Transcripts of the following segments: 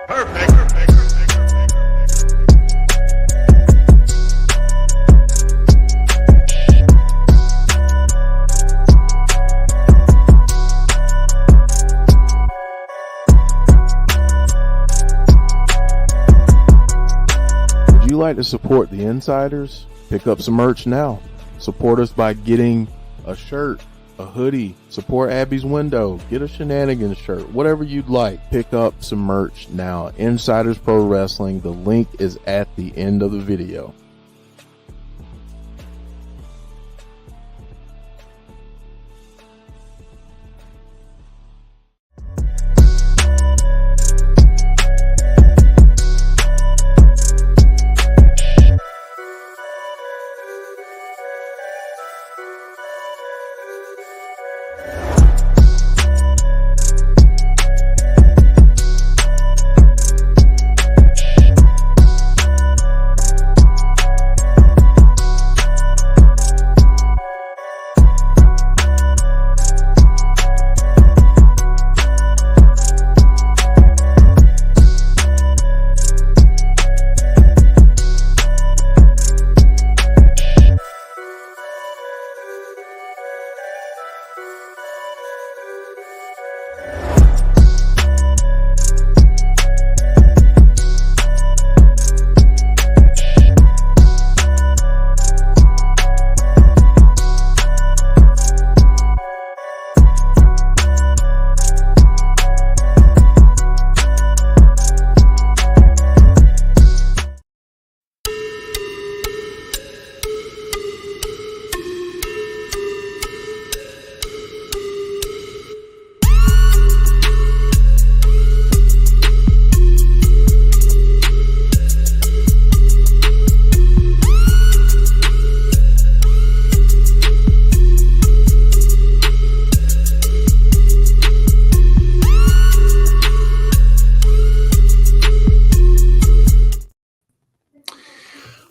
Would you like to support the Insiders? Pick up some merch now. Support us by getting a shirt, a hoodie, support Abby's window, get a Shenanigans shirt, whatever you'd like. Pick up some merch now. Insiders Pro Wrestling. The link is at the end of the video.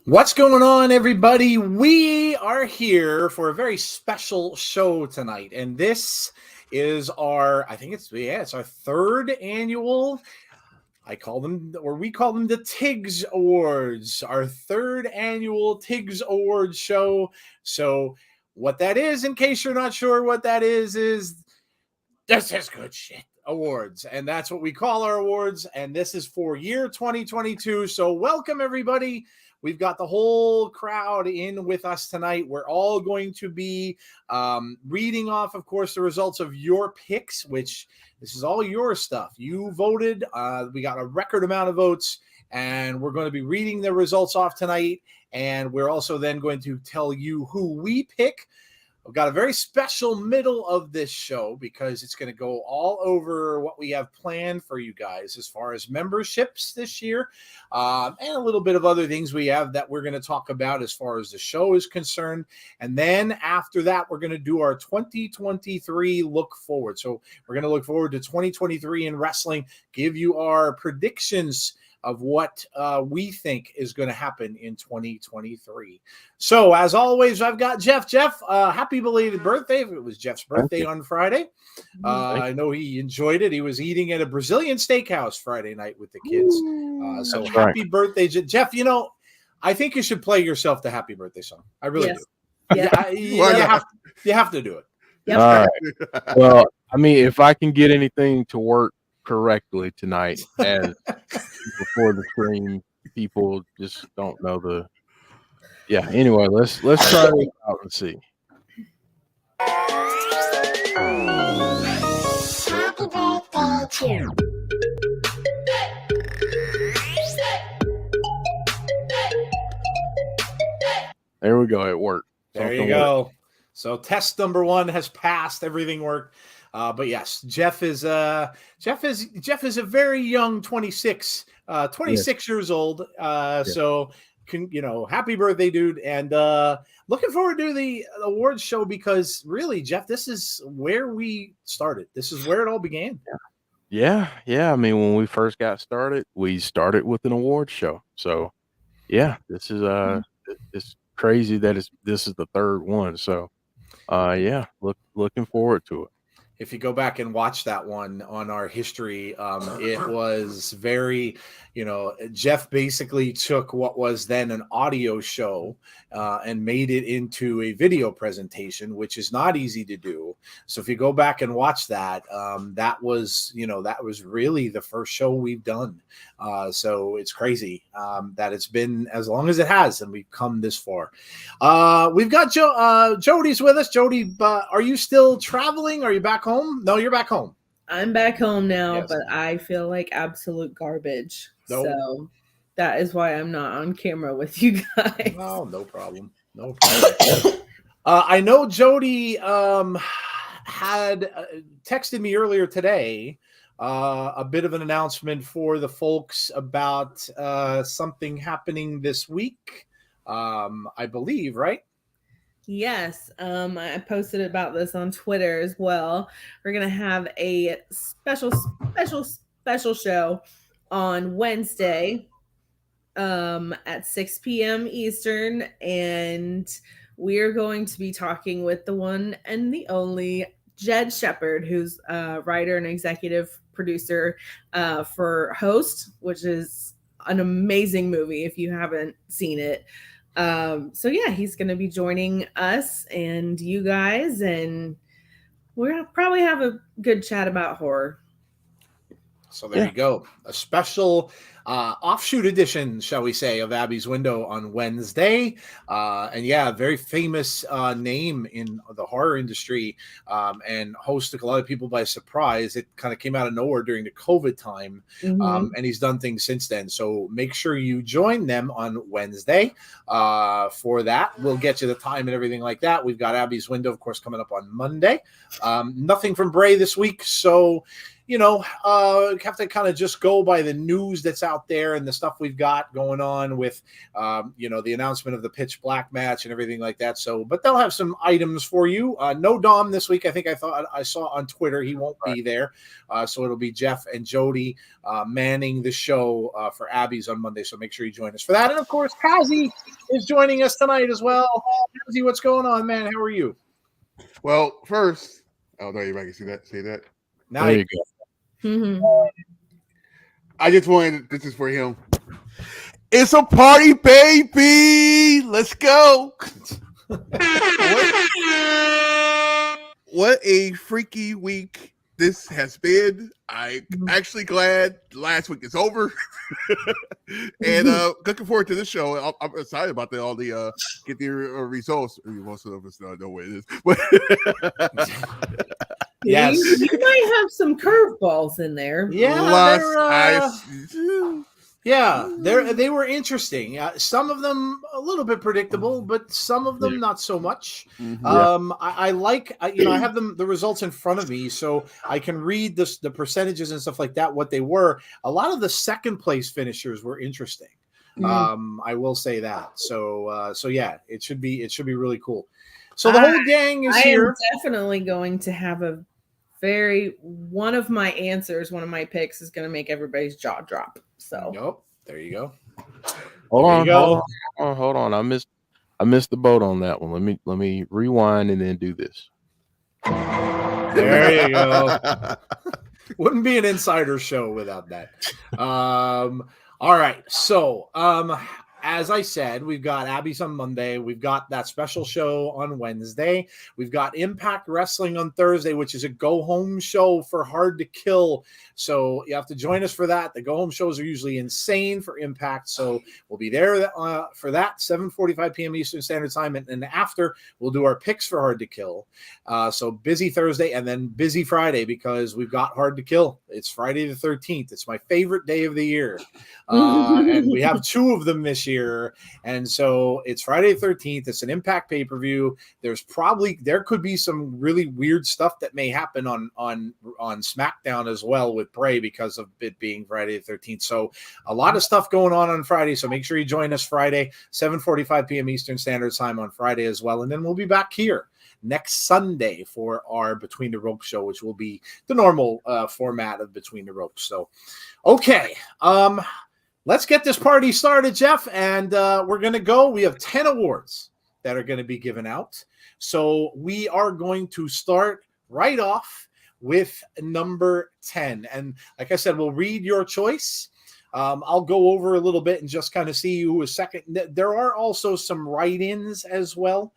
What's going on, everybody? We are here for a very special show tonight, and this is our, it's our third annual, we call them the Tiggs Awards, our third annual Tiggs Awards show. So what that is, in case you're not sure what that is this is good shit awards, and that's what we call our awards, and this is for year 2022. So welcome, everybody. We've got the whole crowd in with us tonight. We're all going to be reading off, of course, the results of your picks, which this is all your stuff. You voted. We got a record amount of votes, and we're going to be reading the results off tonight. And we're also then going to tell you who we pick. I've got a very special middle of this show because it's going to go all over what we have planned for you guys as far as memberships this year, and a little bit of other things we have that we're going to talk about as far as the show is concerned. And then after that, we're going to do our 2023 look forward. So we're going to look forward to 2023 in wrestling, give you our predictions of what we think is going to happen in 2023. So, as always, I've got Jeff. Jeff, happy belated birthday. It was Jeff's birthday on Friday. I know he enjoyed it. He was eating at a Brazilian steakhouse Friday night with the kids. So, happy birthday, Jeff. You know, I think you should play yourself the happy birthday song. I really do. Yeah, you have to do it. Yep. All right. Well, I mean, if I can get anything to work correctly tonight, as before the screen, people just don't know the. Yeah. Anyway, let's try this out and see. Happy birthday to you. There we go. It worked. There you go. So test number 1 has passed. Everything worked. But yes, Jeff is a very young 26 years old. So happy birthday, dude. And looking forward to the awards show because really, Jeff, this is where we started. This is where it all began. Yeah. I mean, when we first got started, we started with an award show. So yeah, this is it's crazy that this is the third one. So yeah, looking forward to it. If you go back and watch that one on our history, it was very, Jeff basically took what was then an audio show and made it into a video presentation, which is not easy to do. So if you go back and watch that, that was really the first show we've done. So it's crazy that it's been as long as it has, and we've come this far. We've got Jody's with us. Jody, are you still traveling? Are you back home? No, you're back home. I'm back home now, Yes. but I feel like absolute garbage. Nope. So that is why I'm not on camera with you guys. No problem. No problem. I know Jody had texted me earlier today a bit of an announcement for the folks about something happening this week, I believe, right? Yes, I posted about this on Twitter as well. We're gonna have a special show on Wednesday at 6 p.m. Eastern, and we're going to be talking with the one and the only Jed Shepard, who's a writer and executive producer for Host, which is an amazing movie if you haven't seen it. So yeah, he's going to be joining us and you guys, and we're going to probably have a good chat about horror. So there you go. A special offshoot edition, shall we say, of Abby's Window on Wednesday. And yeah, a very famous name in the horror industry, and Host took a lot of people by surprise. It kind of came out of nowhere during the COVID time, and he's done things since then. So make sure you join them on Wednesday for that. We'll get you the time and everything like that. We've got Abby's Window, of course, coming up on Monday. Nothing from Bray this week, so have to kind of just go by the news that's out there and the stuff we've got going on with, the announcement of the Pitch Black match and everything like that. So, but they'll have some items for you. No Dom this week. I think I saw on Twitter he won't be there. So it'll be Jeff and Jody manning the show for Abby's on Monday. So make sure you join us for that. And of course, Kazi is joining us tonight as well. Kazi, what's going on, man? How are you? Well, first, I don't know if anybody can say that. Now you go. I just wanted, this is for him. It's a party, baby. Let's go. What a freaky week this has been. I'm actually glad last week is over. And looking forward to this show. I'm excited about all the get the results. Most of us don't know what it is. But yes, you might have some curveballs in there. Yeah, they were interesting. Some of them a little bit predictable, but some of them not so much. I like, I have the results in front of me, so I can read the percentages and stuff like that. What they were. A lot of the second place finishers were interesting. I will say that. So yeah, it should be really cool. So the whole gang is here. I am definitely going to have one of my answers, one of my picks is going to make everybody's jaw drop. So nope. There you go. Hold on. I missed the boat on that one. Let me rewind and then do this. There you go. Wouldn't be an insider show without that. All right. So as I said, we've got Abby's on Monday. We've got that special show on Wednesday. We've got Impact Wrestling on Thursday, which is a go-home show for Hard to Kill. So you have to join us for that. The go-home shows are usually insane for Impact. So we'll be there for that, 7:45 p.m. Eastern Standard Time. And after, we'll do our picks for Hard to Kill. So busy Thursday and then busy Friday because we've got Hard to Kill. It's Friday the 13th. It's my favorite day of the year. And we have two of them this year. And so it's Friday the 13th. It's an Impact pay-per-view. There could be some really weird stuff that may happen on SmackDown as well with Bray because of it being Friday the 13th. So a lot of stuff going on Friday. So make sure you join us Friday, 7:45 p.m. Eastern Standard Time on Friday as well. And then we'll be back here next Sunday for our Between the Ropes show, which will be the normal format of Between the Ropes. So, okay. Let's get this party started, Jeff, and we're going to go. We have 10 awards that are going to be given out. So we are going to start right off with number 10. And like I said, we'll read your choice. I'll go over a little bit and just kind of see who is second. There are also some write-ins as well.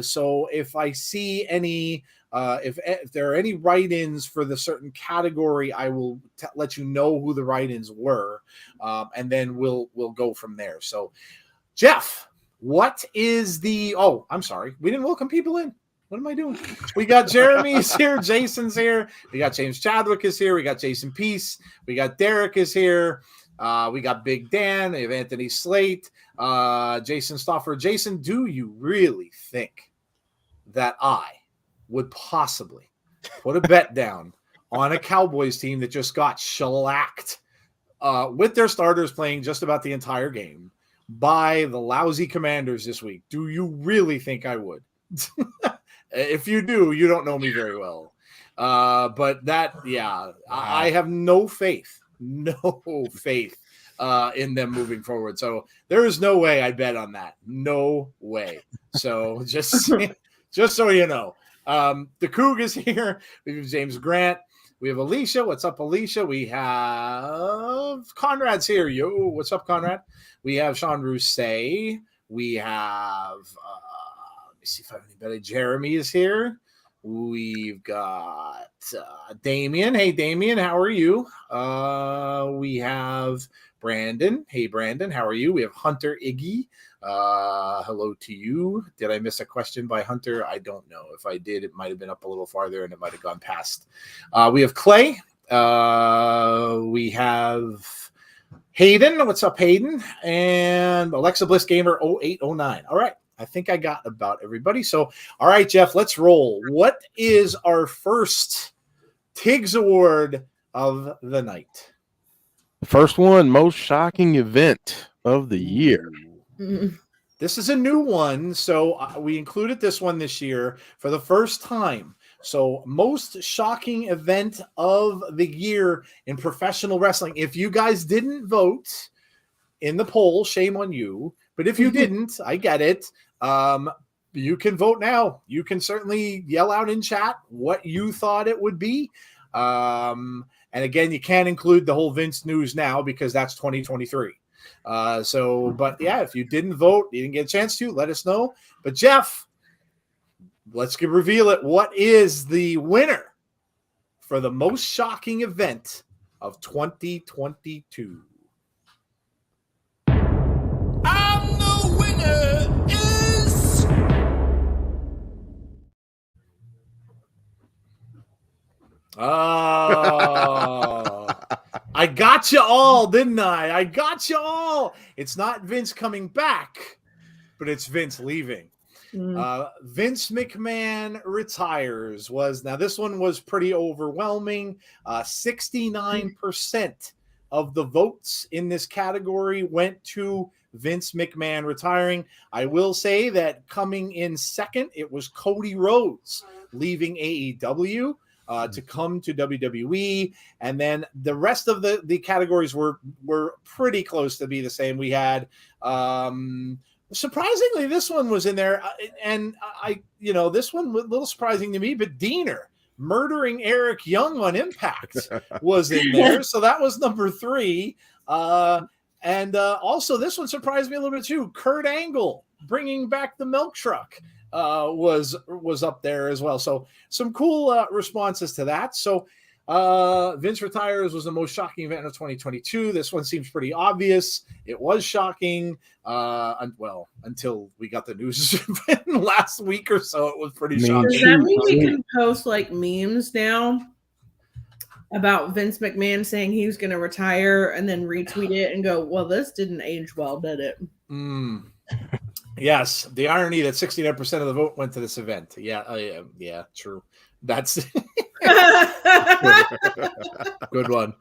So if I see any, if there are any write-ins for the certain category, I will let you know who the write-ins were, and then we'll go from there. So, Jeff, what is the? Oh, I'm sorry, we didn't welcome people in. What am I doing? We got Jeremy's here, Jason's here, we got James Chadwick is here, we got Jason Peace, we got Derek is here. We got Big Dan, we have Anthony Slate, Jason Stoffer. Jason, do you really think that I would possibly put a bet down on a Cowboys team that just got shellacked with their starters playing just about the entire game by the lousy Commanders this week? Do you really think I would? If you do, you don't know me very well. But that, yeah, I have no faith in them moving forward. So there is no way I bet on that. No way. So just so you know, the Coug is here. We have James Grant. We have Alicia. What's up, Alicia? We have Conrad's here. Yo, what's up, Conrad? We have Sean Rousset. We have, let me see if I have anybody. Jeremy is here. We've got Damien. Hey, Damien, how are you? We have Brandon. Hey, Brandon, how are you? We have Hunter Iggy. Hello to you. Did I miss a question by Hunter? I don't know. If I did, it might have been up a little farther and it might have gone past. We have Clay. We have Hayden. What's up, Hayden? And Alexa Bliss Gamer 0809. All right. I think I got about everybody. So, all right, Jeff, let's roll. What is our first Tiggs Award of the night? First one, most shocking event of the year. This is a new one. So we included this one this year for the first time. So most shocking event of the year in professional wrestling. If you guys didn't vote in the poll, shame on you. But if you didn't, I get it. You can vote now. You can certainly yell out in chat what you thought it would be. And again, you can't include the whole Vince news now because that's 2023. But yeah, if you didn't vote, you didn't get a chance to, let us know. But Jeff, let's reveal it. What is the winner for the most shocking event of 2022? And the winner is I got you all, didn't I? I got you all. It's not Vince coming back, but it's Vince leaving. Vince McMahon retires now this one was pretty overwhelming. 69% of the votes in this category went to Vince McMahon retiring. I will say that coming in second, it was Cody Rhodes leaving AEW to come to WWE. And then the rest of the categories were pretty close to be the same. We had surprisingly, this one was in there, and this one was a little surprising to me, but Diener murdering Eric Young on Impact was in there. So that was number 3. And also this one surprised me a little bit too. Kurt Angle bringing back the milk truck was up there as well. So some cool responses to that. So Vince retires was the most shocking event of 2022. This one seems pretty obvious. It was shocking. Until we got the news last week or so, it was pretty shocking. Does that mean we can post like memes now about Vince McMahon saying he was going to retire and then retweet it and go, well, this didn't age well, did it? Yes. The irony that 69% of the vote went to this event. Yeah, true. That's good one.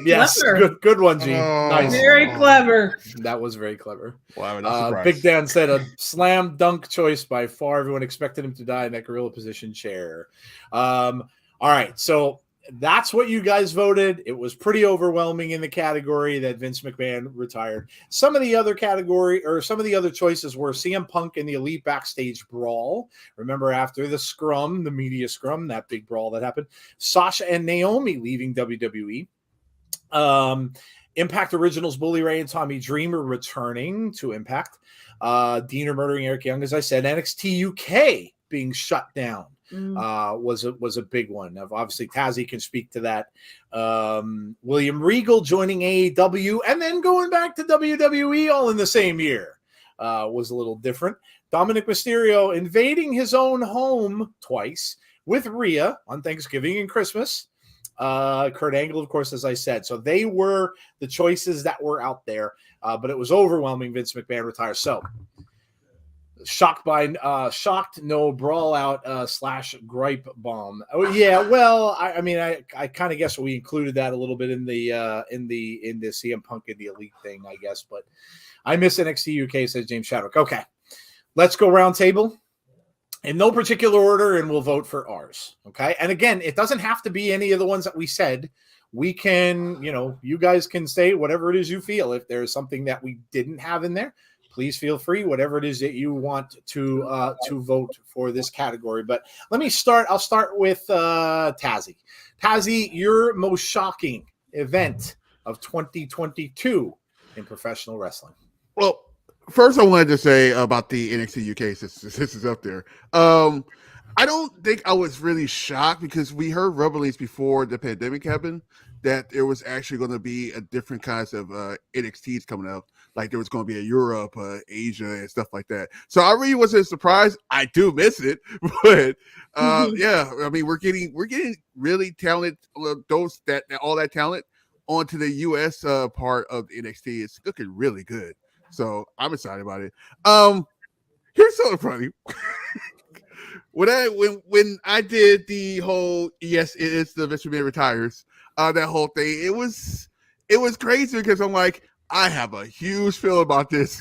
Yes, good one, Gene. Nice. Very clever. That was very clever. Wow, Big Dan said a slam dunk choice by far. Everyone expected him to die in that gorilla position chair. All right, so that's what you guys voted. It was pretty overwhelming in the category that Vince McMahon retired. Some of the other choices were CM Punk in the Elite Backstage Brawl. Remember, after the scrum, the media scrum, that big brawl that happened, Sasha and Naomi leaving WWE. Impact Originals Bully Ray and Tommy Dreamer returning to Impact. Diener murdering Eric Young, as I said. NXT UK being shut down. Was a big one. Obviously, Tazzy can speak to that. William Regal joining AEW and then going back to WWE all in the same year was a little different. Dominic Mysterio invading his own home twice with Rhea on Thanksgiving and Christmas. Kurt Angle, of course, as I said. So they were the choices that were out there, but it was overwhelming. Vince McMahon retires. So shocked no brawl out / gripe bomb. Oh yeah, well, I mean I kind of guess we included that a little bit in the CM Punk and the Elite thing, I guess, but I miss NXT UK, says James Chadwick. Okay, let's go round table in no particular order, and we'll vote for ours. Okay, and again, it doesn't have to be any of the ones that we said. We can, you guys can say whatever it is you feel. If there's something that we didn't have in there, please feel free, whatever it is that you want to vote for this category. But let me start. I'll start with Tazzy. Tazzy, your most shocking event of 2022 in professional wrestling. Well, first I wanted to say about the NXT UK, since this is up there. I don't think I was really shocked because we heard rumblings before the pandemic happened that there was actually going to be a different kinds of NXTs coming out. Like there was going to be a Europe, Asia, and stuff like that. So I really wasn't surprised. I do miss it, but yeah, I mean we're getting really talented those that all that talent onto the US part of NXT. It's looking really good. So I'm excited about it. Here's something funny. When I did the whole yes, it is the Vince McMahon retires, that whole thing, it was crazy because I'm like, I have a huge feeling about this.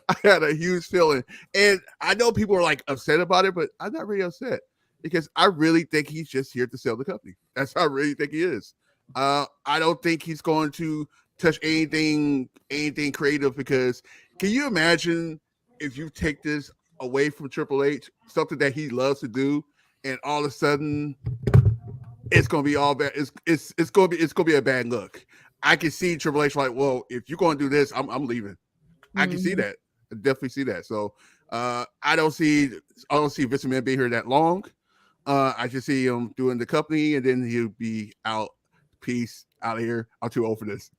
I had a huge feeling. And I know people are like upset about it, but I'm not really upset because I really think he's just here to sell the company. That's how I really think he is. I don't think he's going to touch anything creative because can you imagine if you take this away from Triple H, something that he loves to do, and all of a sudden it's gonna be all bad. It's gonna be a bad look. I can see Triple H like, well, if you're gonna do this, I'm leaving. I can see that. I definitely see that. So I don't see Vince McMahon being here that long. I just see him doing the company, and then he'll be out. Peace, out of here. I'm too old for this.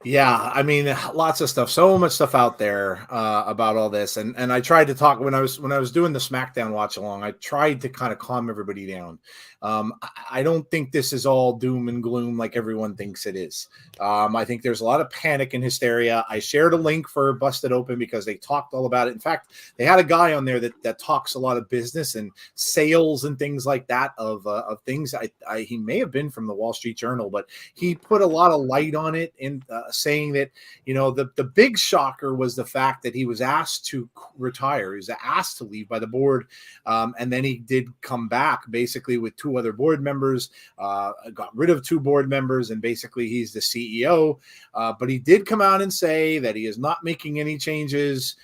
Yeah, I mean, lots of stuff, so much stuff out there about all this, and I tried to talk when I was doing the SmackDown watch along. I tried to kind of calm everybody down. I don't think this is all doom and gloom like everyone thinks it is. I think there's a lot of panic and hysteria. I shared a link for Busted Open because they talked all about it. In fact, they had a guy on there that talks a lot of business and sales and things like that of things. He may have been from the Wall Street Journal, but he put a lot of light on it in saying that the big shocker was the fact that he was asked to retire. He was asked to leave by the board, and then he did come back basically with 2 other board members, got rid of 2 board members, and basically he's the CEO. But he did come out and say that he is not making any changes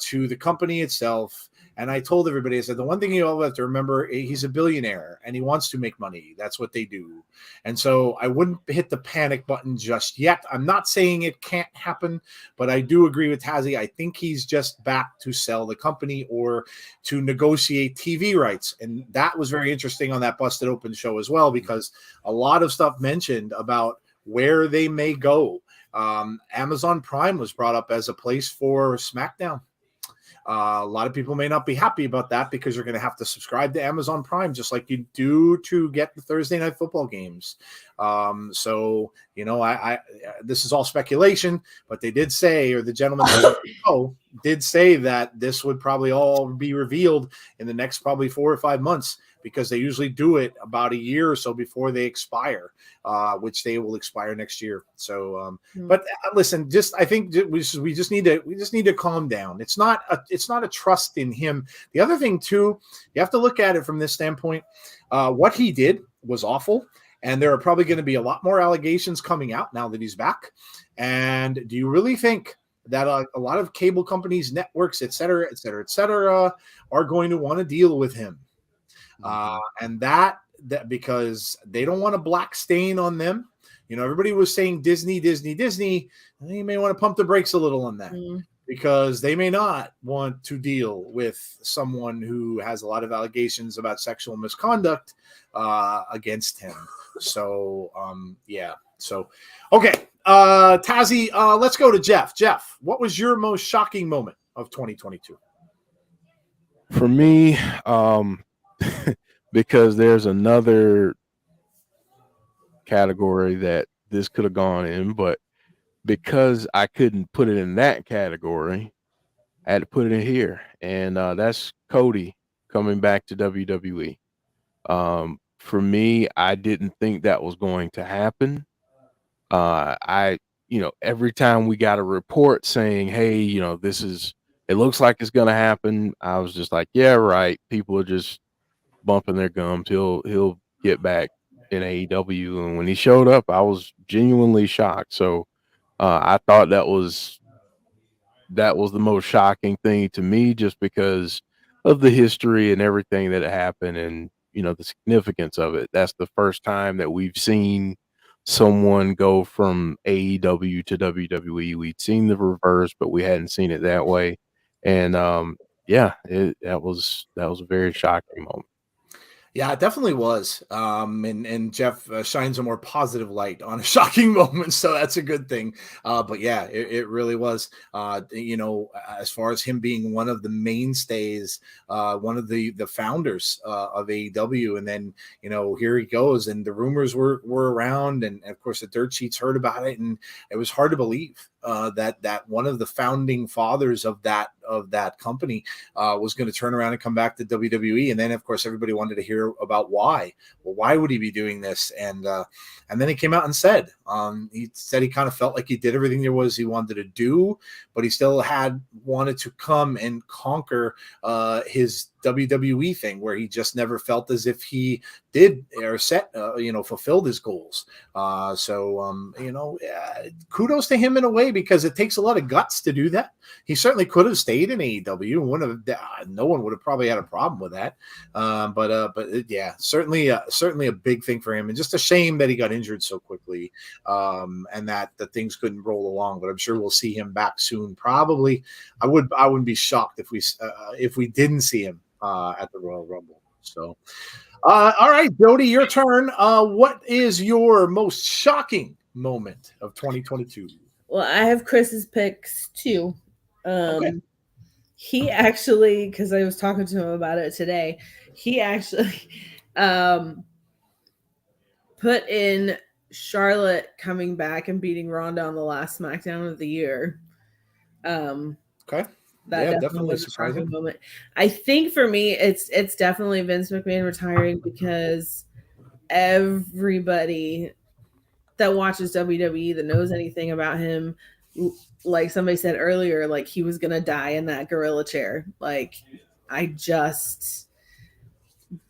to the company itself. And I told everybody, I said, the one thing you all have to remember, he's a billionaire and he wants to make money. That's what they do. And so I wouldn't hit the panic button just yet. I'm not saying it can't happen, but I do agree with Tazzy. I think he's just back to sell the company or to negotiate TV rights. And that was very interesting on that Busted Open show as well, because a lot of stuff mentioned about where they may go. Amazon Prime was brought up as a place for SmackDown. A lot of people may not be happy about that because you're going to have to subscribe to Amazon Prime just like you do to get the Thursday night football games. So, I this is all speculation, but they did say, or the gentleman did say that this would probably all be revealed in the next probably 4 or 5 months because they usually do it about a year or so before they expire, which they will expire next year. So, but listen, I think we just need to calm down. It's not a trust in him. The other thing too, you have to look at it from this standpoint. What he did was awful. And there are probably going to be a lot more allegations coming out now that he's back. And do you really think that a lot of cable companies, networks, et cetera, are going to want to deal with him? And that because they don't want a black stain on them. Everybody was saying Disney. And you may want to pump the brakes a little on that. Because they may not want to deal with someone who has a lot of allegations about sexual misconduct against him. So, yeah. So, okay. Tazzy, let's go to Jeff. Jeff, what was your most shocking moment of 2022? For me, because there's another category that this could have gone in, but because I couldn't put it in that category, I had to put it in here. And that's Cody coming back to WWE. For me, I didn't think that was going to happen. Every time we got a report saying, hey, it looks like it's going to happen, I was just like, yeah, right. People are just bumping their gums. He'll get back in AEW. And when he showed up, I was genuinely shocked. So I thought that was the most shocking thing to me, just because of the history and everything that happened, and the significance of it. That's the first time that we've seen someone go from AEW to WWE. We'd seen the reverse, but we hadn't seen it that way. And that was a very shocking moment. Yeah, it definitely was. And Jeff shines a more positive light on a shocking moment, so that's a good thing. But yeah, it really was. As far as him being one of the mainstays, one of the founders of AEW, and then here he goes, and the rumors were around, and of course the dirt sheets heard about it, and it was hard to believe that one of the founding fathers of that company was going to turn around and come back to WWE. And then of course everybody wanted to hear about why. Well, why would he be doing this? And then he came out and said he kind of felt like he did everything there was he wanted to do, but he still wanted to come and conquer his WWE thing, where he just never felt as if he did or fulfilled his goals. Kudos to him in a way, because it takes a lot of guts to do that. He certainly could have stayed in AEW. No one would have probably had a problem with that. But certainly a big thing for him, and just a shame that he got injured so quickly, and that the things couldn't roll along. But I'm sure we'll see him back soon. Probably, I wouldn't be shocked if we didn't see him at the Royal Rumble. So, all right, Jody, your turn. What is your most shocking moment of 2022? Well, I have Chris's picks too. Okay. He actually, because I was talking to him about it today, he actually put in Charlotte coming back and beating Ronda on the last SmackDown of the year. Okay. That definitely was a shocking moment. I think for me, it's definitely Vince McMahon retiring, because everybody that watches WWE, that knows anything about him, like somebody said earlier, like he was gonna die in that gorilla chair. Like, I just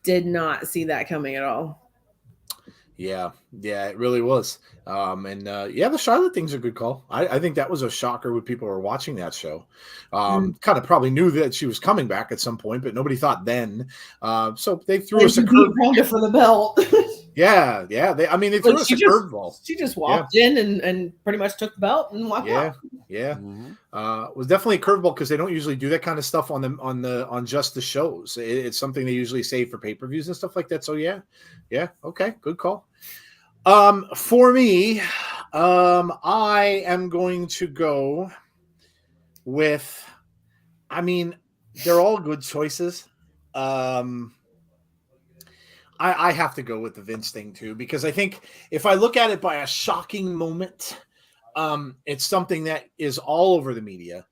did not see that coming at all. Yeah, it really was. The Charlotte thing's a good call. I think that was a shocker when people were watching that show. Kind of probably knew that she was coming back at some point, but nobody thought then. So they threw us a curveball for the belt. Yeah. They threw us a curveball. She just walked in and pretty much took the belt and walked out. Yeah. Mm-hmm. It was definitely a curveball, because they don't usually do that kind of stuff on just the shows. It's something they usually save for pay-per-views and stuff like that. So yeah. Okay, good call. For me, I am going to go with. They're all good choices. I have to go with the Vince thing too, because I think if I look at it by a shocking moment, it's something that is all over the media.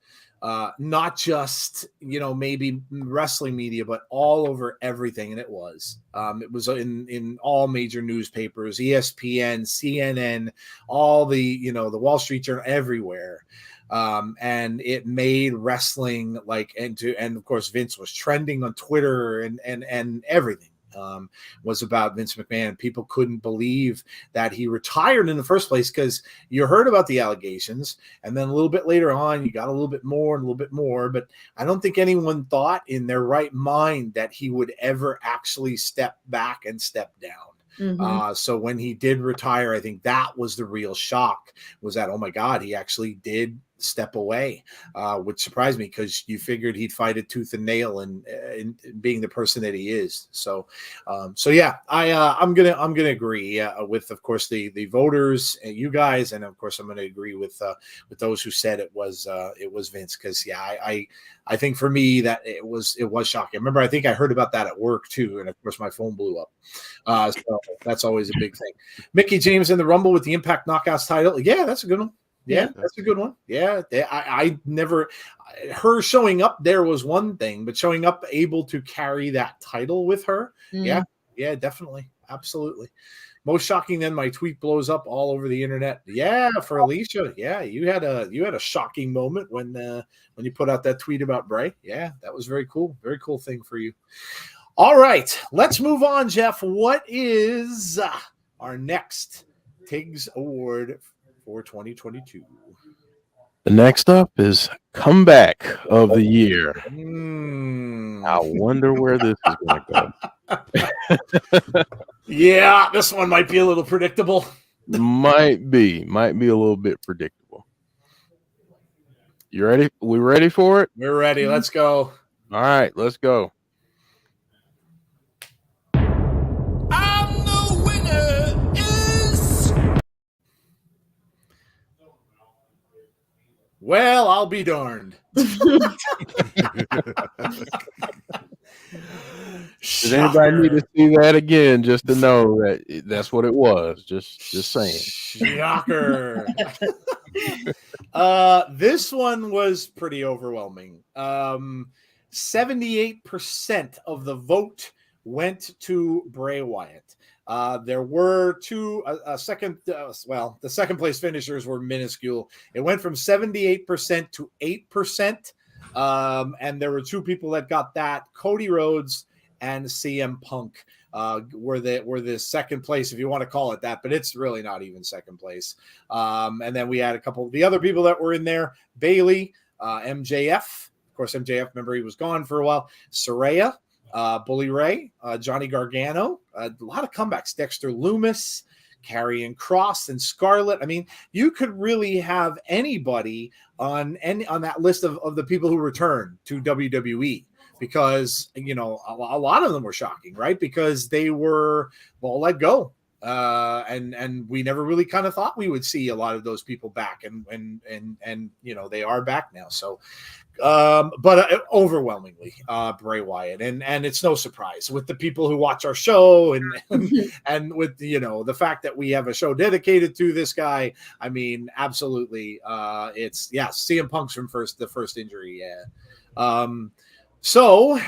not just, maybe wrestling media, but all over everything. And it was in all major newspapers, ESPN, CNN, all the Wall Street Journal, everywhere. And it made wrestling and of course Vince was trending on Twitter and everything. Was about Vince McMahon. People couldn't believe that he retired in the first place, because you heard about the allegations, and then a little bit later on, you got a little bit more. But I don't think anyone thought in their right mind that he would ever actually step back and step down. Mhm. So when he did retire, I think that was the real shock, was that, oh my God, he actually did step away, which surprised me, because you figured he'd fight it tooth and nail in being the person that he is. So yeah, I'm gonna agree with, of course, the voters, you guys, and of course I'm gonna agree with those who said it was Vince, because I think for me that it was shocking. I remember, I think I heard about that at work too, and of course my phone blew up. So that's always a big thing. Mickey James in the Rumble with the Impact Knockouts title. Yeah, that's a good one. Yeah, that's a good one. Yeah, I never, her showing up there was one thing, but showing up able to carry that title with her. Mm. Yeah, definitely. Absolutely. Most shocking, then my tweet blows up all over the internet. Yeah, for Alicia. Yeah, you had a shocking moment when you put out that tweet about Bray. Yeah, that was very cool. Very cool thing for you. All right, let's move on, Jeff. What is our next Tiggs Award for 2022? The next up is Comeback of the Year. I wonder where this is going to go. Yeah, this one might be a little predictable. Might be a little bit predictable. You ready? We ready for it? We're ready. Let's go. All right, let's go. Well, I'll be darned. Does anybody need to see that again just to know that that's what it was? Just saying. Shocker. This one was pretty overwhelming. 78% of the vote went to Bray Wyatt. There were two the second place finishers were minuscule. It went from 78% to 8%. And there were two people that got that. Cody Rhodes and CM Punk were the second place, if you want to call it that, but it's really not even second place. And then we had a couple of the other people that were in there: Bayley, MJF. Of course, MJF, remember, he was gone for a while. Saraya, Bully Ray, Johnny Gargano, a lot of comebacks. Dexter Lumis, Karrion Kross, and Scarlett. I mean, you could really have anybody on that list of the people who returned to WWE, because a lot of them were shocking, right? Because they were let go. And we never really kind of thought we would see a lot of those people back, and they are back now. So, but overwhelmingly, Bray Wyatt, and it's no surprise with the people who watch our show, and with the fact that we have a show dedicated to this guy. I mean, absolutely, it's CM Punk's from the first injury, So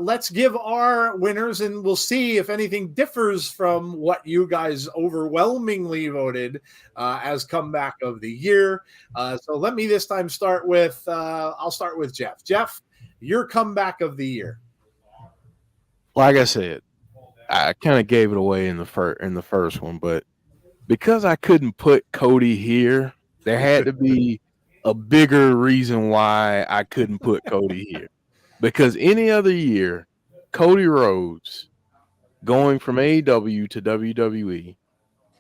let's give our winners, and we'll see if anything differs from what you guys overwhelmingly voted as comeback of the year. So let me this time start with I'll start with Jeff. Jeff, your comeback of the year. Like I said, I kind of gave it away in the first one, but because I couldn't put Cody here, there had to be a bigger reason why I couldn't put Cody here. Because any other year, Cody Rhodes going from AEW to WWE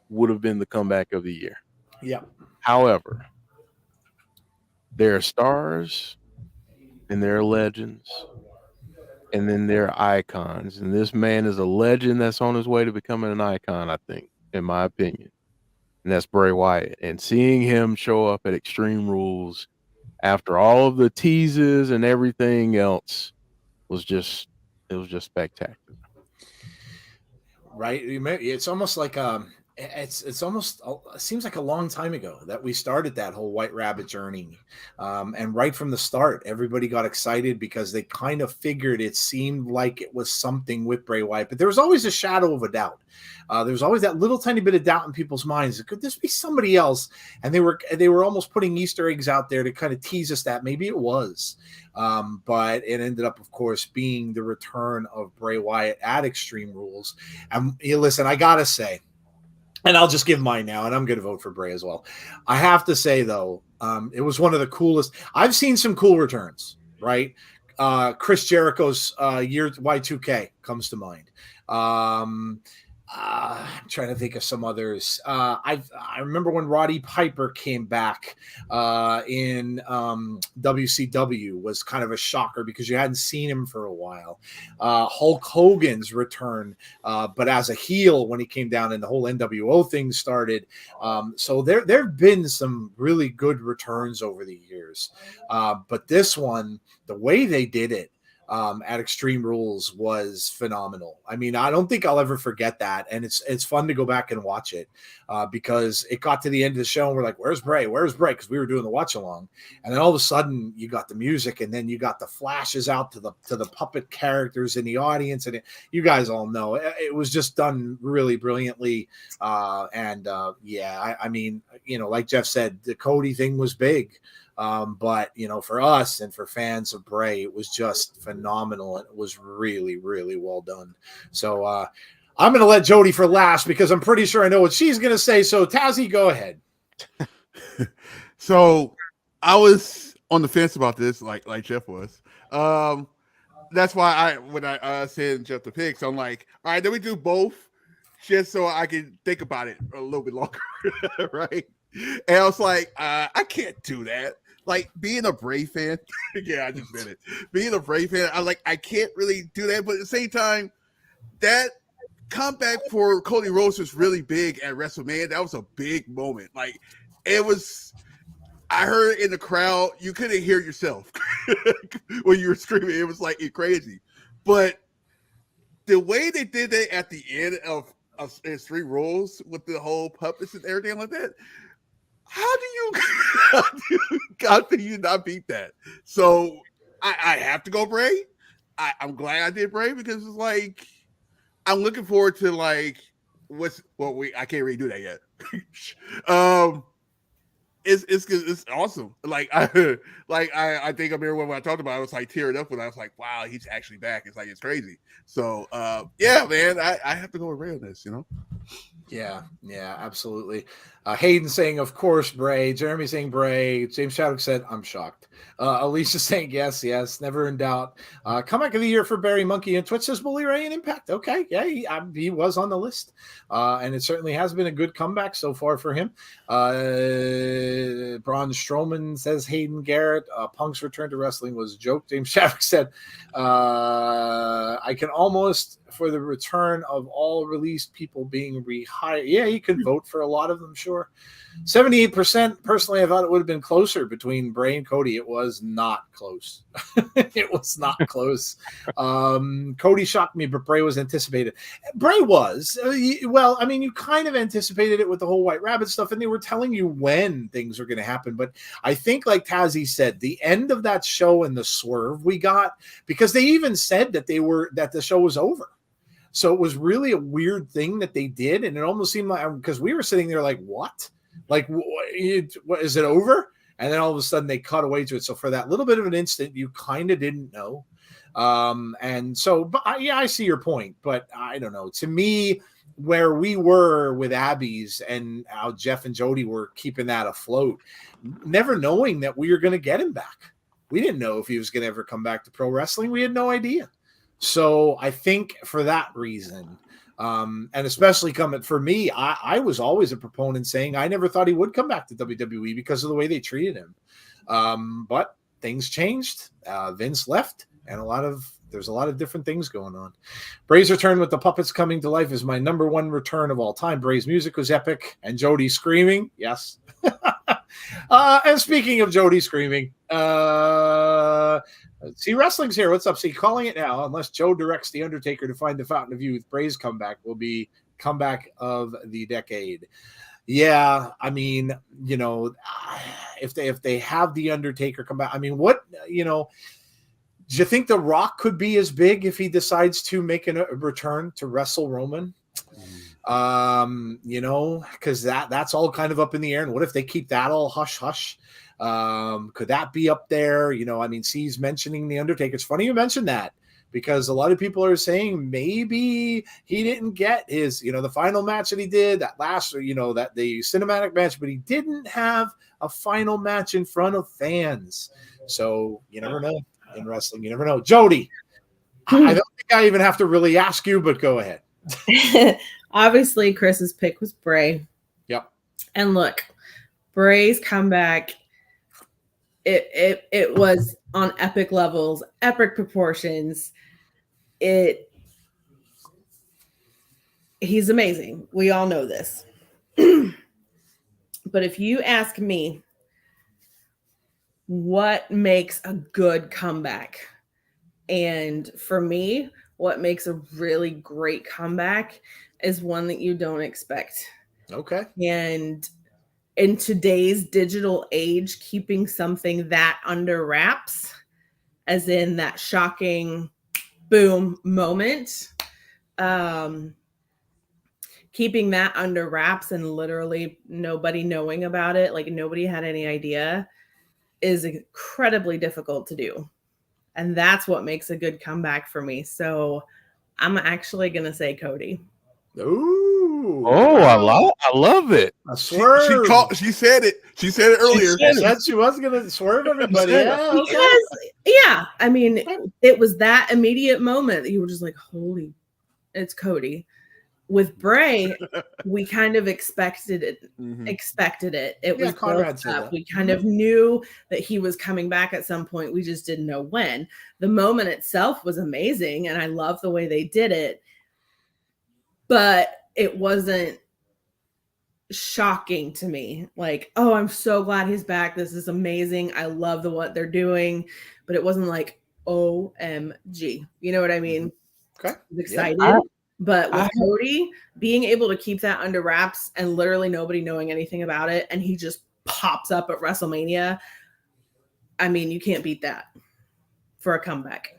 would have been the comeback of the year. Yeah. However, there are stars and there are legends, and then there are icons. And this man is a legend that's on his way to becoming an icon, I think, in my opinion. And that's Bray Wyatt. And seeing him show up at Extreme Rules after all of the teases and everything else was just spectacular. Right. It's almost like it's almost it seems like a long time ago that we started that whole White Rabbit journey, and right from the start, everybody got excited because they kind of figured it seemed like it was something with Bray Wyatt, but there was always a shadow of a doubt. There was always that little tiny bit of doubt in people's minds. Could this be somebody else? And they were almost putting Easter eggs out there to kind of tease us that maybe it was. But it ended up, of course, being the return of Bray Wyatt at Extreme Rules. And listen, I gotta say, and I'll just give mine now, and I'm going to vote for Bray as well. I have to say, though, it was one of the coolest. I've seen some cool returns, right? Chris Jericho's year Y2K comes to mind. I'm trying to think of some others. I remember when Roddy Piper came back in WCW was kind of a shocker because you hadn't seen him for a while. Hulk Hogan's return, but as a heel when he came down and the whole NWO thing started. So there've been some really good returns over the years. But this one, the way they did it, at Extreme Rules was phenomenal. I mean, I don't think I'll ever forget that. And it's fun to go back and watch it because it got to the end of the show and we're like, where's Bray? Where's Bray? Because we were doing the watch along. And then all of a sudden you got the music and then you got the flashes out to the puppet characters in the audience. And you guys all know it was just done really brilliantly. I mean, like Jeff said, the Cody thing was big. But for us and for fans of Bray, it was just phenomenal and it was really, really well done. So I'm going to let Jody for last because I'm pretty sure I know what she's going to say. So Tazzy, go ahead. So I was on the fence about this, like Jeff was. That's why when I said Jeff the pick, so I'm like, all right, then we do both, just so I can think about it a little bit longer, right? And I was like, I can't do that. Like being a Bray fan, yeah, I just did it. Being a Bray fan, I can't really do that. But at the same time, that comeback for Cody Rhodes was really big at WrestleMania. That was a big moment. Like it was. I heard in the crowd, you couldn't hear yourself when you were screaming. It was like crazy. But the way they did it at the end of Extreme Rules with the whole puppets and everything like that. How do you not beat that? So I have to go Bray. I'm glad I did Bray because it's like I'm looking forward to I can't really do that yet. It's awesome. I think I'm here when I talked about it, I was like tearing up when I was like, wow, he's actually back. It's like it's crazy. So yeah, man, I have to go with Ray on this, Yeah, absolutely. Hayden saying, of course, Bray. Jeremy saying Bray. James Chadwick said, I'm shocked. Alicia saying, yes, never in doubt. Comeback of the year for Barry Monkey. And Twitch says, Bully Ray and Impact. Okay, yeah, he was on the list. And it certainly has been a good comeback so far for him. Braun Strowman says, Hayden Garrett. Punk's return to wrestling was a joke. James Chadwick said, I can almost... for the return of all released people being rehired. Yeah, you could vote for a lot of them, sure. 78%. Personally, I thought it would have been closer between Bray and Cody. It was not close. It was not close. Cody shocked me, but Bray was anticipated. Bray was. Well, I mean, you kind of anticipated it with the whole White Rabbit stuff, and they were telling you when things were going to happen. But I think, like Tazzy said, the end of that show and the swerve we got, because they even said that the show was over. So it was really a weird thing that they did. And it almost seemed like, because we were sitting there like, what? Like, what is it over? And then all of a sudden they cut away to it. So for that little bit of an instant, you kind of didn't know. And so, but yeah, I see your point, but I don't know. To me, where we were with Abby's and how Jeff and Jody were keeping that afloat, never knowing that we were going to get him back. We didn't know if he was going to ever come back to pro wrestling. We had no idea. So I think for that reason, and especially coming for me, I was always a proponent saying I never thought he would come back to WWE because of the way they treated him. But things changed. Vince left, and there's a lot of different things going on. Bray's return with the puppets coming to life is my number one return of all time. Bray's music was epic, and Jody screaming, yes. And speaking of Jody screaming, see, wrestling's here. What's up? See, calling it now. Unless Joe directs the Undertaker to find the Fountain of Youth, Bray's comeback will be comeback of the decade. Yeah, I mean, you know, if they have the Undertaker come back, I mean, what, you know, do you think The Rock could be as big if he decides to make a return to wrestle Roman? You know, because that's all kind of up in the air. And what if they keep that all hush hush? Could that be up there? You know, I mean, he's mentioning the Undertaker. It's funny you mentioned that, because a lot of people are saying maybe he didn't get his, you know, the final match that he did, that last, you know, that the cinematic match, but he didn't have a final match in front of fans. So you never know in wrestling. You never know. Jody, I don't think I even have to really ask you, but go ahead. Obviously, Chris's pick was Bray. Yep. And look, Bray's comeback, it was on epic levels, epic proportions. He's amazing. We all know this. But if you ask me what makes a good comeback, and for me, what makes a really great comeback is one that you don't expect. Okay. And in today's digital age, keeping something that under wraps, as in that shocking boom moment, keeping that under wraps and literally nobody knowing about it, like nobody had any idea, is incredibly difficult to do. And that's what makes a good comeback for me. So I'm actually going to say Cody. Ooh. Oh, wow. I love it. A swerve. She said it. She said it earlier. She said she was going to swerve everybody. Yeah, okay. Because, yeah, I mean, it was that immediate moment that you were just like, holy, it's Cody. With Bray, we kind of expected it. It was Conrad built said up. that. We kind of knew that he was coming back at some point. We just didn't know when. The moment itself was amazing, and I love the way they did it. But it wasn't shocking to me. Like, oh, I'm so glad he's back. This is amazing. I love what they're doing. But it wasn't like, OMG. You know what I mean? Okay. I was excited. Yeah. But with Cody, being able to keep that under wraps and literally nobody knowing anything about it, and he just pops up at WrestleMania, I mean, you can't beat that for a comeback.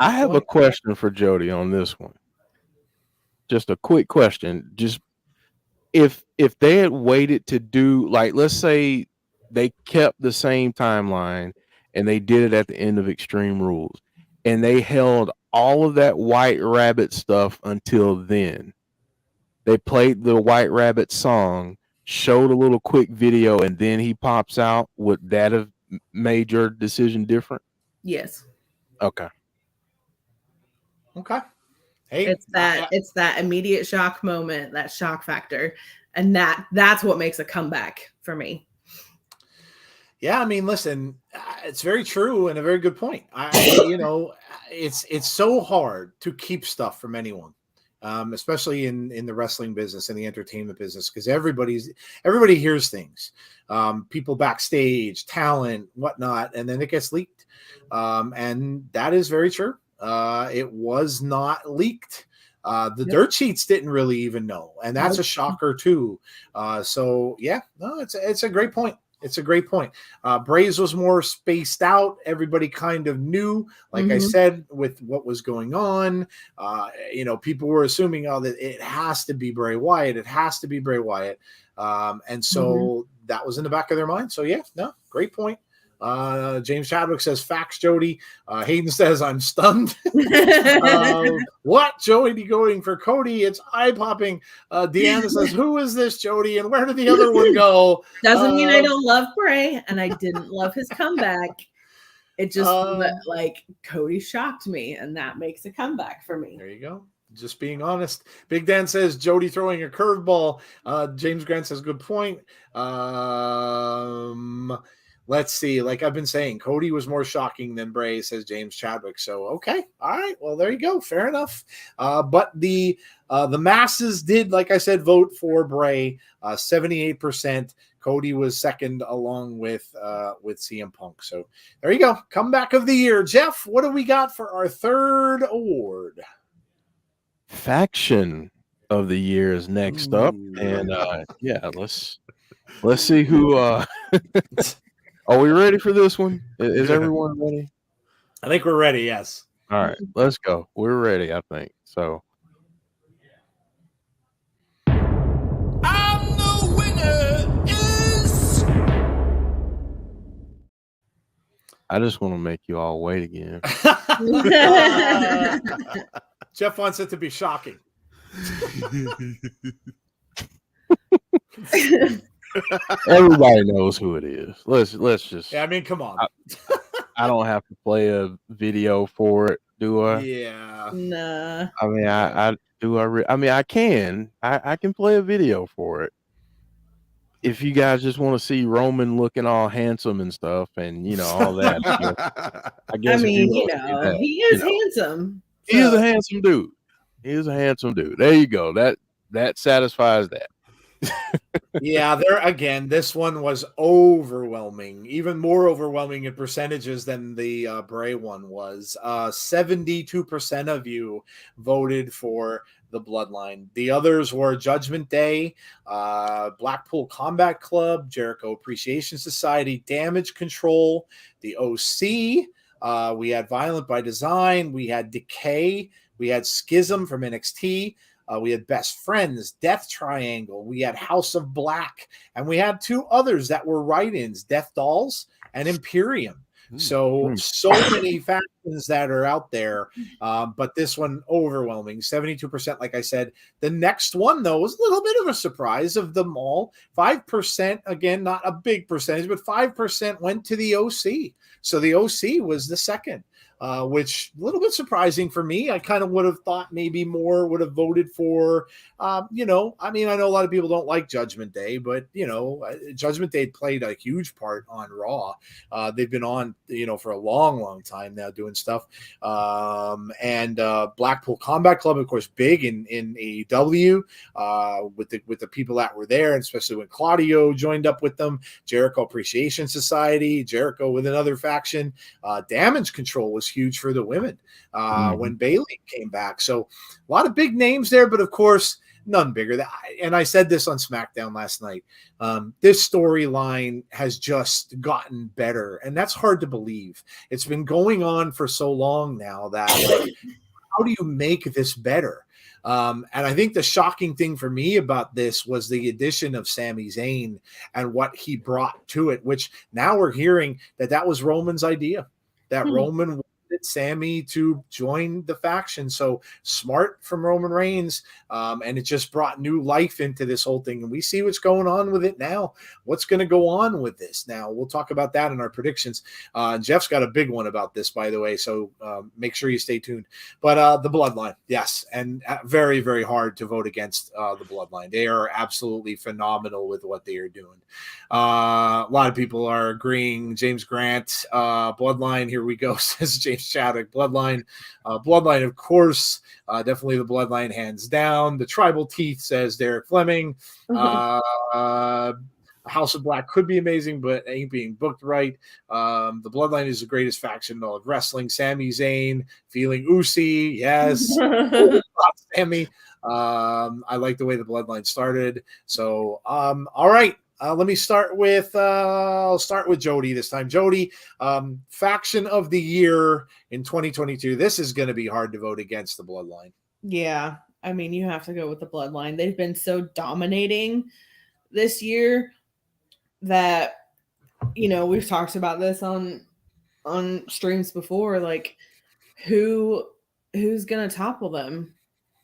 I have a question for Jody on this one. Just a quick question. Just if they had waited to do, like, let's say they kept the same timeline and they did it at the end of Extreme Rules, and they held all of that White Rabbit stuff until then. They played the White Rabbit song, showed a little quick video, and then he pops out. Would that have made your decision different? Yes. Okay. Hey, it's that immediate shock moment, that shock factor, and that's what makes a comeback for me. Yeah, I mean, listen, it's very true and a very good point. You know, it's so hard to keep stuff from anyone, especially in the wrestling business and the entertainment business, because everybody hears things, people backstage, talent, whatnot, and then it gets leaked, and that is very true. It was not leaked. The dirt sheets didn't really even know, and that's a shocker too. So yeah, no, it's a great point. It's a great point. Bray's was more spaced out. Everybody kind of knew, like I said, with what was going on. You know, people were assuming, that it has to be Bray Wyatt. It has to be Bray Wyatt. And so that was in the back of their mind. So yeah, no, great point. James Chadwick says, facts, Jody. Hayden says, I'm stunned. What, Jody going for Cody? It's eye-popping. Deanna says, who is this, Jody? And where did the other one go? Doesn't mean I don't love Bray, and I didn't love his comeback. It just, like, Cody shocked me, and that makes a comeback for me. There you go. Just being honest. Big Dan says Jody throwing a curveball. James Grant says, good point. Let's see. Like I've been saying, Cody was more shocking than Bray, says James Chadwick. So, okay. All right. Well, there you go. Fair enough. But the masses did, like I said, vote for Bray. 78%. Cody was second along with CM Punk. So there you go. Comeback of the year. Jeff, what do we got for our third award? Faction. of the year is next up, Ooh. and yeah, let's see who. Are we ready for this one? Is everyone ready? I think we're ready. Yes. All right, let's go. We're ready, I think. So I'm the winner is I just want to make you all wait again. Jeff wants it to be shocking. Everybody knows who it is. Let's just. Yeah, I mean, come on. I don't have to play a video for it, do I? Yeah. Nah. I mean, I do. I mean, I can. I can play a video for it. If you guys just want to see Roman looking all handsome and stuff, and all that, I guess. I if mean, wanna see that, he is handsome. he is a so- handsome dude. He is a handsome dude. There you go. That satisfies that. Yeah, there again, this one was overwhelming, even more overwhelming in percentages than the Bray one was. 72% of you voted for the Bloodline. The others were Judgment Day, Blackpool Combat Club, Jericho Appreciation Society, Damage Control, the OC. We had Violent by Design. We had Decay. We had Schism from NXT. We had Best Friends, Death Triangle. We had House of Black. And we had two others that were write-ins, Death Dolls and Imperium. So many factions that are out there. But this one, overwhelming, 72%, like I said. The next one, though, was a little bit of a surprise of them all. 5%, again, not a big percentage, but 5% went to the OC. So the OC was the second. Which a little bit surprising for me. I kind of would have thought maybe more would have voted for, I mean, I know a lot of people don't like Judgment Day, but, Judgment Day played a huge part on Raw. They've been on, for a long, long time now doing stuff. And Blackpool Combat Club, of course, big in AEW with the people that were there, and especially when Claudio joined up with them. Jericho Appreciation Society, Jericho with another faction. Damage Control was huge for the women when Bayley came back. So a lot of big names there, but of course, none bigger. And I said this on SmackDown last night. This storyline has just gotten better, and that's hard to believe. It's been going on for so long now that how do you make this better? And I think the shocking thing for me about this was the addition of Sami Zayn and what he brought to it, which now we're hearing that was Roman's idea, that Roman wanted Sami to join the faction. So smart from Roman Reigns. And it just brought new life into this whole thing. And we see what's going on with it now. What's going to go on with this now? We'll talk about that in our predictions. Jeff's got a big one about this, by the way. So make sure you stay tuned. But the Bloodline, yes. And very, very hard to vote against the Bloodline. They are absolutely phenomenal with what they are doing. A lot of people are agreeing. James Grant, Bloodline, here we go, says James Chadwick. Bloodline, of course, definitely the Bloodline, hands down. The Tribal Teeth, says Derek Fleming. House of Black could be amazing, but ain't being booked right. The Bloodline is the greatest faction in all of wrestling. Sami Zayn, feeling Usi, yes. Sami. I like the way the Bloodline started. So, all right. Let me start with I'll start with Jody this time. Jody, faction of the year in 2022. This is going to be hard to vote against the Bloodline. Yeah, I mean, you have to go with the Bloodline. They've been so dominating this year that we've talked about this on streams before. Like, who's going to topple them?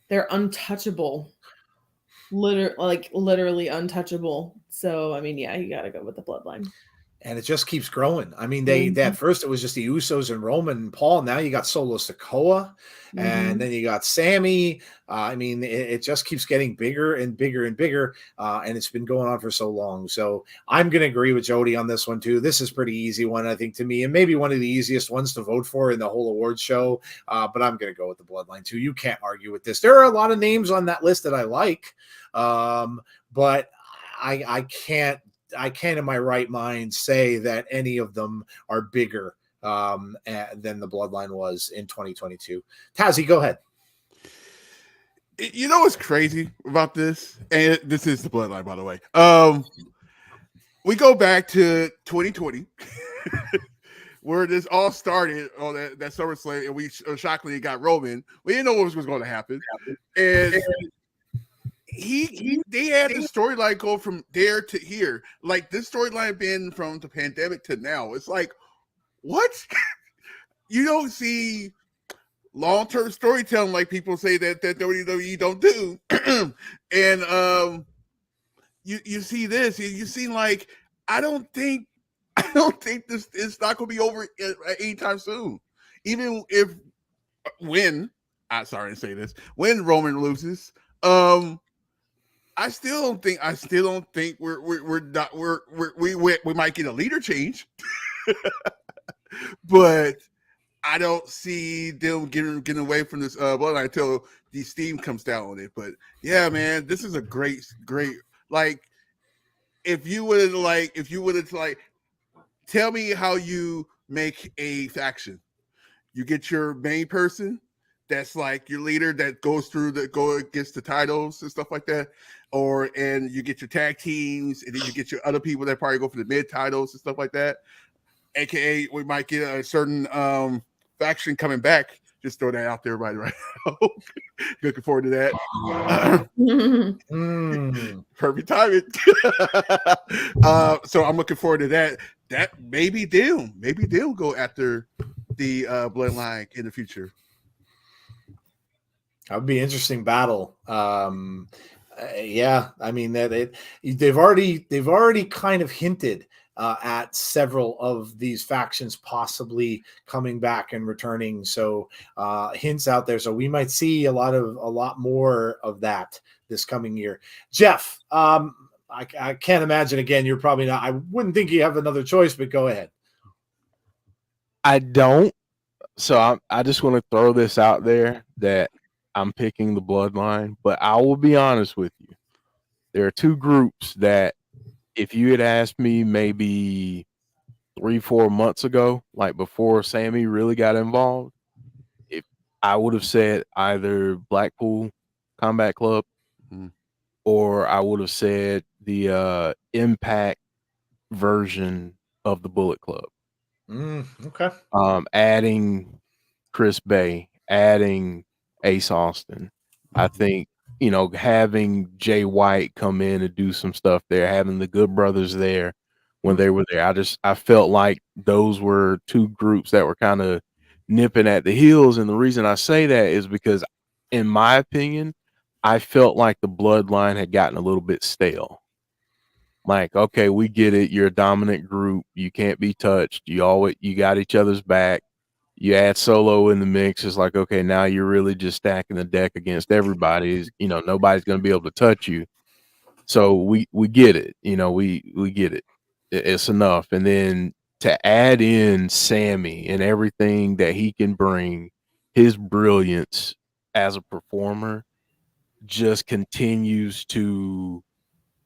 They're untouchable. Literally untouchable. So, I mean, yeah, you got to go with the Bloodline. And it just keeps growing. I mean, they at first it was just the Usos and Roman and Paul. Now you got Solo Sikoa, and then you got Sami. I mean, it just keeps getting bigger and bigger and bigger, and it's been going on for so long. So I'm going to agree with Jody on this one too. This is pretty easy one, I think, to me, and maybe one of the easiest ones to vote for in the whole award show. But I'm going to go with the Bloodline too. You can't argue with this. There are a lot of names on that list that I like, but I can't in my right mind say that any of them are bigger than the Bloodline was in 2022. Tazzy, go ahead. You know what's crazy about this? And this is the bloodline, by the way. We go back to 2020, where this all started on that SummerSlam, and we shockingly got Roman. We didn't know what was going to happen, and they had the storyline go from there to here. Like this storyline been from the pandemic to now. It's like, what? You don't see long-term storytelling like people say that WWE don't do. And you see this, you see like I don't think this is not going to be over anytime soon. Even if when I'm sorry to say this, when Roman loses, I still don't think we might get a leader change, but I don't see them getting away from this bloodline until the steam comes down on it. But yeah, man, this is a great like. If you would like, tell me how you make a faction. You get your main person that's like your leader that go against the titles and stuff like that, and you get your tag teams, and then you get your other people that probably go for the mid titles and stuff like that. AKA, we might get a certain faction coming back. Just throw that out there right now. Looking forward to that. Perfect timing. So I'm looking forward to that. That maybe they'll go after the bloodline in the future. That would be an interesting battle. Yeah, I mean they've already kind of hinted at several of these factions possibly coming back and returning. So hints out there. So we might see a lot more of that this coming year. Jeff, I can't imagine again. You're probably not. I wouldn't think you have another choice, but go ahead. I don't. So I just want to throw this out there that I'm picking the bloodline, but I will be honest with you. There are two groups that if you had asked me maybe 3-4 months ago, like before Sammy really got involved, if I would have said either Blackpool Combat Club or I would have said the Impact version of the Bullet Club. Okay. Adding Chris Bay, adding Ace Austin. I think, having Jay White come in and do some stuff there, having the Good Brothers there when they were there. I felt like those were two groups that were kind of nipping at the heels. And the reason I say that is because, in my opinion, I felt like the bloodline had gotten a little bit stale. Like, okay, we get it. You're a dominant group. You can't be touched. You got each other's back. You add Solo in the mix. It's like, okay, now you're really just stacking the deck against everybody. Nobody's going to be able to touch you. So we get it. We get it. It's enough. And then to add in Sammy and everything that he can bring, his brilliance as a performer just continues to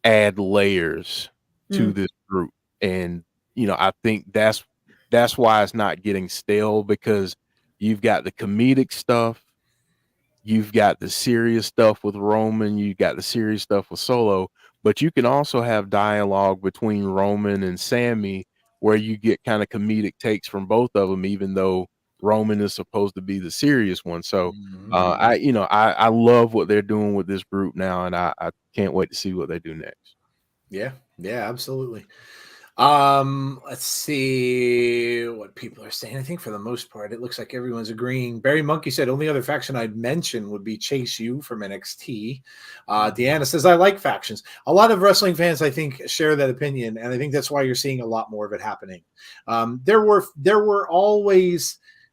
add layers to this group. And I think that's why it's not getting stale, because you've got the comedic stuff, you've got the serious stuff with Roman, you got the serious stuff with Solo, but you can also have dialogue between Roman and Sammy where you get kind of comedic takes from both of them, even though Roman is supposed to be the serious one. So I love what they're doing with this group now, and I can't wait to see what they do next. Yeah, absolutely. Let's see what people are saying. I think for the most part, it looks like everyone's agreeing. Barry Monkey said only other faction I'd mention would be Chase U from NXT. Deanna says I like factions. A lot of wrestling fans, I think, share that opinion, and I think that's why you're seeing a lot more of it happening. There were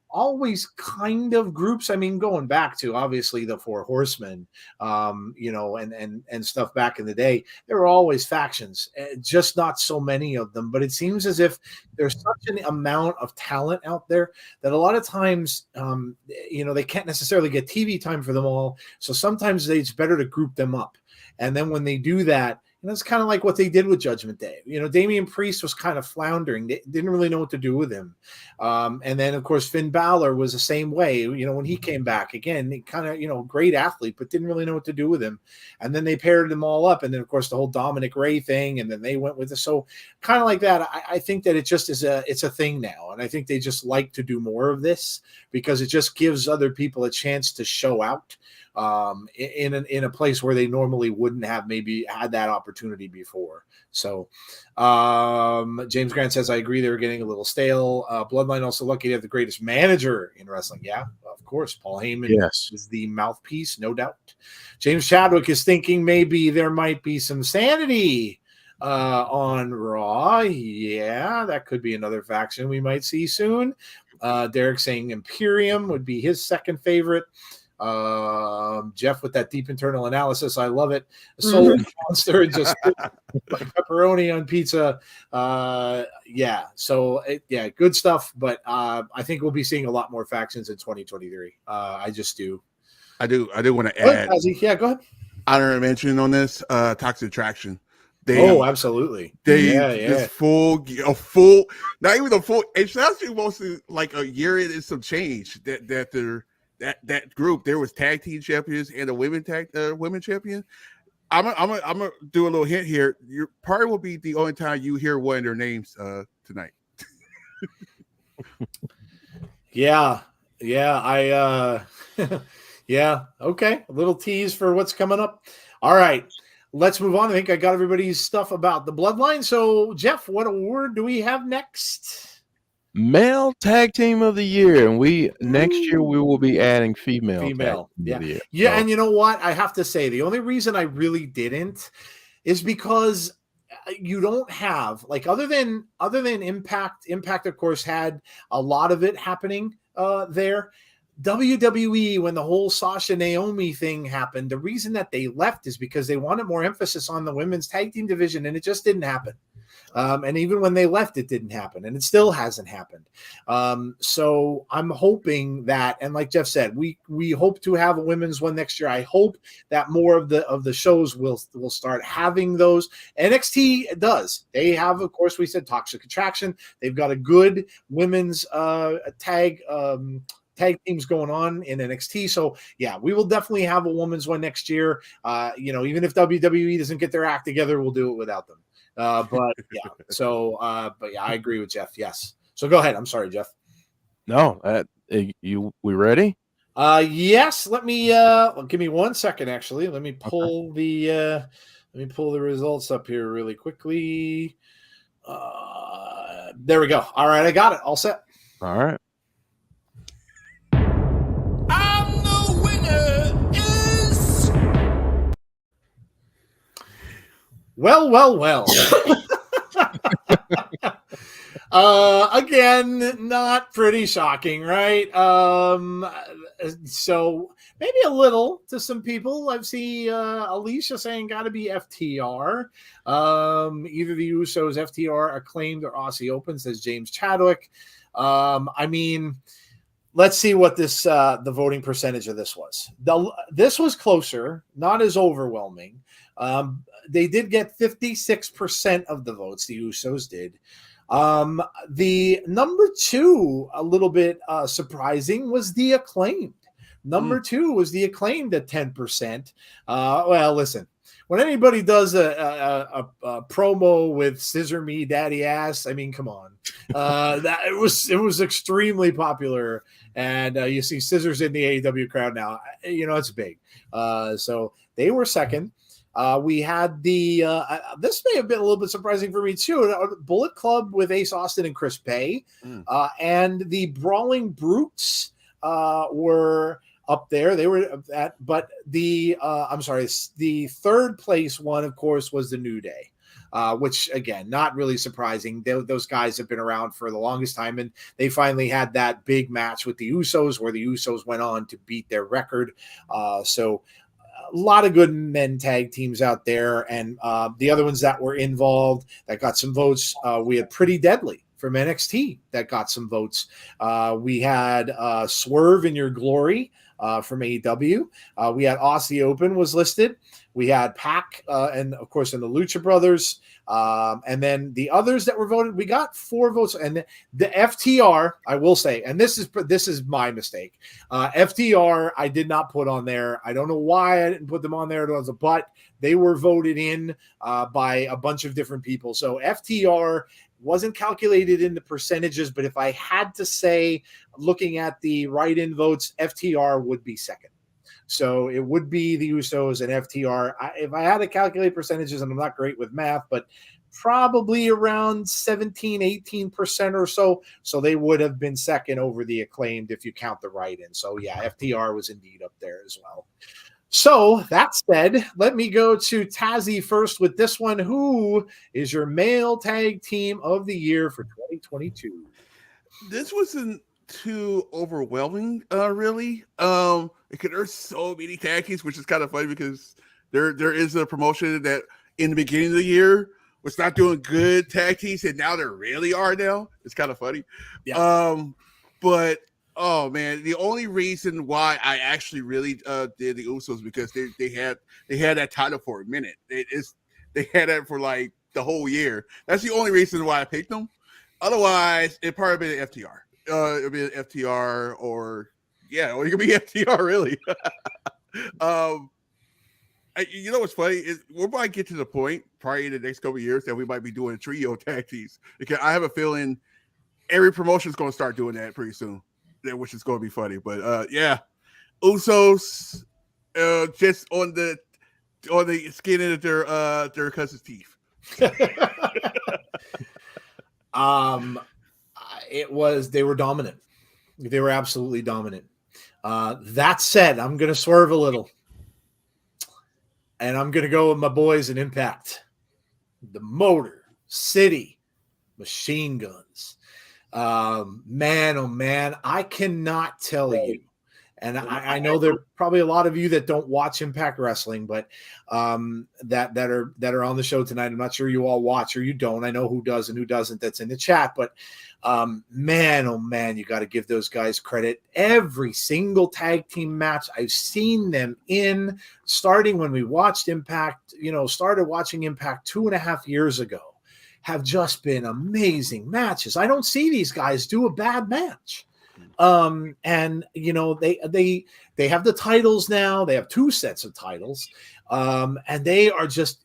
always kind of groups. I mean, going back to obviously the Four Horsemen, and stuff back in the day, there were always factions, just not so many of them. But it seems as if there's such an amount of talent out there that a lot of times, they can't necessarily get TV time for them all. So sometimes it's better to group them up. And then when they do that, And that's kind of like what they did with Judgment Day. Damian Priest was kind of floundering. They didn't really know what to do with him. And then, of course, Finn Balor was the same way. When he came back again, he kind of, great athlete, but didn't really know what to do with him. And then they paired them all up. And then, of course, the whole Dominic Ray thing. And then they went with it. So kind of like that. I think that it just is it's a thing now. And I think they just like to do more of this because it just gives other people a chance to show out. In a place where they normally wouldn't have maybe had that opportunity before. So James Grant says, I agree, they were getting a little stale. Bloodline also lucky to have the greatest manager in wrestling. Yeah, of course. Paul Heyman is the mouthpiece, no doubt. James Chadwick is thinking maybe there might be some sanity on Raw. Yeah, that could be another faction we might see soon. Derek saying Imperium would be his second favorite. Jeff with that deep internal analysis, I love it. Soul monster and just like pepperoni on pizza. Good stuff. But I think we'll be seeing a lot more factions in 2023. I just do. I do want to add. Yeah, go ahead. Honorary mention on this. Toxic Attraction. Absolutely. This full, not even a full. It's actually mostly like a year in some change that they're. That group, there was tag team champions and a women champion. I'm gonna do a little hint here. Your probably will be the only time you hear one of their names tonight. Okay, a little tease for what's coming up. All right, let's move on. I think I got everybody's stuff about the Bloodline. So Jeff, what award do we have next? Male Tag Team of the Year, and next year we will be adding female. Tag Team of the Year. Yeah, and you know what? I have to say the only reason I really didn't is because you don't have other than Impact of course had a lot of it happening there. WWE, when the whole Sasha Naomi thing happened, the reason that they left is because they wanted more emphasis on the women's tag team division, and it just didn't happen. And even when they left, it didn't happen, and it still hasn't happened. So I'm hoping that, and like Jeff said, we hope to have a women's one next year. I hope that more of the shows will start having those. NXT does. They have, of course, we said Toxic Attraction. They've got a good women's tag teams going on in NXT. So yeah, we will definitely have a women's one next year. Even if WWE doesn't get their act together, we'll do it without them. But I agree with Jeff. Yes. So go ahead. I'm sorry, Jeff. No, we ready? Yes. Let me give me 1 second. Actually, let me pull the results up here really quickly. There we go. All right, I got it. All set. All right. Well. Again, not pretty shocking, right? So maybe a little to some people. I've seen Alicia saying got to be FTR. Either the Usos, FTR, Acclaimed, or Aussie Open, says James Chadwick. Let's see what the voting percentage of this was. This was closer, not as overwhelming. They did get 56% of the votes. The Usos did. The number two, a little bit surprising, was the Acclaimed. Number two was the Acclaimed at 10%. Well, listen, when anybody does a promo with Scissor Me Daddy Ass, I mean, come on. That it was extremely popular, and you see scissors in the AEW crowd now. It's big. So they were second. We had the this may have been a little bit surprising for me too. Bullet Club with Ace Austin and Chris Bay, and the Brawling Brutes were up there. They were at, but the the third place one, of course, was the New Day. Which again, not really surprising. Those guys have been around for the longest time, and they finally had that big match with the Usos, where the Usos went on to beat their record. So a lot of good men tag teams out there, and the other ones that were involved that got some votes. We had Pretty Deadly from NXT that got some votes. We had Swerve in Your Glory from AEW. We had Aussie Open was listed. We had Pac, and of course, in the Lucha Brothers. And then the others that were voted, we got 4 votes. And the FTR, I will say, and this is my mistake. FTR, I did not put on there. I don't know why I didn't put them on there, but they were voted in by a bunch of different people. So FTR wasn't calculated in the percentages, but if I had to say, looking at the write-in votes, FTR would be second. So it would be the Usos and FTR. If I had to calculate percentages, and I'm not great with math, but probably around 17, 18% or so. So they would have been second over the Acclaimed if you count the write-in. So yeah, FTR was indeed up there as well. So that said, let me go to Tazzy first with this one. Who is your male tag team of the year for 2022? This wasn't too overwhelming, really. Because there's so many tag teams, which is kind of funny because there is a promotion that in the beginning of the year was not doing good tag teams, and now there really are now. It's kind of funny. Yeah. But oh man, the only reason why I actually really did the Usos because they had that title for a minute. They had that for like the whole year. That's the only reason why I picked them. Otherwise, it'd probably be an FTR. It'd be an FTR or it could be FTR really. You know what's funny is we might get to the point probably in the next couple of years that we might be doing trio tag teams because I have a feeling every promotion is going to start doing that pretty soon, which is going to be funny. But Usos just on the skin of their cousin's teeth. They were dominant. They were absolutely dominant. That said, I'm going to swerve a little. And I'm going to go with my boys in Impact. The Motor City Machine Guns. Man, oh man, I cannot tell you. And I know there are probably a lot of you that don't watch Impact Wrestling, but that are on the show tonight. I'm not sure you all watch or you don't. I know who does and who doesn't that's in the chat, but man, oh man, you got to give those guys credit. Every single tag team match I've seen them in, starting when we watched Impact, started watching Impact 2.5 years ago, have just been amazing matches. I don't see these guys do a bad match. And they have the titles now. They have 2 sets of titles. And they are just,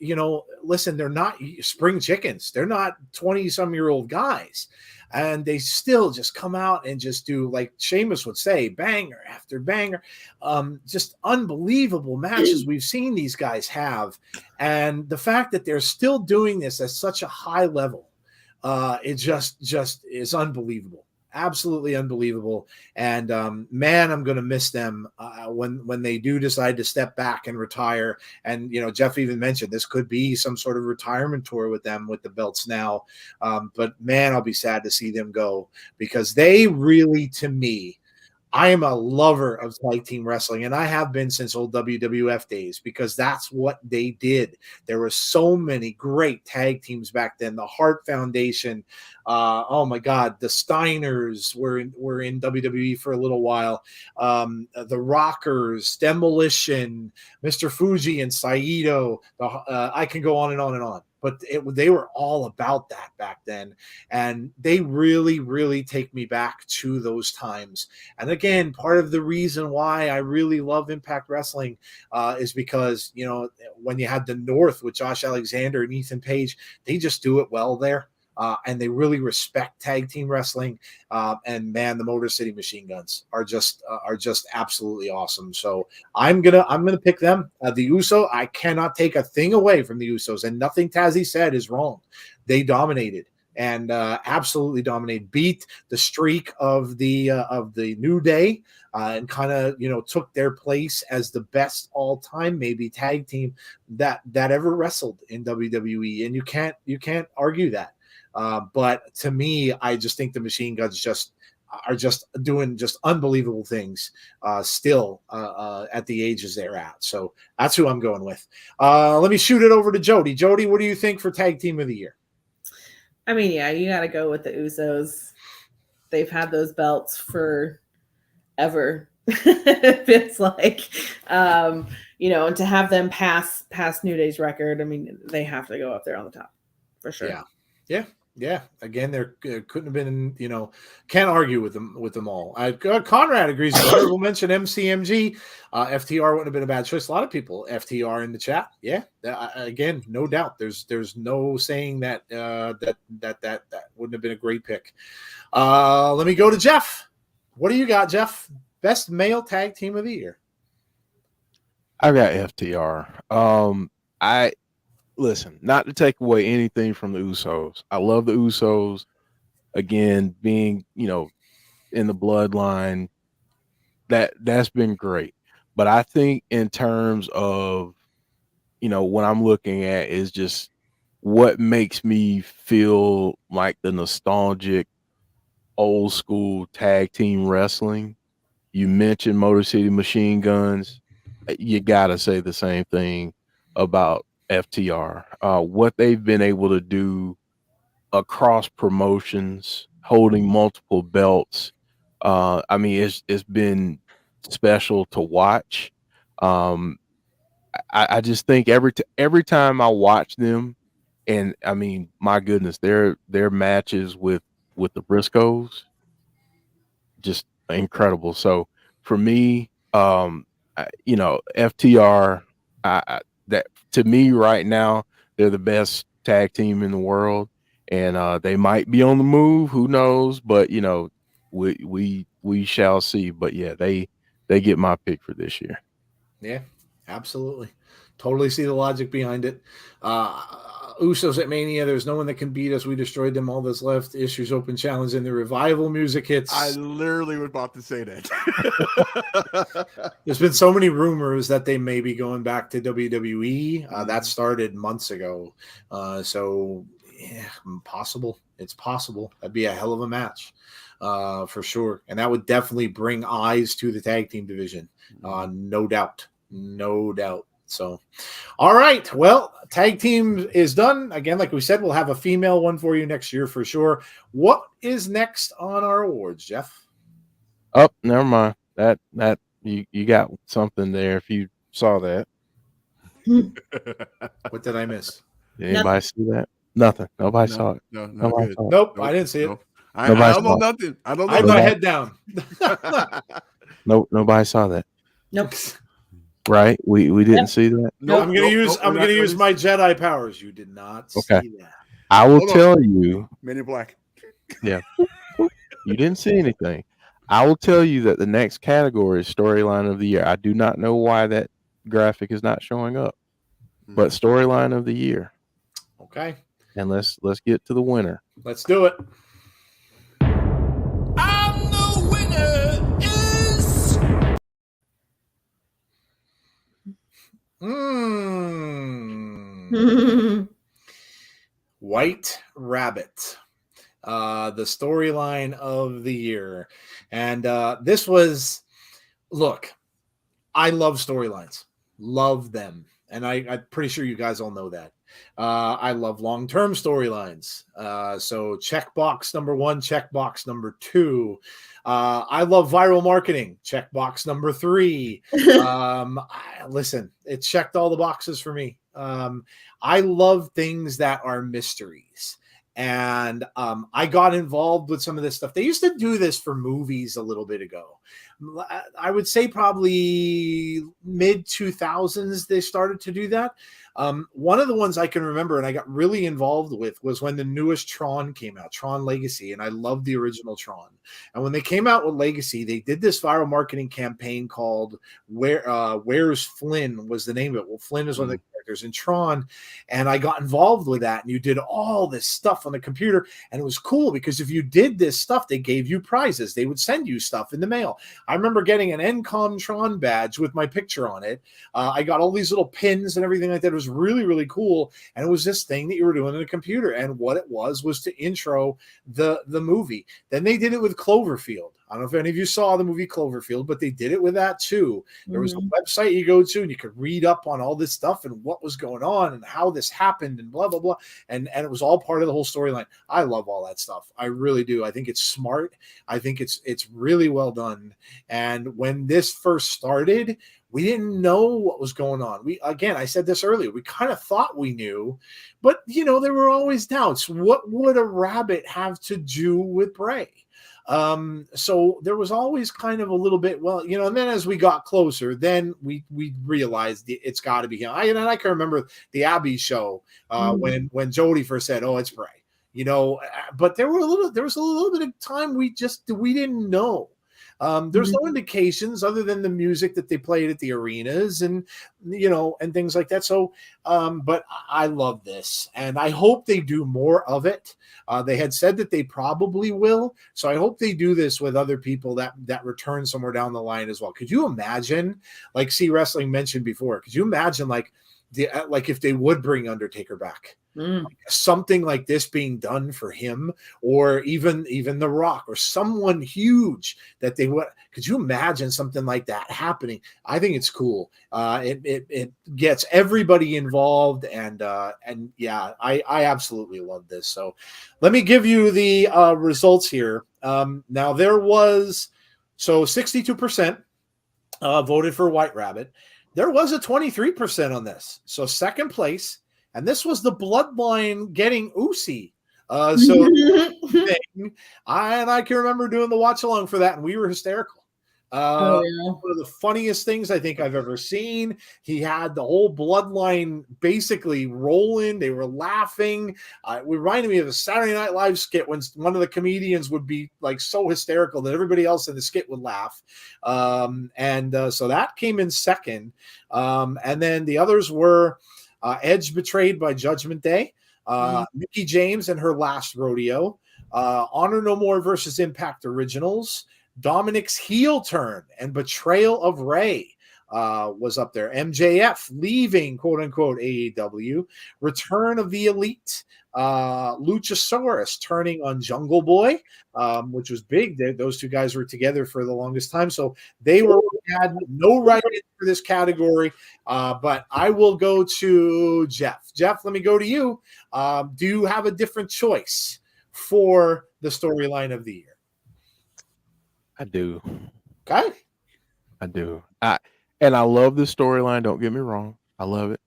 listen, they're not spring chickens. They're not 20-some-year-old guys. And they still just come out and just do, like Sheamus would say, banger after banger. Just unbelievable matches we've seen these guys have. And the fact that they're still doing this at such a high level, it just is unbelievable. Absolutely unbelievable. And man, I'm going to miss them when they do decide to step back and retire. And, Jeff even mentioned this could be some sort of retirement tour with them with the belts now. But man, I'll be sad to see them go because they really, to me, I am a lover of tag team wrestling, and I have been since old WWF days because that's what they did. There were so many great tag teams back then. The Hart Foundation, oh my God, the Steiners were in WWE for a little while. The Rockers, Demolition, Mr. Fuji, and Saito. I can go on and on and on. But they were all about that back then. And they really, really take me back to those times. And again, part of the reason why I really love Impact Wrestling is because, when you had the North with Josh Alexander and Ethan Page, they just do it well there. And they really respect tag team wrestling. And man, the Motor City Machine Guns are just absolutely awesome. So I'm gonna pick them. The Uso, I cannot take a thing away from the Usos, and nothing Tazzy said is wrong. They dominated and absolutely dominated, beat the streak of the New Day, and kind of took their place as the best all-time maybe tag team that ever wrestled in WWE, and you can't argue that. But to me, I just think the Machine Guns are doing unbelievable things still at the ages they're at. So that's who I'm going with. Let me shoot it over to Jody. Jody, what do you think for Tag Team of the Year? I mean, yeah, you got to go with the Usos. They've had those belts for ever. It feels like, and to have them pass New Day's record, I mean, they have to go up there on the top for sure. Yeah. Again, there couldn't have been, can't argue with them all. Conrad agrees. We'll mention MCMG. FTR wouldn't have been a bad choice. A lot of people FTR in the chat. Yeah, again, no doubt. There's no saying that that wouldn't have been a great pick. Let me go to Jeff. What do you got, Jeff? Best male tag team of the year. I got FTR. Listen, not to take away anything from the Usos. I love the Usos. Again, being, in the bloodline, that's been great. But I think in terms of, what I'm looking at is just what makes me feel like the nostalgic old school tag team wrestling. You mentioned Motor City Machine Guns. You got to say the same thing about FTR. What they've been able to do across promotions, holding multiple belts. I mean, it's been special to watch. I just think every time I watch them, and I mean, my goodness, their matches with the Briscoes, just incredible. So for me, FTR, that to me right now, they're the best tag team in the world, and they might be on the move. Who knows? But we shall see. But yeah, they get my pick for this year. Yeah, absolutely. Totally see the logic behind it. Usos at Mania, there's no one that can beat us. We destroyed them. All that's left. Issues Open Challenge and the Revival music hits. I literally was about to say that. There's been so many rumors that they may be going back to WWE. That started months ago. So, yeah, possible. It's possible. That'd be a hell of a match for sure. And that would definitely bring eyes to the tag team division. No doubt. No doubt. So, all right. Well, tag team is done. Again, like we said, we'll have a female one for you next year for sure. What is next on our awards, Jeff? Oh, never mind. That you got something there if you saw that. What did I miss? Did anybody see that? Nothing. Nobody saw it. No, Nobody saw it. Nope, I didn't see it. I don't know nothing. I don't know. I had my head down. Nobody saw that. Nope. Right? We didn't see that. I'm gonna use my Jedi powers. You did not see that. I will tell you. Men in Black. Yeah. You didn't see anything. I will tell you that the next category is storyline of the year. I do not know why that graphic is not showing up, but storyline of the year. Okay. And let's get to the winner. Let's do it. And the winner is White Rabbit. The storyline of the year. And this was, look, I love storylines. Love them. And I'm pretty sure you guys all know that. I love long-term storylines. So checkbox number 1, checkbox number 2. I love viral marketing. Checkbox number 3. Listen, it checked all the boxes for me. I love things that are mysteries. And I got involved with some of this stuff. They used to do this for movies a little bit ago. I would say probably mid-2000s they started to do that. One of the ones I can remember and I got really involved with was when the newest Tron came out, Tron Legacy, and I loved the original Tron. And when they came out with Legacy, they did this viral marketing campaign called Where's Flynn was the name of it. Well, Flynn is one of the characters in Tron, and I got involved with that, and you did all this stuff on the computer, and it was cool because if you did this stuff, they gave you prizes. They would send you stuff in the mail. I remember getting an NCOM Tron badge with my picture on it. I got all these little pins and everything like that. It was really, really cool, and it was this thing that you were doing in a computer, and what it was to intro the movie. Then they did it with Cloverfield. I don't know if any of you saw the movie Cloverfield, but they did it with that too. There was a Mhm. website you go to and you could read up on all this stuff and what was going on and how this happened and blah, blah, blah. And it was all part of the whole storyline. I love all that stuff. I really do. I think it's smart. I think it's really well done. And when this first started, we didn't know what was going on. I said this earlier, we kind of thought we knew, but there were always doubts. What would a rabbit have to do with Bray? So there was always kind of a little bit, and then as we got closer, then we realized it's got to be him. I can remember the Abby show when Jody first said, "Oh, it's Bray," but there was a little bit of time we didn't know. There's no indications other than the music that they played at the arenas and things like that. So, but I love this and I hope they do more of it. They had said that they probably will. So I hope they do this with other people that return somewhere down the line as well. Could you imagine, like C Wrestling mentioned before, could you imagine like if they would bring Undertaker back? Something like this being done for him, or even The Rock, or someone huge that they would. Could you imagine something like that happening? I think it's cool. It gets everybody involved, and yeah, I absolutely love this. So let me give you the results here. Now there was 62% voted for White Rabbit. There was a 23% on this. So second place. And this was the Bloodline getting Usi. And I can remember doing the watch along for that, and we were hysterical. One of the funniest things I think I've ever seen. He had the whole Bloodline basically rolling. They were laughing. It reminded me of a Saturday Night Live skit when one of the comedians would be like so hysterical that everybody else in the skit would laugh. So that came in second. And then the others were Edge betrayed by Judgment Day, Mickie James and her last rodeo, Honor No More versus Impact Originals, Dominic's heel turn and betrayal of Ray was up there. MJF leaving, quote unquote, AEW, return of the Elite, Luchasaurus turning on Jungle Boy, which was big. Those two guys were together for the longest time, so they had no right for this category. But I will go to Jeff. Jeff, let me go to you. Do you have a different choice for the storyline of the year? I do. Okay. I do. And I love this storyline. Don't get me wrong. I love it.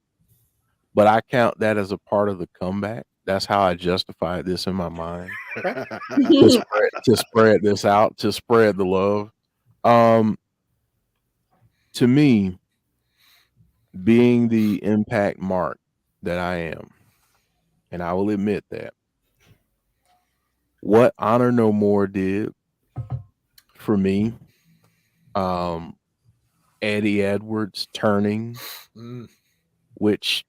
But I count that as a part of the comeback. That's how I justify this in my mind. to spread this out, to spread the love. To me, being the Impact mark that I am, and I will admit that, what Honor No More did for me, Eddie Edwards turning, which,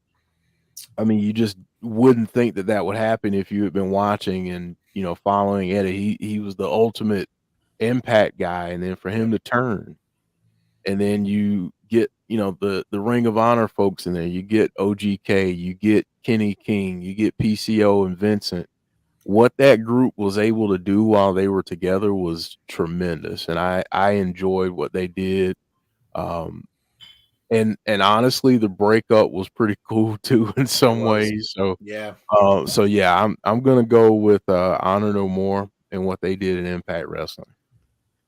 I mean, you just wouldn't think that would happen if you had been watching and, following Eddie. He was the ultimate Impact guy, and then for him to turn, and then you get, the Ring of Honor folks in there. You get OGK, you get Kenny King, you get PCO and Vincent. What that group was able to do while they were together was tremendous, and I enjoyed what they did. And honestly, the breakup was pretty cool too in some ways. So yeah. I'm gonna go with Honor No More and what they did in Impact Wrestling.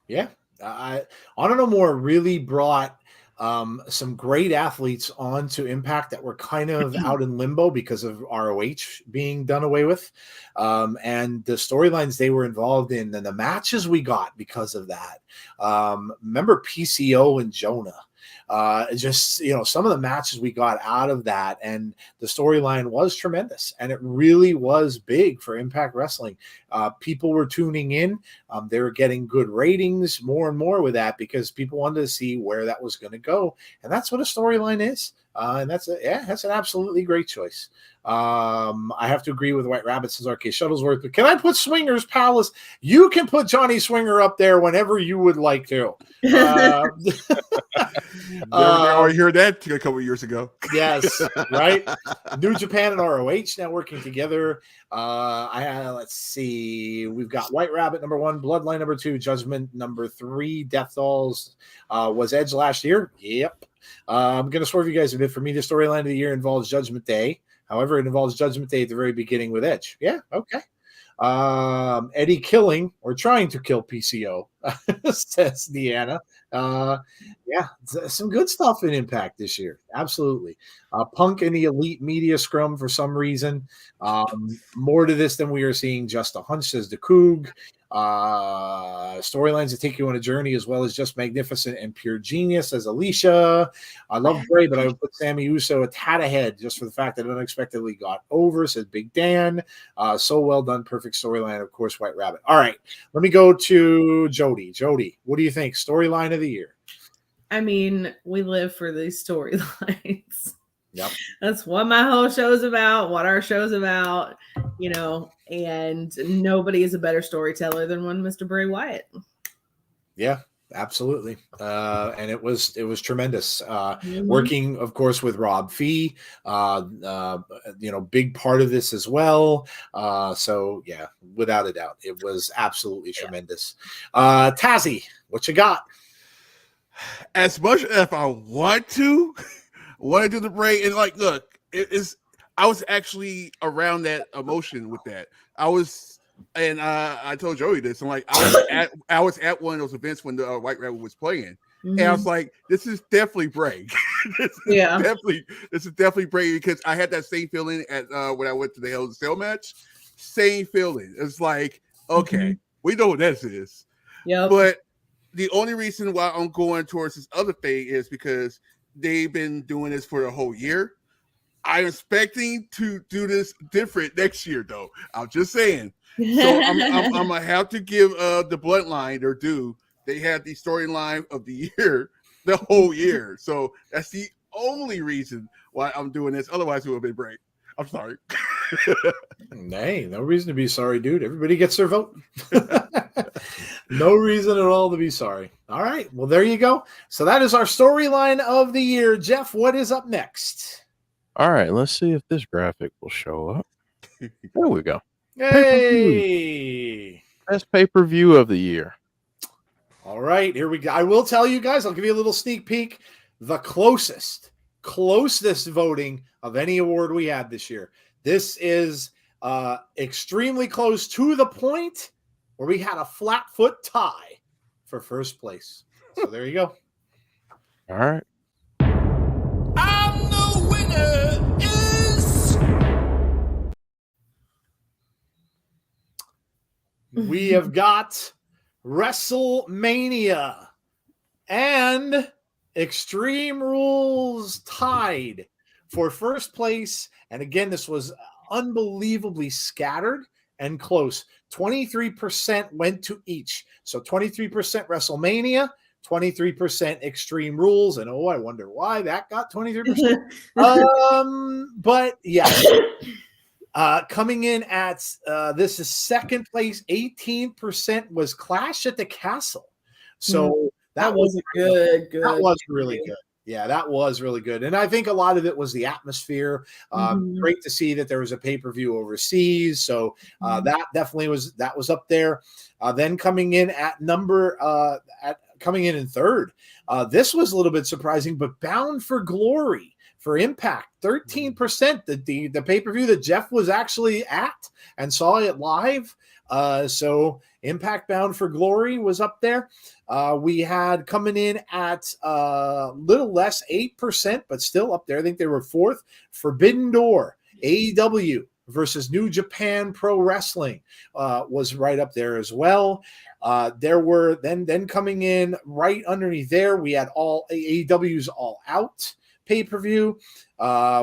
Yeah, Honor No More really brought some great athletes onto Impact that were kind of out in limbo because of ROH being done away with, and the storylines they were involved in, and the matches we got because of that. Remember PCO and Jonah? Some of the matches we got out of that, and the storyline was tremendous, and it really was big for Impact Wrestling. People were tuning in. They were getting good ratings more and more with that because people wanted to see where that was going to go, and that's what a storyline is. And that's an absolutely great choice. I have to agree with White Rabbit, says RK Shuttlesworth, but can I put Swingers Palace? You can put Johnny Swinger up there whenever you would like to. already heard that a couple of years ago. Yes, right. New Japan and ROH now working together. Let's see. We've got White Rabbit number 1, Bloodline number 2, Judgment number 3, Death Dolls was Edge last year. Yep. I'm going to swerve you guys a bit. For me, the storyline of the year involves Judgment Day. However, it involves Judgment Day at the very beginning with Edge. Yeah, okay. Eddie killing or trying to kill PCO, says Deanna. Some good stuff in Impact this year. Absolutely. Punk in the Elite Media Scrum for some reason. More to this than we are seeing just a hunch, says the Coog. Storylines that take you on a journey as well as just magnificent and pure genius, says Alicia. I love Bray, but I would put Sammy Uso a tad ahead just for the fact that it unexpectedly got over, says Big Dan. So well done, perfect storyline, of course, White Rabbit. All right, let me go to Jody. Jody, what do you think? Storyline of the year. I mean, we live for these storylines. Yep. That's what my whole show's about, what our show's about, and nobody is a better storyteller than one Mr. Bray Wyatt. Yeah, absolutely. And it was tremendous. Working, of course, with Rob Fee, big part of this as well. So yeah, without a doubt, it was absolutely tremendous. Tazzy, what you got? As much as I want to do the Bray, and look, I was actually around that emotion with that. I told Joey this. I'm like, I was at one of those events when the White Rabbit was playing, and I was like, this is definitely Bray. This is definitely Bray, because I had that same feeling at when I went to the Hell in a Cell match. Same feeling. It's like, okay, we know what this is. Yeah, but the only reason why I'm going towards this other thing is because they've been doing this for the whole year. I'm expecting to do this different next year, though. I'm just saying. So I'm gonna have to give the Bloodline their due. They had the storyline of the year, the whole year. So that's the only reason why I'm doing this. Otherwise, it would have been great. I'm sorry. Hey, no reason to be sorry, dude. Everybody gets their vote. No reason at all to be sorry. All right. Well, there you go. So that is our storyline of the year. Jeff, what is up next? All right, let's see if this graphic will show up. There we go. Hey. Best pay-per-view of the year. All right, here we go. I will tell you guys, I'll give you a little sneak peek. The closest voting of any award we had this year. This is extremely close, to the point where we had a flat foot tie for first place. So there you go. All right. I'm the winner is. We have got WrestleMania and Extreme Rules tied for first place. And again, this was unbelievably scattered and close. 23% went to each. So 23% WrestleMania, 23% Extreme Rules. And I wonder why that got 23%. But yeah. Coming in at this is second place, 18% was Clash at the Castle. So that was good. That was really good. Yeah, that was really good. And I think a lot of it was the atmosphere. Great to see that there was a pay-per-view overseas. So that definitely was up there. Then coming in at coming in third. This was a little bit surprising, but Bound for Glory for Impact, 13%. The pay-per-view that Jeff was actually at and saw it live. So Impact Bound for Glory was up there. We had coming in at a little less, 8%, but still up there. I think they were fourth. Forbidden Door, AEW versus New Japan Pro Wrestling was right up there as well. There were then coming in right underneath there, we had all AEW's All Out pay-per-view.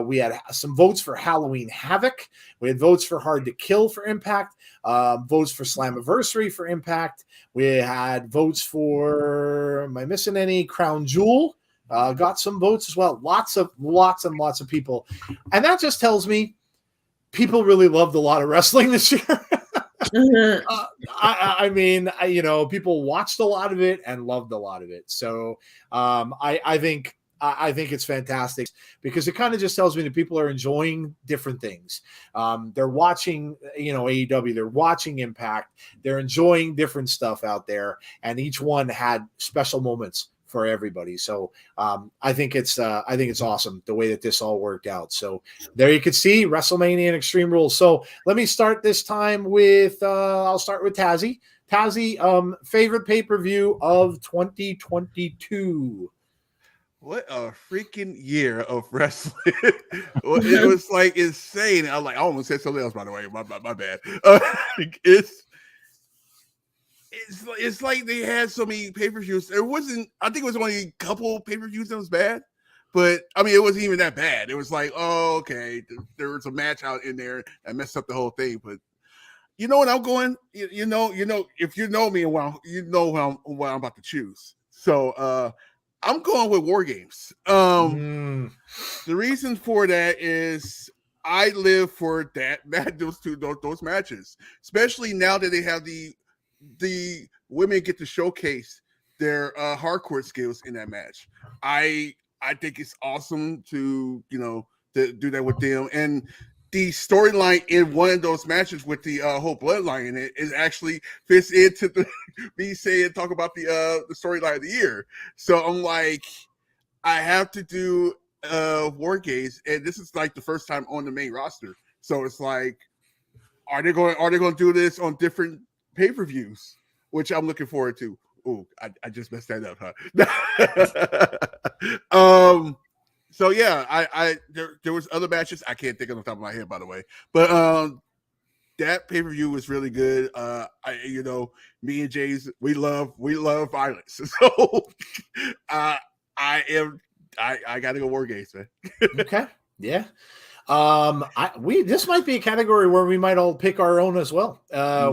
We had some votes for Halloween Havoc. We had votes for Hard to Kill for Impact, votes for Slammiversary for Impact. We had votes for, am I missing any? Crown Jewel got some votes as well. Lots and lots of people. And that just tells me people really loved a lot of wrestling this year. I mean, people watched a lot of it and loved a lot of it. So I think I think it's fantastic because it kind of just tells me that people are enjoying different things. They're watching, AEW, they're watching Impact, they're enjoying different stuff out there, and each one had special moments for everybody. So I think it's awesome the way that this all worked out. So there you could see WrestleMania and Extreme Rules. So let me start this time with I'll start with Tazzy. Tazzy, favorite pay-per-view of 2022. What a freaking year of wrestling. It was like insane. I almost said something else, by the way. My bad. It's like they had so many pay-per-views. I think it was only a couple pay-per-views that was bad. But I mean, it wasn't even that bad. It was like, oh, okay, there was a match out in there that messed up the whole thing. But you know what I'm going? You know, if you know me and you know what I'm about to choose. So I'm going with War Games. The reason for that is I live for those matches, especially now that they have the women get to showcase their hardcore skills in that match. I think it's awesome to do that with them, and the storyline in one of those matches with the whole bloodline in it is actually fits into the me saying talk about the storyline of the year. So I'm like, I have to do War Games, and this is like the first time on the main roster. So it's like, are they going to do this on different pay-per-views, which I'm looking forward to. Oh, I just messed that up, huh? So yeah, there was other matches I can't think of on the top of my head, by the way, but that pay-per-view was really good. Me and Jays, we love violence, so I gotta go War Games, man. Okay, yeah. This might be a category where we might all pick our own as well.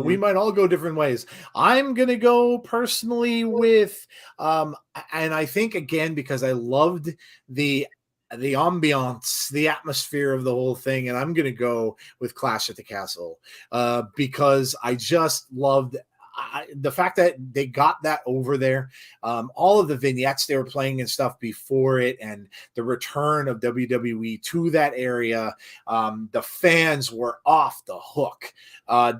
We might all go different ways. I'm gonna go personally with and I think again because I loved the ambiance, the atmosphere of the whole thing, and I'm gonna go with Clash at the Castle because I just loved the fact that they got that over there, all of the vignettes they were playing and stuff before it, and the return of WWE to that area. The fans were off the hook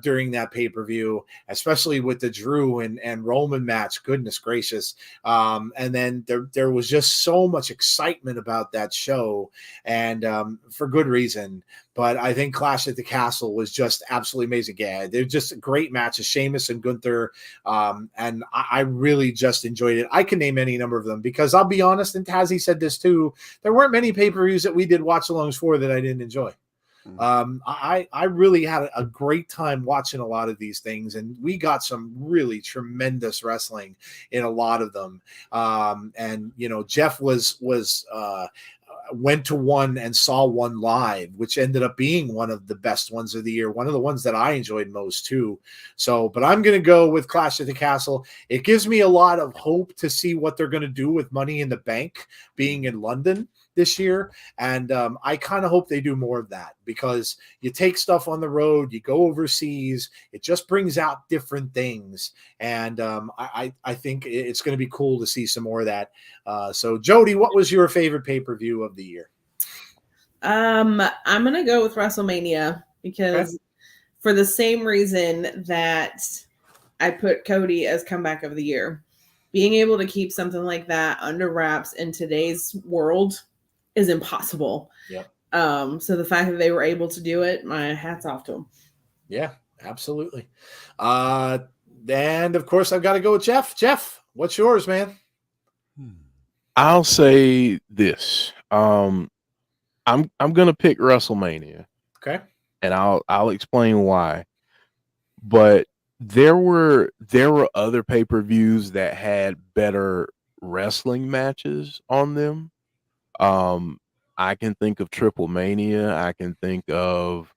during that pay-per-view, especially with the Drew and Roman match. Goodness gracious. And then there was just so much excitement about that show, and for good reason. But I think Clash at the Castle was just absolutely amazing. Yeah, they're just great matches, Sheamus and Gunther. And I really just enjoyed it. I can name any number of them because I'll be honest, and Tazzy said this too, there weren't many pay-per-views that we did watch-alongs for that I didn't enjoy. I really had a great time watching a lot of these things, and we got some really tremendous wrestling in a lot of them. And Jeff went to one and saw one live, which ended up being one of the best ones of the year, one of the ones that I enjoyed most too. So, but I'm going to go with Clash at the Castle. It gives me a lot of hope to see what they're going to do with Money in the Bank being in London this year. And I kind of hope they do more of that because you take stuff on the road, you go overseas, it just brings out different things. And I think it's going to be cool to see some more of that. So Jody, what was your favorite pay-per-view of the year? I'm going to go with WrestleMania because for the same reason that I put Cody as comeback of the year, being able to keep something like that under wraps in today's world is impossible. Yeah. So the fact that they were able to do it, my hat's off to them. Yeah, absolutely. And of course, I've got to go with Jeff. Jeff, what's yours, man? I'll say this. I'm gonna pick WrestleMania. Okay. And I'll explain why. But there were other pay-per-views that had better wrestling matches on them. I can think of Triple Mania. I can think of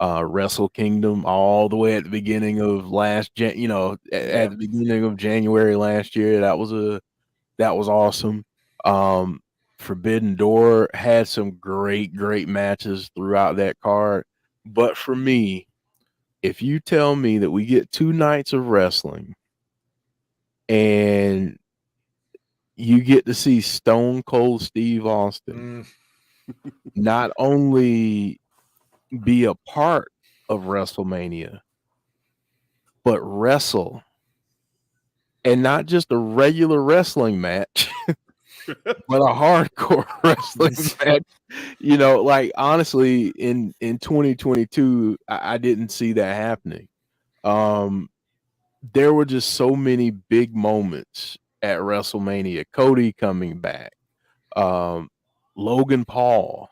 Wrestle Kingdom all the way at the beginning of at the beginning of January last year. That was awesome. Forbidden Door had some great matches throughout that card. But for me, if you tell me that we get 2 nights of wrestling and you get to see Stone Cold Steve Austin not only be a part of WrestleMania, but wrestle. And not just a regular wrestling match, but a hardcore wrestling match. You know, like honestly, in 2022, I didn't see that happening. There were just so many big moments at WrestleMania. Cody coming back, Logan Paul.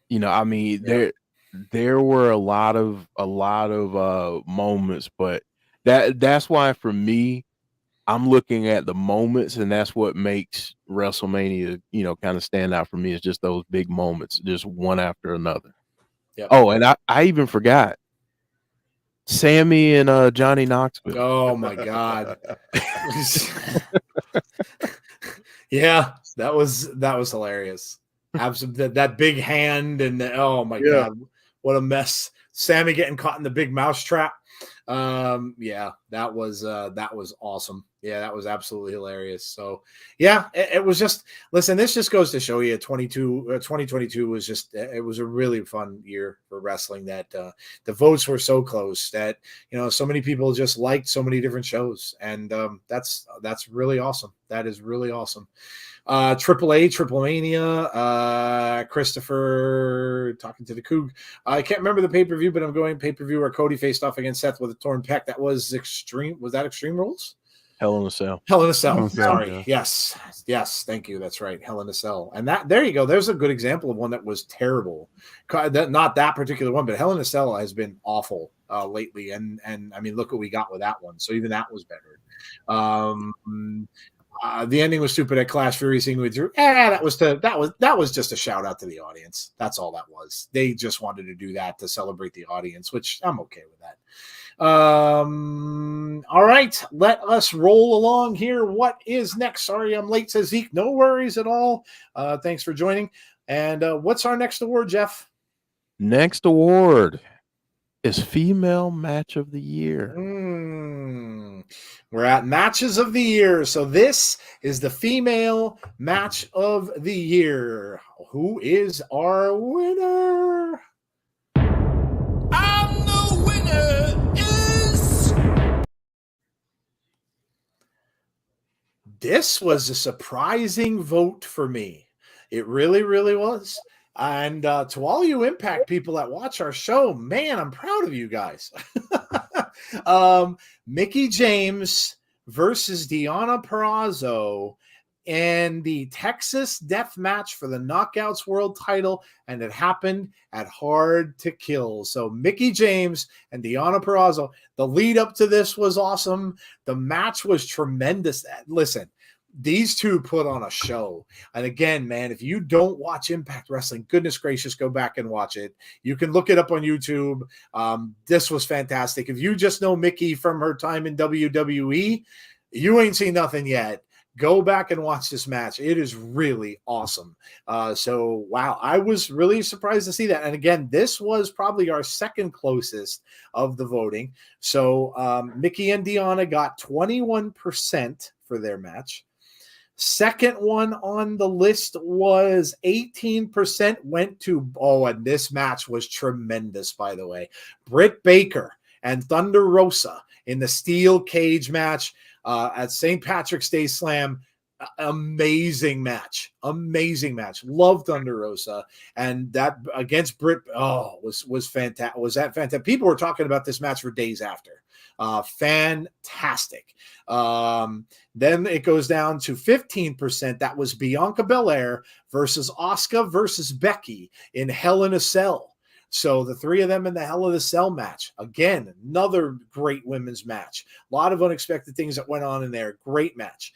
You know, I mean, there were a lot of moments, but that's why for me, I'm looking at the moments, and that's what makes WrestleMania, you know, kind of stand out for me, is just those big moments, just one after another. Yep. Oh, and I even forgot Sammy and Johnny Knoxville. Oh my God. Yeah, that was hilarious. Absolutely, that big hand and oh my God, what a mess. Sammy getting caught in the big mouse trap. Yeah, that was awesome. Yeah, that was absolutely hilarious. So yeah, it was just, listen, this just goes to show you 2022 was just, it was a really fun year for wrestling, that the votes were so close, that, you know, so many people just liked so many different shows. And that's really awesome. That is really awesome. Triple Mania, Christopher talking to the Coug. I can't remember the pay-per-view, but I'm going pay-per-view where Cody faced off against Seth with a torn pec. That was Extreme. Was that Extreme Rules? Hell in a Cell. Hell in a Cell. Hell in a Cell, Sorry. yeah. Yes. Thank you. That's right. Hell in a Cell. And that, there you go. There's a good example of one that was terrible. Not that particular one, but Hell in a Cell has been awful lately. And I mean, look what we got with that one. So even that was better. The ending was stupid at Clash Fury singing with Drew. That was just a shout out to the audience. That's all that was. They just wanted to do that to celebrate the audience, which I'm okay with that. All right, let us roll along here. What is next? Sorry, I'm late, says Zeke. No worries at all. Thanks for joining. And what's our next award, Jeff? Next award is Female Match of the Year. We're at Matches of the Year. So this is the Female Match of the Year. Who is our winner? And the winner is... This was a surprising vote for me. It really, really was. And to all you Impact people that watch our show, man, I'm proud of you guys. Mickie James versus Deonna Purrazzo in the Texas Death Match for the Knockouts World Title, and it happened at Hard to Kill. So Mickie James and Deonna Purrazzo. The lead up to this was awesome. The match was tremendous. Listen, these two put on a show. And again, man, if you don't watch Impact Wrestling, goodness gracious, go back and watch it. You can look it up on YouTube. This was fantastic. If you just know Mickie from her time in WWE, you ain't seen nothing yet. Go back and watch this match. It is really awesome. So, wow, I was really surprised to see that. And again, this was probably our second closest of the voting. So, Mickie and Deonna got 21% for their match. Second one on the list was 18% went to, and this match was tremendous, by the way. Britt Baker and Thunder Rosa in the steel cage match at St. Patrick's Day Slam. Amazing match. Love Thunder Rosa. And that against Britt, was fantastic. Was that fantastic? People were talking about this match for days after. Fantastic. Then it goes down to 15%. That was Bianca Belair versus Asuka versus Becky in Hell in a Cell. So the three of them in the Hell in a Cell match. Again, another great women's match. A lot of unexpected things that went on in there. Great match.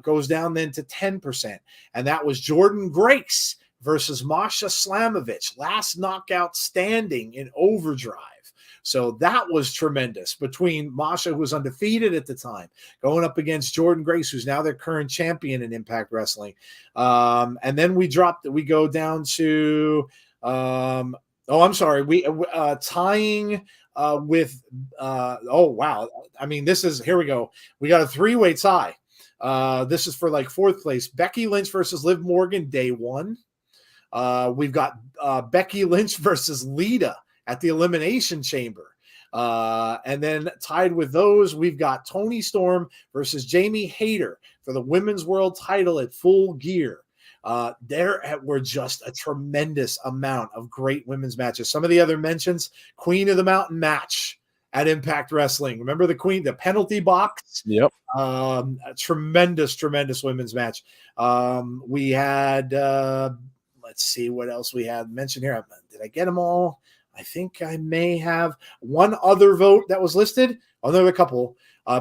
Goes down then to 10%. And that was Jordynne Grace versus Masha Slamovich. Last knockout standing in Overdrive. So that was tremendous between Masha, who was undefeated at the time, going up against Jordynne Grace, who's now their current champion in Impact Wrestling. And then we go down to, we tying with, wow. I mean, here we go. We got a three-way tie. This is for like 4th place. Becky Lynch versus Liv Morgan, day 1. We've got Becky Lynch versus Lita at the Elimination Chamber. And then tied with those, we've got Toni Storm versus Jamie Hayter for the Women's World title at Full Gear. There were just a tremendous amount of great women's matches. Some of the other mentions, Queen of the Mountain match at Impact Wrestling. Remember the Queen, the penalty box? Yep. A tremendous women's match. We had, let's see what else we had mentioned here. Did I get them all? I think I may have one other vote that was listed. Oh, there were a couple.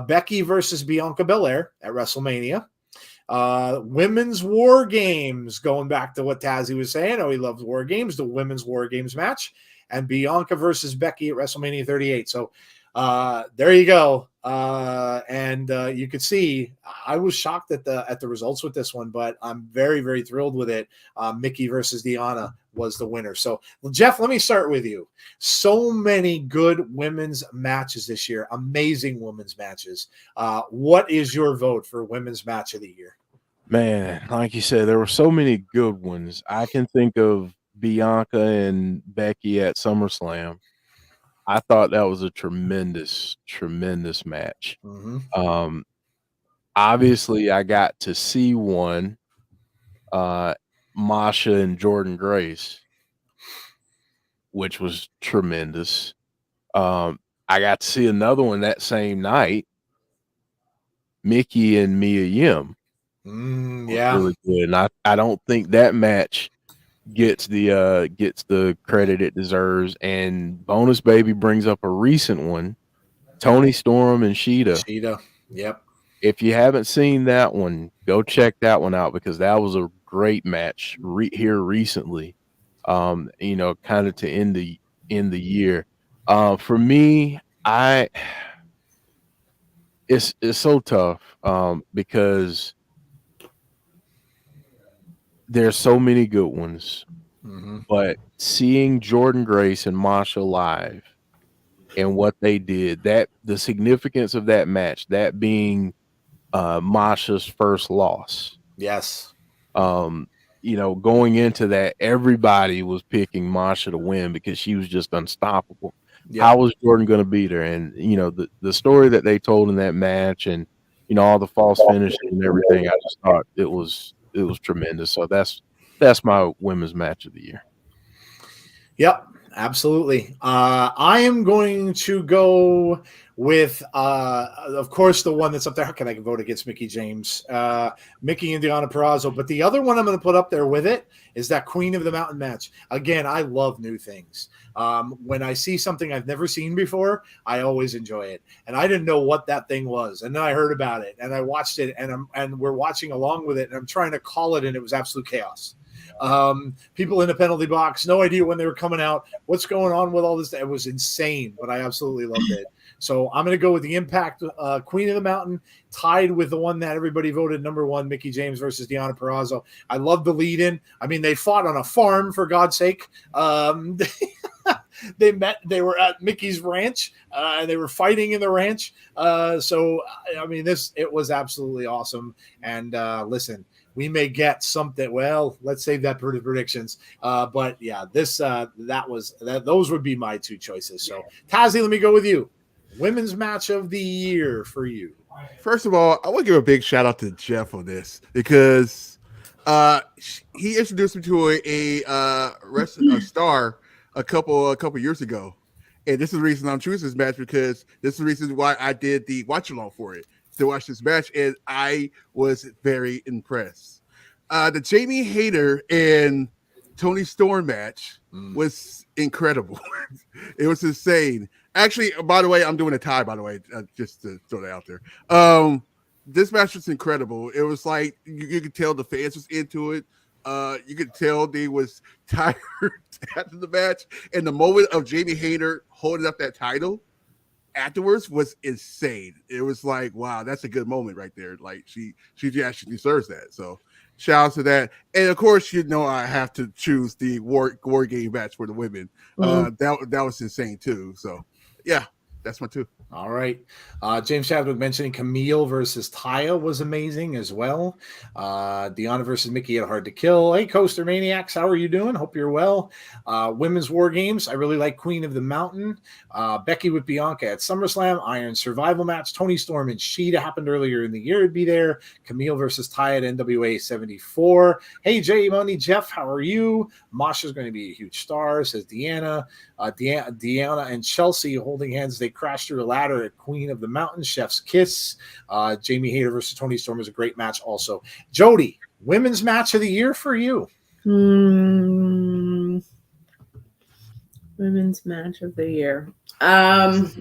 Becky versus Bianca Belair at WrestleMania. Women's War Games, going back to what Tazzy was saying. Oh, he loves War Games, the Women's War Games match. And Bianca versus Becky at WrestleMania 38. So there you go. And you could see I was shocked at the results with this one, but I'm very thrilled with it. Mickey versus Deonna was the winner. So Jeff, let me start with you. So many good women's matches this year, amazing women's matches. What is your vote for women's match of the year? Man, like you said, there were so many good ones. I can think of Bianca and Becky at SummerSlam. I thought that was a tremendous match. Mm-hmm. Obviously, I got to see one, Masha and Jordan Grace, which was tremendous. I got to see another one that same night, Mickey and Mia Yim. Yeah, really good. And I don't think that match gets the credit it deserves. And Bonus Baby brings up a recent one, Toni Storm and Sheeta. Yep. If you haven't seen that one, go check that one out because that was a great match here recently. Kind of to end the year. For me, it's so tough because there's so many good ones. Mm-hmm. But seeing Jordan Grace and Masha live and what they did, that the significance of that match, that being Masha's first loss. Yes. Going into that, everybody was picking Masha to win because she was just unstoppable. Yep. How was Jordan going to beat her? And the story that they told in that match, and all the false finishes and everything, I just thought it was tremendous. So that's my women's match of the year. Yep, absolutely. I am going to go with, of course, the one that's up there. How can I vote against Mickey James? Mickey and Deonna Purrazzo. But the other one I'm going to put up there with it is that Queen of the Mountain match. Again, I love new things. When I see something I've never seen before, I always enjoy it. And I didn't know what that thing was. And then I heard about it and I watched it and we're watching along with it. And I'm trying to call it and it was absolute chaos. People in the penalty box, no idea when they were coming out. What's going on with all this? It was insane, but I absolutely loved it. So I'm going to go with the Impact Queen of the Mountain, tied with the one that everybody voted number one, Mickey James versus Deonna Purrazzo. I love the lead-in. I mean, they fought on a farm, for God's sake. They were at Mickey's ranch, and they were fighting in the ranch. So, I mean, it was absolutely awesome. And listen, we may get something. Well, let's save that for the predictions. But yeah, those would be my two choices. So, Tazzy, let me go with you. Women's match of the year for you. First of all, I want to give a big shout out to Jeff on this because he introduced me to a star a couple years ago, and this is the reason I'm choosing this match because this is the reason why I did the watch along for it to watch this match, and I was very impressed. The Jamie Hayter and Toni Storm match was incredible. It was insane. Actually, by the way, I'm doing a tie, by the way, just to throw that out there. This match was incredible. It was like you could tell the fans was into it. You could tell they was tired after the match. And the moment of Jamie Hayter holding up that title afterwards was insane. It was like, wow, that's a good moment right there. Like she actually deserves that. So shout out to that. And of course, I have to choose the war game match for the women. That was insane too. So yeah, that's my two. All right. James Chadwick mentioning Camille versus Taya was amazing as well. Deanna versus Mickey had Hard to Kill. Hey, Coaster Maniacs, how are you doing? Hope you're well. Women's War Games, I really like Queen of the Mountain. Becky with Bianca at SummerSlam. Iron Survival match. Tony Storm and Sheeta happened earlier in the year. It'd be there. Camille versus Taya at NWA 74. Hey, Jay Money, Jeff, how are you? Masha's going to be a huge star, says Deanna. Deanna and Chelsea holding hands. They crashed through a ladder at Queen of the Mountain. Chef's kiss. Jamie Hayter versus Tony Storm was a great match also. Jody, women's match of the year for you. Women's match of the year. Oh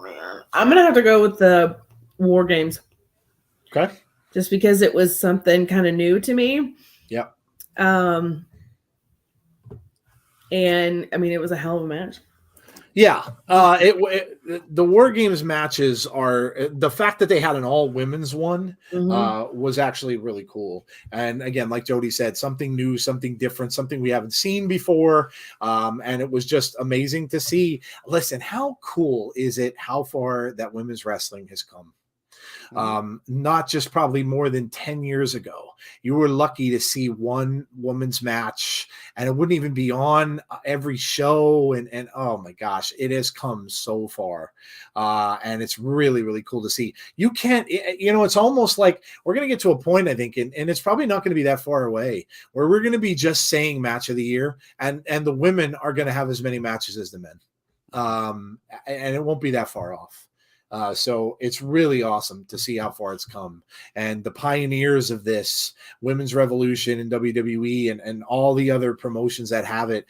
man, I'm gonna have to go with the War Games. Okay. Just because it was something kind of new to me. Yep. And I mean, it was a hell of a match. Yeah, the War Games matches are the fact that they had an all women's one was actually really cool. And again, like Jody said, something new, something different, something we haven't seen before. And it was just amazing to see. Listen, how cool is it how far that women's wrestling has come? Not just probably more than 10 years ago. You were lucky to see one woman's match, and it wouldn't even be on every show. And oh my gosh, it has come so far. And it's really, really cool to see. You can't, it's almost like we're going to get to a point, I think, and it's probably not going to be that far away, where we're going to be just saying match of the year, and the women are going to have as many matches as the men. And it won't be that far off. So it's really awesome to see how far it's come, and the pioneers of this women's revolution in WWE and all the other promotions that have it.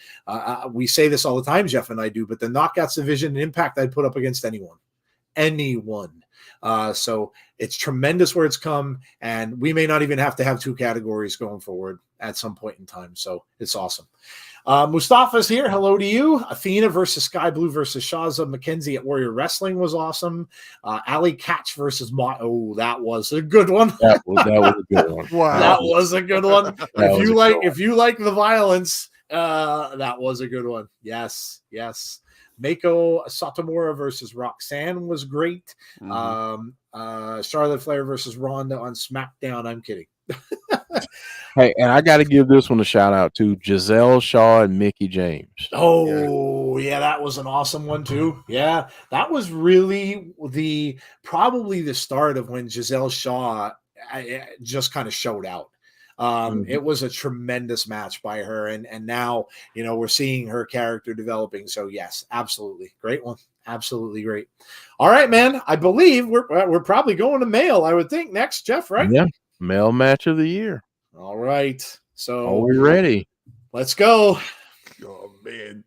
We say this all the time, Jeff and I do, but the Knockouts division and Impact I'd put up against anyone. So it's tremendous where it's come, and we may not even have to have two categories going forward at some point in time. So it's awesome. Mustafa's here. Hello to you. Athena versus Sky Blue versus Shaza McKenzie at Warrior Wrestling was awesome. Ali Catch versus Oh, that was a good one. That was a good one. Wow. That was a good one. If you like the violence, that was a good one. Yes. Mako Satomura versus Roxanne was great. Charlotte Flair versus Ronda on SmackDown. I'm kidding. Hey, and I got to give this one a shout out to Giselle Shaw and Mickey James. Oh, yeah, that was an awesome one too. Yeah, that was really probably the start of when Giselle Shaw just kind of showed out. It was a tremendous match by her, and now we're seeing her character developing. So yes, absolutely great one. Absolutely great. All right, man. I believe we're probably going to mail. I would think next, Jeff. Right? Yeah, mail match of the year. All right. So are we ready? Let's go. Oh man.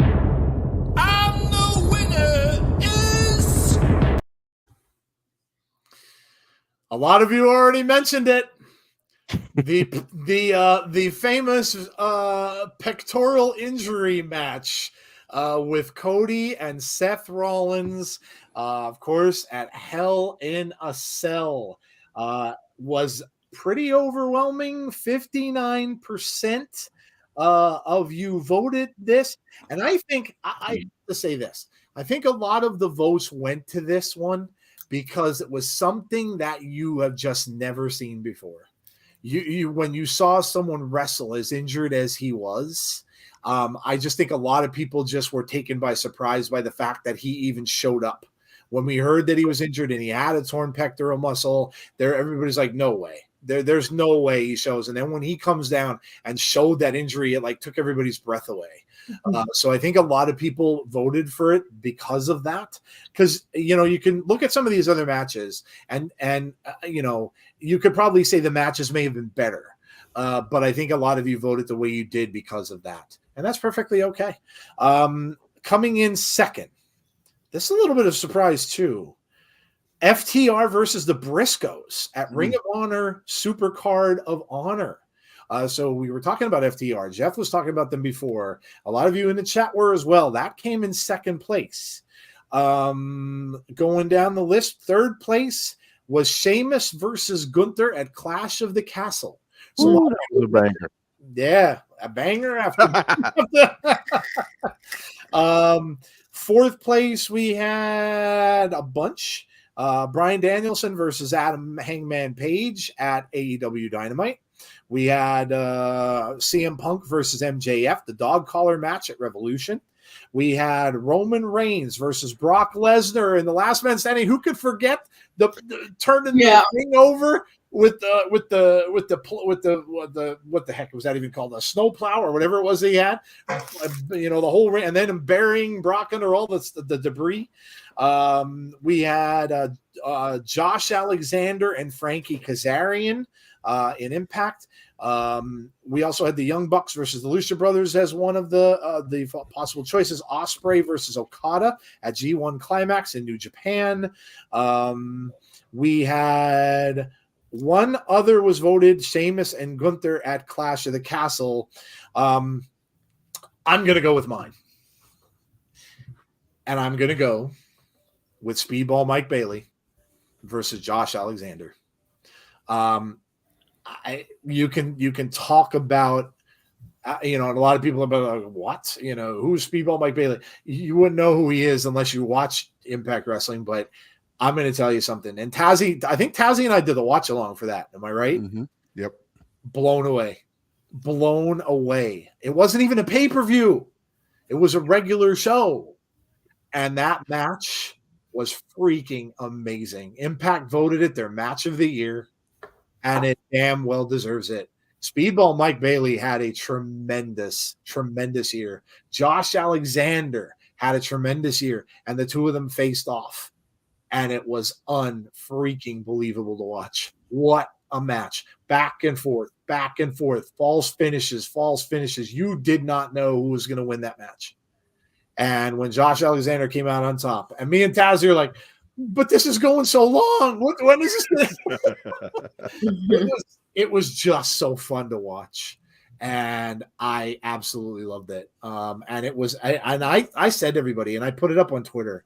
And the winner is... A lot of you already mentioned it. The famous pectoral injury match with Cody and Seth Rollins, of course, at Hell in a Cell, was pretty overwhelming. 59% of you voted this, and I think I have to say this. I think a lot of the votes went to this one because it was something that you have just never seen before. You when you saw someone wrestle as injured as he was, I just think a lot of people just were taken by surprise by the fact that he even showed up. When we heard that he was injured and he had a torn pectoral muscle, everybody's like, no way. There's no way he shows. And then when he comes down and showed that injury, it took everybody's breath away. So I think a lot of people voted for it because of that. Because you can look at some of these other matches, and you could probably say the matches may have been better, but I think a lot of you voted the way you did because of that, and that's perfectly okay. Coming in second, this is a little bit of surprise too. FTR versus the Briscoes at Ring of Honor Supercard of Honor. So we were talking about FTR. Jeff was talking about them before. A lot of you in the chat were as well. That came in second place. Going down the list, third place was Sheamus versus Gunther at Clash of the Castle. So that was a banger. Yeah, a banger after. Fourth place, we had a bunch. Bryan Danielson versus Adam Hangman Page at AEW Dynamite. We had CM Punk versus MJF, the dog collar match at Revolution. We had Roman Reigns versus Brock Lesnar in the last man standing. Who could forget the turning the thing over with the what the heck was that even called? A snowplow or whatever it was he had. The whole ring, and then him burying Brock under all the debris. We had Josh Alexander and Frankie Kazarian in Impact. We also had the Young Bucks versus the Lucha Brothers as one of the possible choices. Ospreay versus Okada at G1 Climax in New Japan. We had one other was voted, Sheamus and Gunther at Clash of the Castle. I'm going to go with mine. And I'm going to go with Speedball Mike Bailey versus Josh Alexander. You can talk about, and a lot of people are like, what? Who's Speedball Mike Bailey? You wouldn't know who he is unless you watch Impact Wrestling, but I'm going to tell you something. And Tazzy, I think Tazzy and I did the watch along for that. Am I right? Mm-hmm. Yep. Blown away. It wasn't even a pay-per-view. It was a regular show. And that match was freaking amazing. Impact voted it their match of the year, and it damn well deserves it. Speedball Mike Bailey had a tremendous, tremendous year. Josh Alexander had a tremendous year, and the two of them faced off. And it was unfreaking believable to watch. What a match. Back and forth, false finishes. You did not know who was going to win that match. And when Josh Alexander came out on top, and me and Taz are like, but this is going so long. When is this? It was just so fun to watch. And I absolutely loved it. And it was, I said to everybody, and I put it up on Twitter,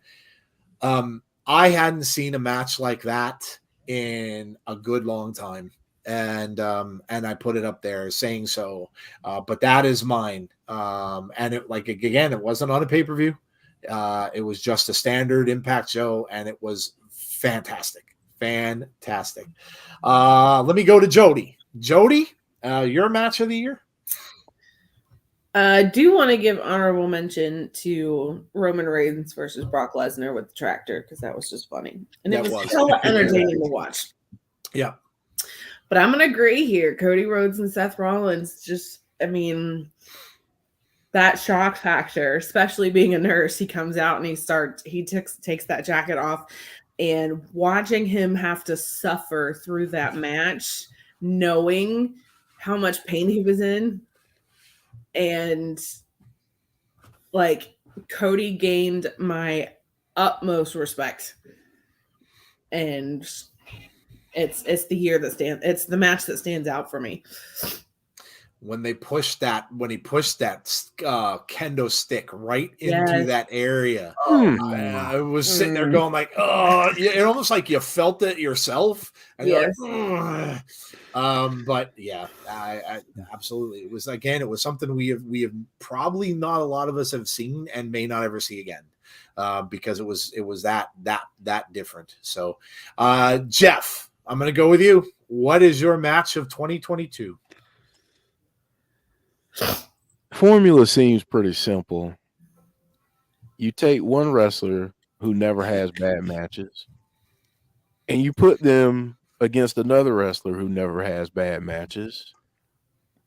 I hadn't seen a match like that in a good long time. And I put it up there saying so. But that is mine. And it, like, again, it wasn't on a pay-per-view. It was just a standard Impact show, and it was fantastic. Let me go to Jody. Jody, your match of the year? I do want to give honorable mention to Roman Reigns versus Brock Lesnar with the tractor, because that was just funny. And it was so entertaining to watch. Yeah. But I'm going to agree here. Cody Rhodes and Seth Rollins, that shock factor, especially being a nurse, he comes out and he takes that jacket off, and watching him have to suffer through that match, knowing how much pain he was in. And like, Cody gained my utmost respect. And it's the match that stands out for me. When he pushed that kendo stick right into that area. I was sitting there going like, oh, it almost like you felt it yourself. And you're like, but yeah, I absolutely. It was something we have probably not a lot of us have seen and may not ever see again. Because it was that different. So Jeff, I'm going to go with you. What is your match of 2022? Formula seems pretty simple. You take one wrestler who never has bad matches, and you put them against another wrestler who never has bad matches,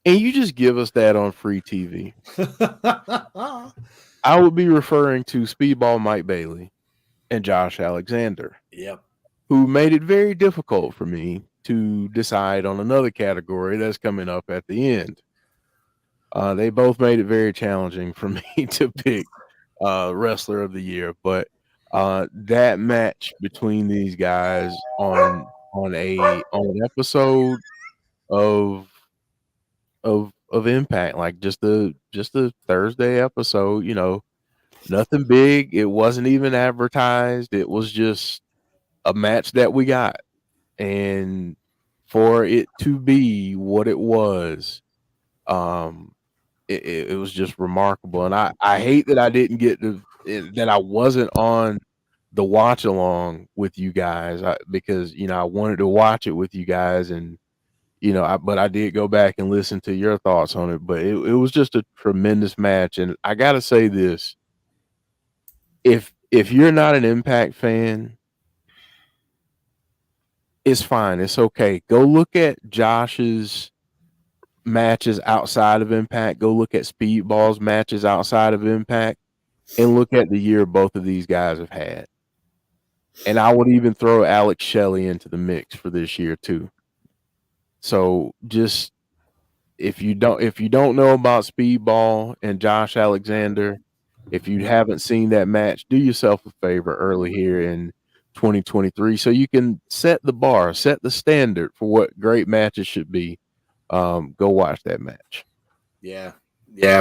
and you just give us that on free TV. I would be referring to Speedball Mike Bailey and Josh Alexander. Yep. Who made it very difficult for me to decide on another category that's coming up at the end. They both made it very challenging for me to pick wrestler of the year, but that match between these guys on an episode of Impact, like just the Thursday episode, nothing big. It wasn't even advertised. It was just a match that we got, and for it to be what it was, it was just remarkable. And I hate that I didn't get that I wasn't on the watch along with you guys because I wanted to watch it with you guys, and but I did go back and listen to your thoughts on it. But it was just a tremendous match, and I gotta say this: if you're not an Impact fan, it's fine. It's okay. Go look at Josh's matches outside of Impact. Go look at Speedball's matches outside of Impact, and look at the year both of these guys have had. And I would even throw Alex Shelley into the mix for this year too. So just if you don't know about Speedball and Josh Alexander, if you haven't seen that match, do yourself a favor early here in 2023 so you can set the bar, set the standard for what great matches should be. Go watch that match. Yeah,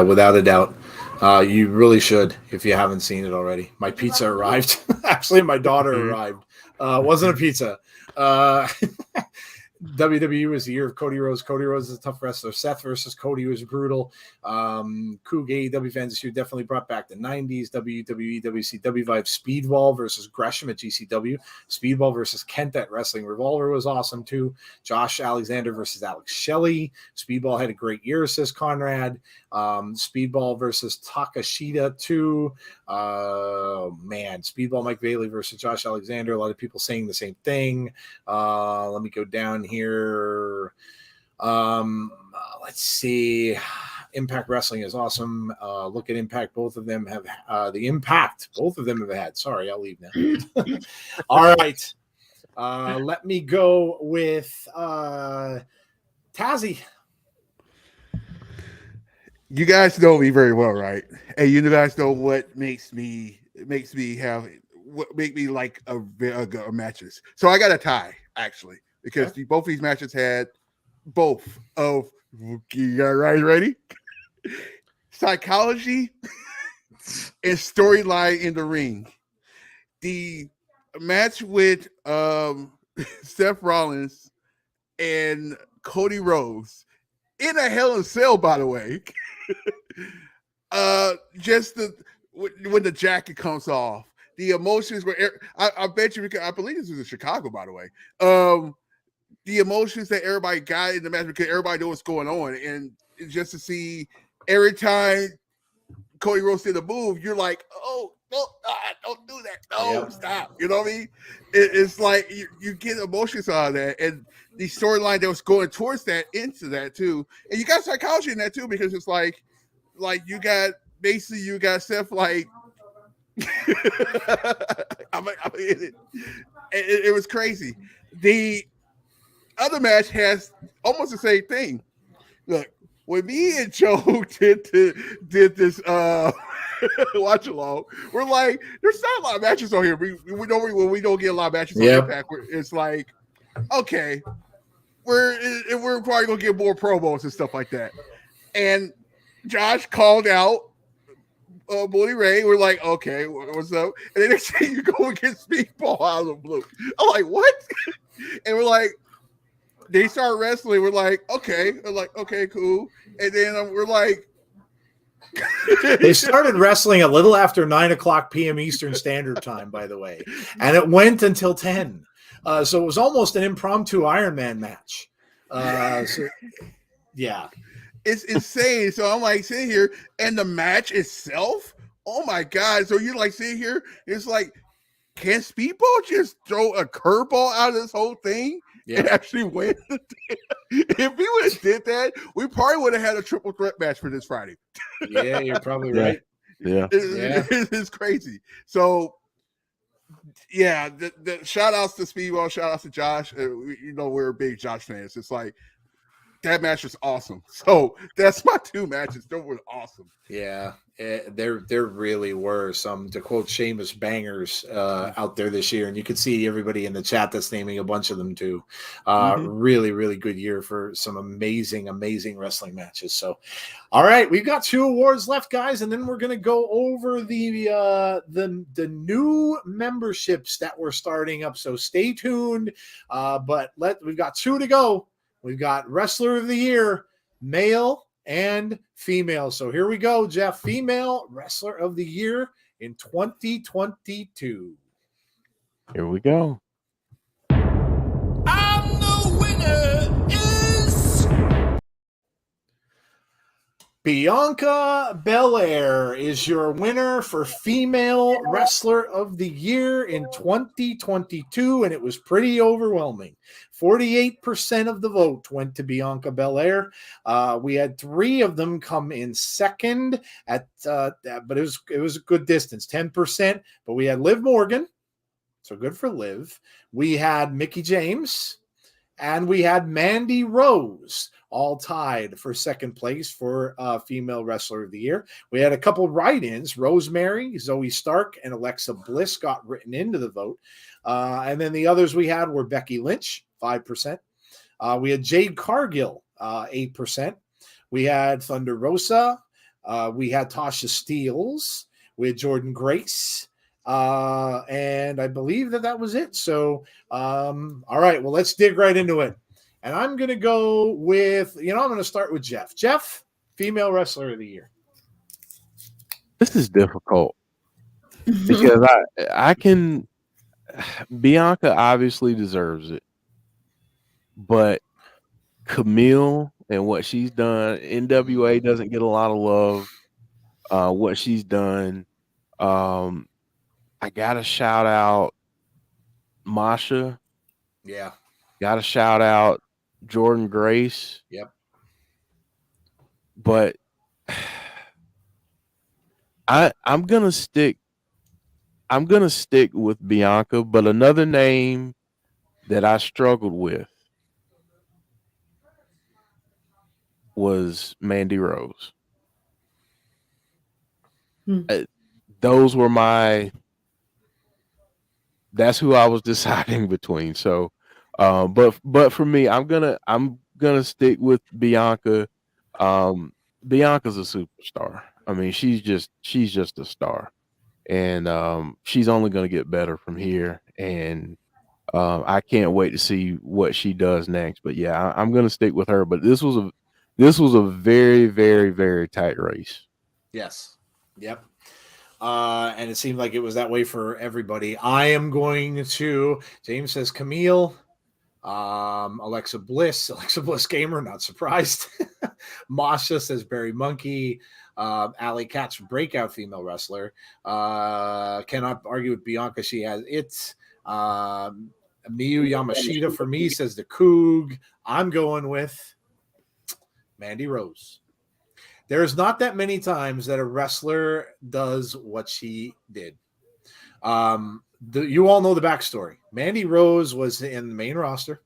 without a doubt. You really should if you haven't seen it already. My pizza arrived. Actually, my daughter arrived. Wasn't a pizza. WWE was the year of Cody Rhodes. Cody Rhodes is a tough wrestler. Seth versus Cody was brutal. Coog AEW fans this year definitely brought back the 90s. WWE, WCW vibe. Speedball versus Gresham at GCW. Speedball versus Kent at Wrestling Revolver was awesome too. Josh Alexander versus Alex Shelley. Speedball had a great year, says Conrad. Speedball versus Takashita too. Speedball Mike Bailey versus Josh Alexander. A lot of people saying the same thing. Let me go down here. Let's see. Impact Wrestling is awesome. Look at Impact. Both of them have both of them have had. Sorry, I'll leave now. All right. Let me go with Tazzy. You guys know me very well, right? And you guys know what makes me like a matches. So I got a tie actually because both these matches had both of you got ready psychology and storyline in the ring. The match with Seth Rollins and Cody Rhodes in a Hell in a Cell, by the way. Just when the jacket comes off, the emotions were. I bet you. I believe this was in Chicago, by the way. The emotions that everybody got in the match because everybody knew what's going on, and just to see every time Cody Rhodes did a move, you're like, oh no, don't do that, no, stop. You know what I mean? It's like you get emotions out of that, and the storyline that was going towards that into that too, and you got psychology in that too because it's like you got Seth like it was crazy. The other match has almost the same thing. Look, when me and Joe did this watch along, we're like, there's not a lot of matches on here. We don't get a lot of matches on Impact. It's like, okay, we're probably gonna get more promos and stuff like that. And Josh called out Bully Ray. We're like, okay, what's up? And then they say you go and get Speedball out of the blue. I'm like, what? And we're like, they start wrestling. We're like, okay. We're like, okay, cool. And then we're like, they started wrestling a little after 9:00 p.m. Eastern Standard Time, by the way, and it went until 10. So it was almost an impromptu Iron Man match. Yeah. It's insane. So I'm like sitting here, and the match itself, oh my God. So you're like sitting here, it's like, can Speedball just throw a curveball out of this whole thing and actually win? If he would have did that, we probably would have had a triple threat match for this Friday. Yeah, you're probably right. Yeah. It's crazy. So yeah, the shout outs to Speedball, shout outs to Josh. We're big Josh fans. It's like, that match was awesome. So that's my two matches. They were awesome. Yeah, there really were some, to quote Sheamus, bangers out there this year, and you could see everybody in the chat that's naming a bunch of them too. Really, really good year for some amazing wrestling matches. So, all right, we've got 2 awards left, guys, and then we're gonna go over the new memberships that we're starting up. So stay tuned. But we've got 2 to go. We've got Wrestler of the Year, male and female. So here we go, Jeff. Female Wrestler of the Year in 2022. Here we go. And the winner is Bianca Belair is your winner for Female Wrestler of the Year in 2022, and it was pretty overwhelming. 48% of the vote went to Bianca Belair. We had 3 of them come in second but it was a good distance, 10%. But we had Liv Morgan, so good for Liv. We had Mickie James, and we had Mandy Rose, all tied for second place for Female Wrestler of the Year. We had a couple write-ins. Rosemary, Zoe Stark, and Alexa Bliss got written into the vote. And then the others we had were Becky Lynch, 5%. We had Jade Cargill, 8%. We had Thunder Rosa. We had Tasha Steeles. We had Jordan Grace. And I believe that was it. So, all right, well, let's dig right into it. And I'm going to go with, I'm going to start with Jeff. Jeff, Female Wrestler of the Year. This is difficult because I can. Bianca obviously deserves it, but Camille and what she's done, NWA doesn't get a lot of love. What she's done, I gotta shout out Masha. Yeah. Gotta shout out Jordan Grace. Yep. But I'm gonna stick with Bianca, but another name that I struggled with was Mandy Rose. Those were that's who I was deciding between. So but for me, I'm gonna stick with Bianca. Bianca's a superstar. I mean, she's just a star. And she's only going to get better from here. And I can't wait to see what she does next. But yeah, I'm going to stick with her. But this was a very, very, very tight race. Yes. Yep. And it seemed like it was that way for everybody. I am going to. James says Camille. Alexa Bliss Gamer, not surprised. Masha says Barry Monkey. Alley Katz, breakout female wrestler. Cannot argue with Bianca. She has it. Miyu Yamashita for me, says the Coog. I'm going with Mandy Rose. There's not that many times that a wrestler does what she did. You all know the backstory. Mandy Rose was in the main roster.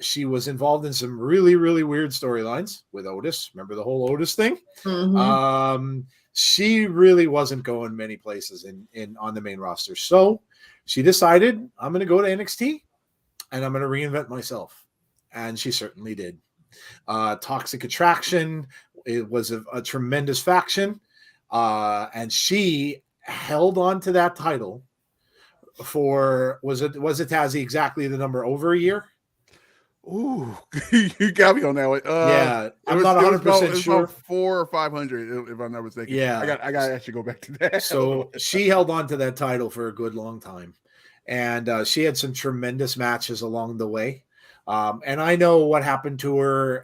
She was involved in some really, really weird storylines with Otis. Remember the whole Otis thing? Mm-hmm. She really wasn't going many places on the main roster. So she decided, I'm going to go to NXT and I'm going to reinvent myself. And she certainly did. Toxic Attraction, it was a tremendous faction. And she held on to that title for, was it Tazzy, exactly the number over a year? Ooh, you got me on that one. Yeah, I'm not 100% sure. About 400 or 500, if I'm not mistaken. Yeah, I got to actually go back to that. So she held on to that title for a good long time, and she had some tremendous matches along the way. And I know what happened to her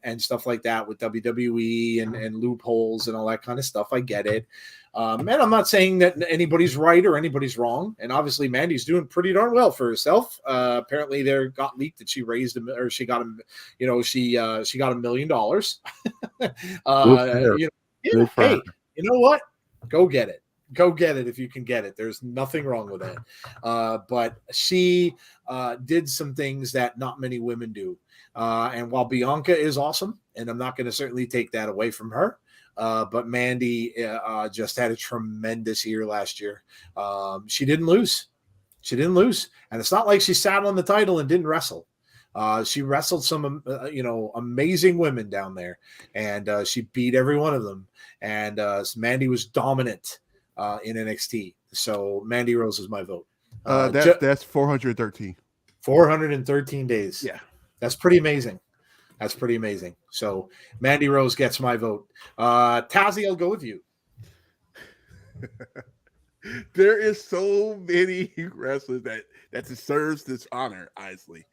and stuff like that with WWE and loopholes and all that kind of stuff. I get it. And I'm not saying that anybody's right or anybody's wrong. And obviously, Mandy's doing pretty darn well for herself. Apparently, there got leaked that she raised she got $1 million. Hey, you know what? Go get it. Go get it if you can get it. There's nothing wrong with that. But she did some things that not many women do. And while Bianca is awesome, and I'm not going to certainly take that away from her, but Mandy just had a tremendous year last year. She didn't lose. And it's not like she sat on the title and didn't wrestle. She wrestled some, amazing women down there, and she beat every one of them. And Mandy was dominant in NXT. So Mandy Rose is my vote. That's 413. 413 days. Yeah. That's pretty amazing. That's pretty amazing. So Mandy Rose gets my vote. Tazzy, I'll go with you. There is so many wrestlers that deserves this honor, honestly.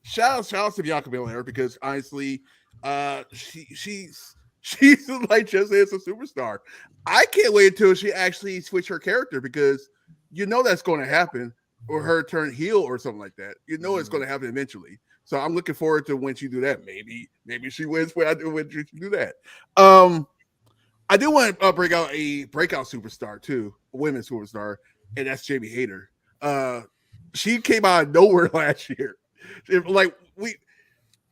Shout out to Bianca Belair because honestly, she's like just as a superstar. I can't wait until she actually switch her character because you know that's going to happen, or her turn heel or something like that. You know it's going to happen eventually. So I'm looking forward to when she do that. Maybe she wins when she do that. I do want to bring out a breakout superstar too, a women's superstar, and that's Jamie Hayter. She came out of nowhere last year. Like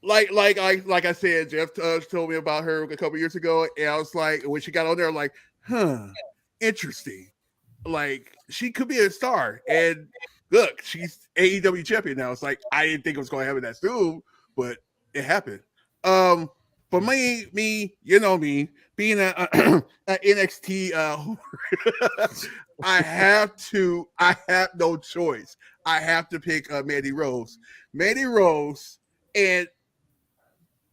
I said, Jeff told me about her a couple years ago, and I was like, when she got on there, I'm like, interesting. Like she could be a star, and look, she's AEW champion now. It's like I didn't think it was going to happen that soon, but it happened. For me, you know me, being a NXT, I have no choice. I have to pick Mandy Rose. Mandy Rose, and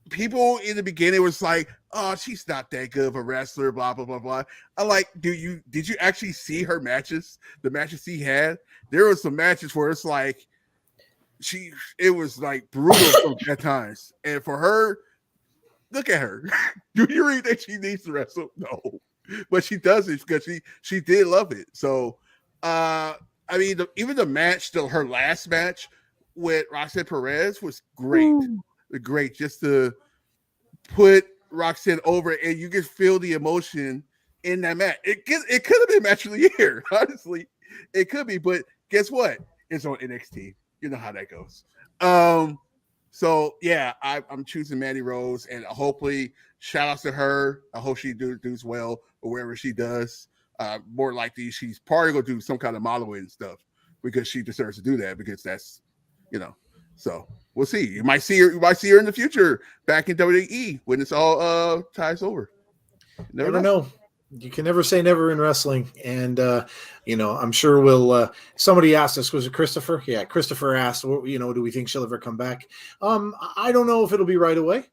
people in the beginning was like, "Oh, she's not that good of a wrestler." Blah blah blah blah. I'm like, did you actually see her matches? The matches he had, there were some matches where it's like it was like brutal at times, and for her. Look at her. Do you really think she needs to wrestle? No, but she does it because she did love it. So, I mean, even the match, her last match with Roxanne Perez was great. Great, just to put Roxanne over, and you can feel the emotion in that match. It could have been match of the year, honestly. It could be, but guess what? It's on NXT. You know how that goes. So yeah, I'm choosing Mandy Rose, and hopefully, shout out to her. I hope she does well or wherever she does. More likely, she's probably gonna do some kind of modeling and stuff because she deserves to do that because that's, So we'll see. You might see her in the future back in WWE when it's all ties over. Never know. You can never say never in wrestling. And, I'm sure we'll, somebody asked us, was it Christopher? Yeah. Christopher asked, do we think she'll ever come back? I don't know if it'll be right away.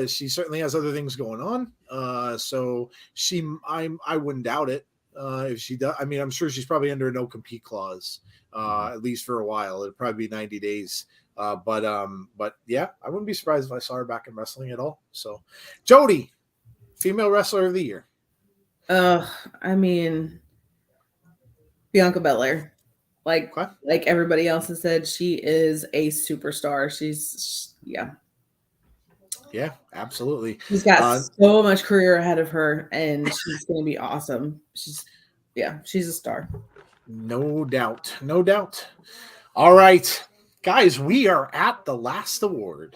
She certainly has other things going on. So I wouldn't doubt it. If she does, I mean, I'm sure she's probably under a no compete clause, at least for a while. It'll probably be 90 days. But yeah, I wouldn't be surprised if I saw her back in wrestling at all. So Jody, female wrestler of the year. I mean, Bianca Belair, like everybody else has said, she is a superstar. Yeah, absolutely. She's got so much career ahead of her, and she's going to be awesome. She's a star. No doubt. All right, guys, we are at the last award.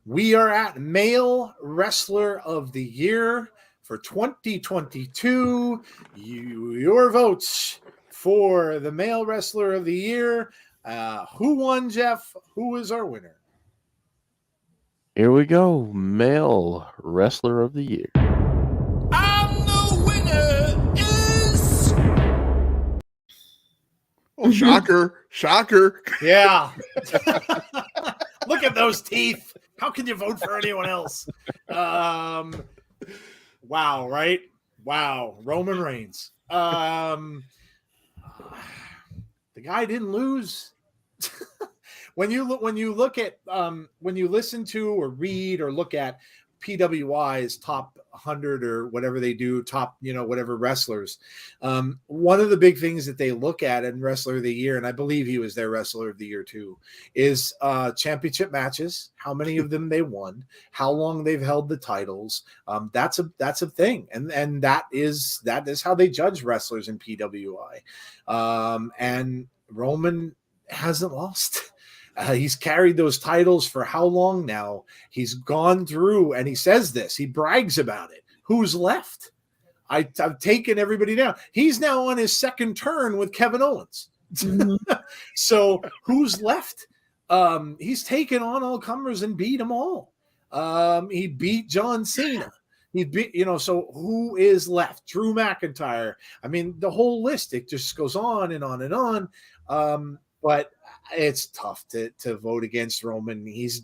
We are at Male Wrestler of the Year. For 2022, your votes for the Male Wrestler of the Year. Who won, Jeff? Who is our winner? Here we go. Male Wrestler of the Year. And the winner is. Oh, shocker. Yeah. Look at those teeth. How can you vote for anyone else? Wow, right? Wow, Roman Reigns. The guy didn't lose. when you listen to or read or look at PWI's top 100 or whatever they do, top, whatever wrestlers. One of the big things that they look at in Wrestler of the Year, and I believe he was their Wrestler of the Year too, is championship matches, how many of them they won, how long they've held the titles. That's a thing. And that is how they judge wrestlers in PWI. And Roman hasn't lost. He's carried those titles for how long now? He's gone through, and he says this. He brags about it. Who's left? I've taken everybody down. He's now on his second turn with Kevin Owens. Mm-hmm. So who's left? He's taken on all comers and beat them all. He beat John Cena. He beat, so who is left? Drew McIntyre. I mean, the whole list, it just goes on and on and on. But it's tough to vote against Roman. He's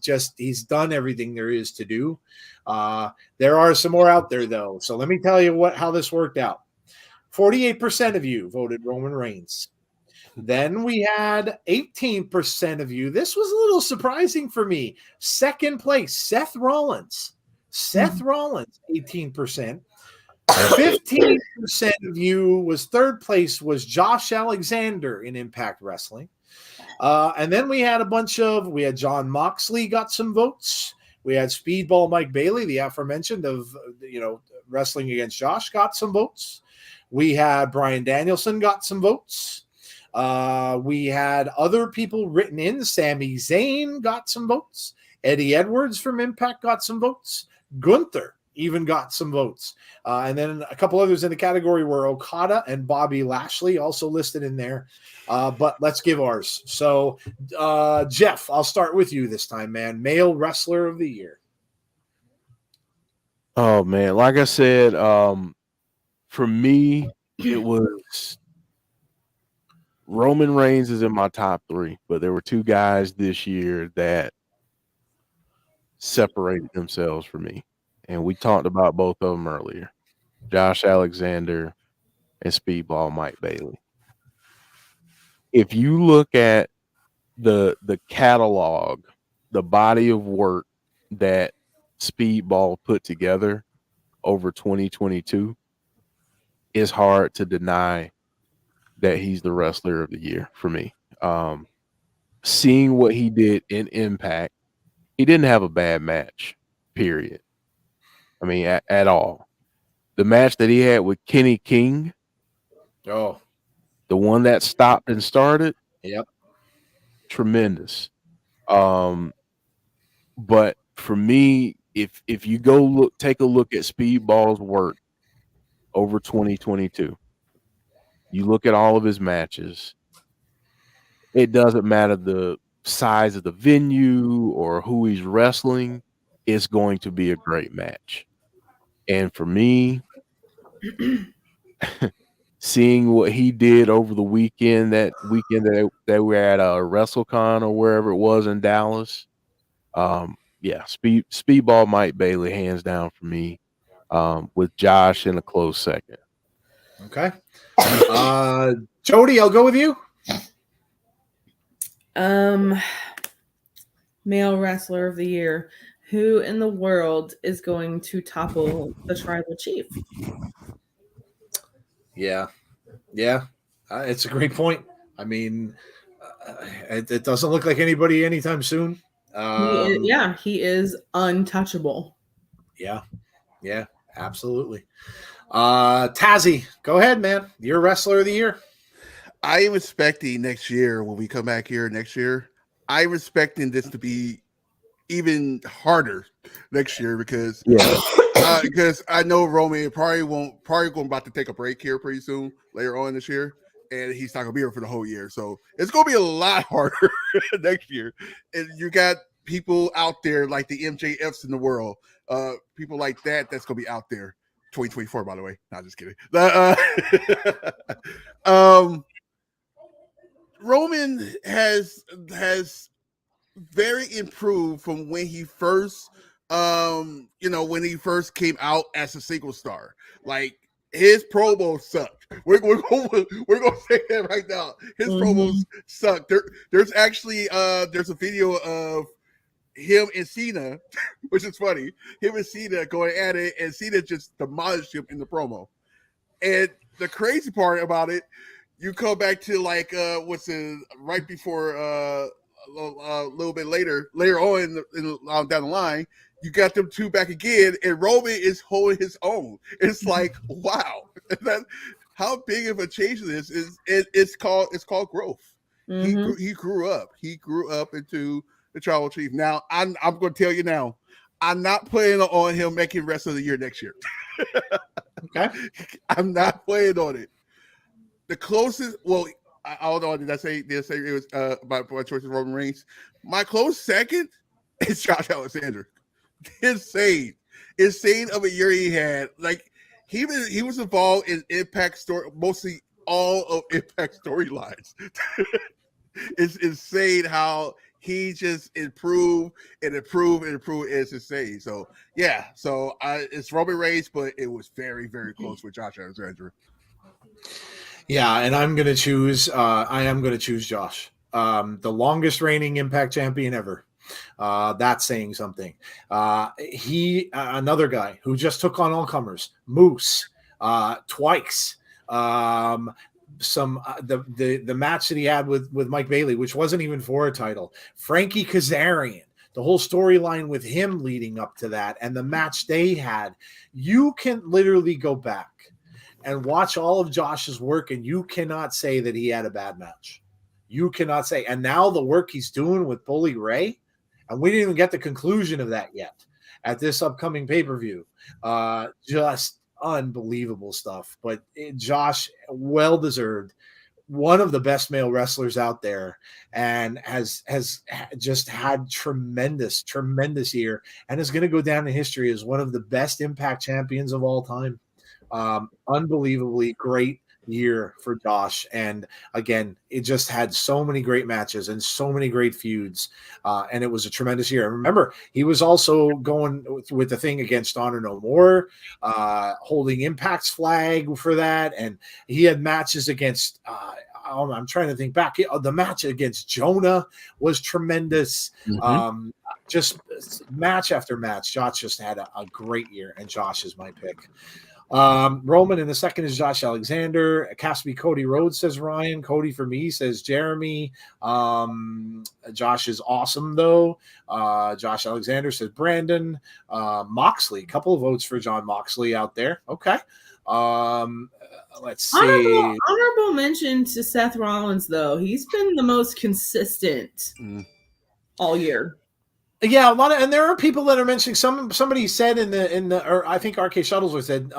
done everything there is to do. There are some more out there though. So let me tell you how this worked out. 48% of you voted Roman Reigns. Then we had 18% of you. This was a little surprising for me. Second place, Seth Rollins. Seth Rollins, 18%. 15% of you was third place was Josh Alexander in Impact Wrestling. And then we had we had John Moxley got some votes. We had Speedball Mike Bailey, the aforementioned of, wrestling against Josh, got some votes. We had Bryan Danielson got some votes. We had other people written in. Sami Zayn got some votes. Eddie Edwards from Impact got some votes. Gunther even got some votes. And then a couple others in the category were Okada and Bobby Lashley also listed in there. But let's give ours. So, Jeff, I'll start with you this time, man. Male Wrestler of the Year. Oh, man. Like I said, for me, it was Roman Reigns is in my top 3, but there were 2 guys this year that separated themselves from me. And we talked about both of them earlier. Josh Alexander and Speedball Mike Bailey. If you look at the catalog, the body of work that Speedball put together over 2022, it's hard to deny that he's the wrestler of the year for me. Seeing what he did in Impact, he didn't have a bad match, period. I mean, at all. The match that he had with Kenny King, the one that stopped and started, yep, tremendous. But for me, if you go take a look at Speedball's work over 2022, you look at all of his matches, it doesn't matter the size of the venue or who he's wrestling, it's going to be a great match. And for me, seeing what he did over the weekend, that we were at WrestleCon or wherever it was in Dallas, Speedball Mike Bailey, hands down for me, with Josh in a close second. Okay. Jody, I'll go with you. Male Wrestler of the Year. Who in the world is going to topple the Tribal Chief? Yeah. It's a great point. I mean, it doesn't look like anybody anytime soon. He is untouchable. Yeah, absolutely. Tazzy, go ahead, man. You're Wrestler of the Year. I am expecting next year, when we come back here next year, I'm expecting this to be even harder next year because I know Roman probably going about to take a break here pretty soon later on this year, and he's not gonna be here for the whole year, so it's gonna be a lot harder next year. And you got people out there like the MJFs in the world, people like that's gonna be out there. 2024, by the way. Not just kidding. Roman has very improved from when he first when he first came out as a single star. Like, his promos sucked. We're gonna say that right now. His promos sucked. There's actually there's a video of him and Cena, which is funny. Him and Cena going at it, and Cena just demolished him in the promo. And the crazy part about it, you come back to right before a little bit later on down the line, you got them two back again, and Roman is holding his own. It's like, wow, how big of a change this is. It's called growth. Mm-hmm. He grew up. He grew up into the Tribal Chief. Now, I'm going to tell you now, I'm not planning on him making Wrestler of the Year next year. Okay, I'm not planning on it. The closest, well, I don't know. Did I say it was my choice is Roman Reigns? My close second is Josh Alexander. Insane of a year he had. Like, he was involved in Impact story, mostly all of Impact storylines. It's insane how he just improved and improved and improved. It's insane. So yeah, it's Roman Reigns, but it was very, very close with Josh Alexander. Yeah, and I'm gonna choose. I am gonna choose Josh, the longest reigning Impact champion ever. That's saying something. Another guy who just took on all comers, Moose, T.I.G.S. The match that he had with Mike Bailey, which wasn't even for a title. Frankie Kazarian, the whole storyline with him leading up to that, and the match they had. You can literally go back and watch all of Josh's work, and you cannot say that he had a bad match. You cannot say. And now the work he's doing with Bully Ray, and we didn't even get the conclusion of that yet at this upcoming pay-per-view. Just unbelievable stuff. But Josh, well-deserved, one of the best male wrestlers out there, and has just had tremendous year, and is going to go down in history as one of the best Impact champions of all time. Unbelievably great year for Josh, and again, it just had so many great matches and so many great feuds, and it was a tremendous year. Remember, he was also going with the thing against Honor No More, holding Impact's flag for that, and he had matches against I'm trying to think back. The match against Jonah was tremendous. Just match after match. Josh just had a great year, and Josh is my pick. Roman in the second is Josh Alexander. Caspi Cody Rhodes, says Ryan. Cody for me, says Jeremy. Josh is awesome though. Josh Alexander, says Brandon. Moxley, a couple of votes for John Moxley out there. Okay. Let's see. Honorable mention to Seth Rollins though. He's been the most consistent all year. Yeah, a lot of, and there are people that are mentioning somebody said in the or I think RK Shuttlesworth said,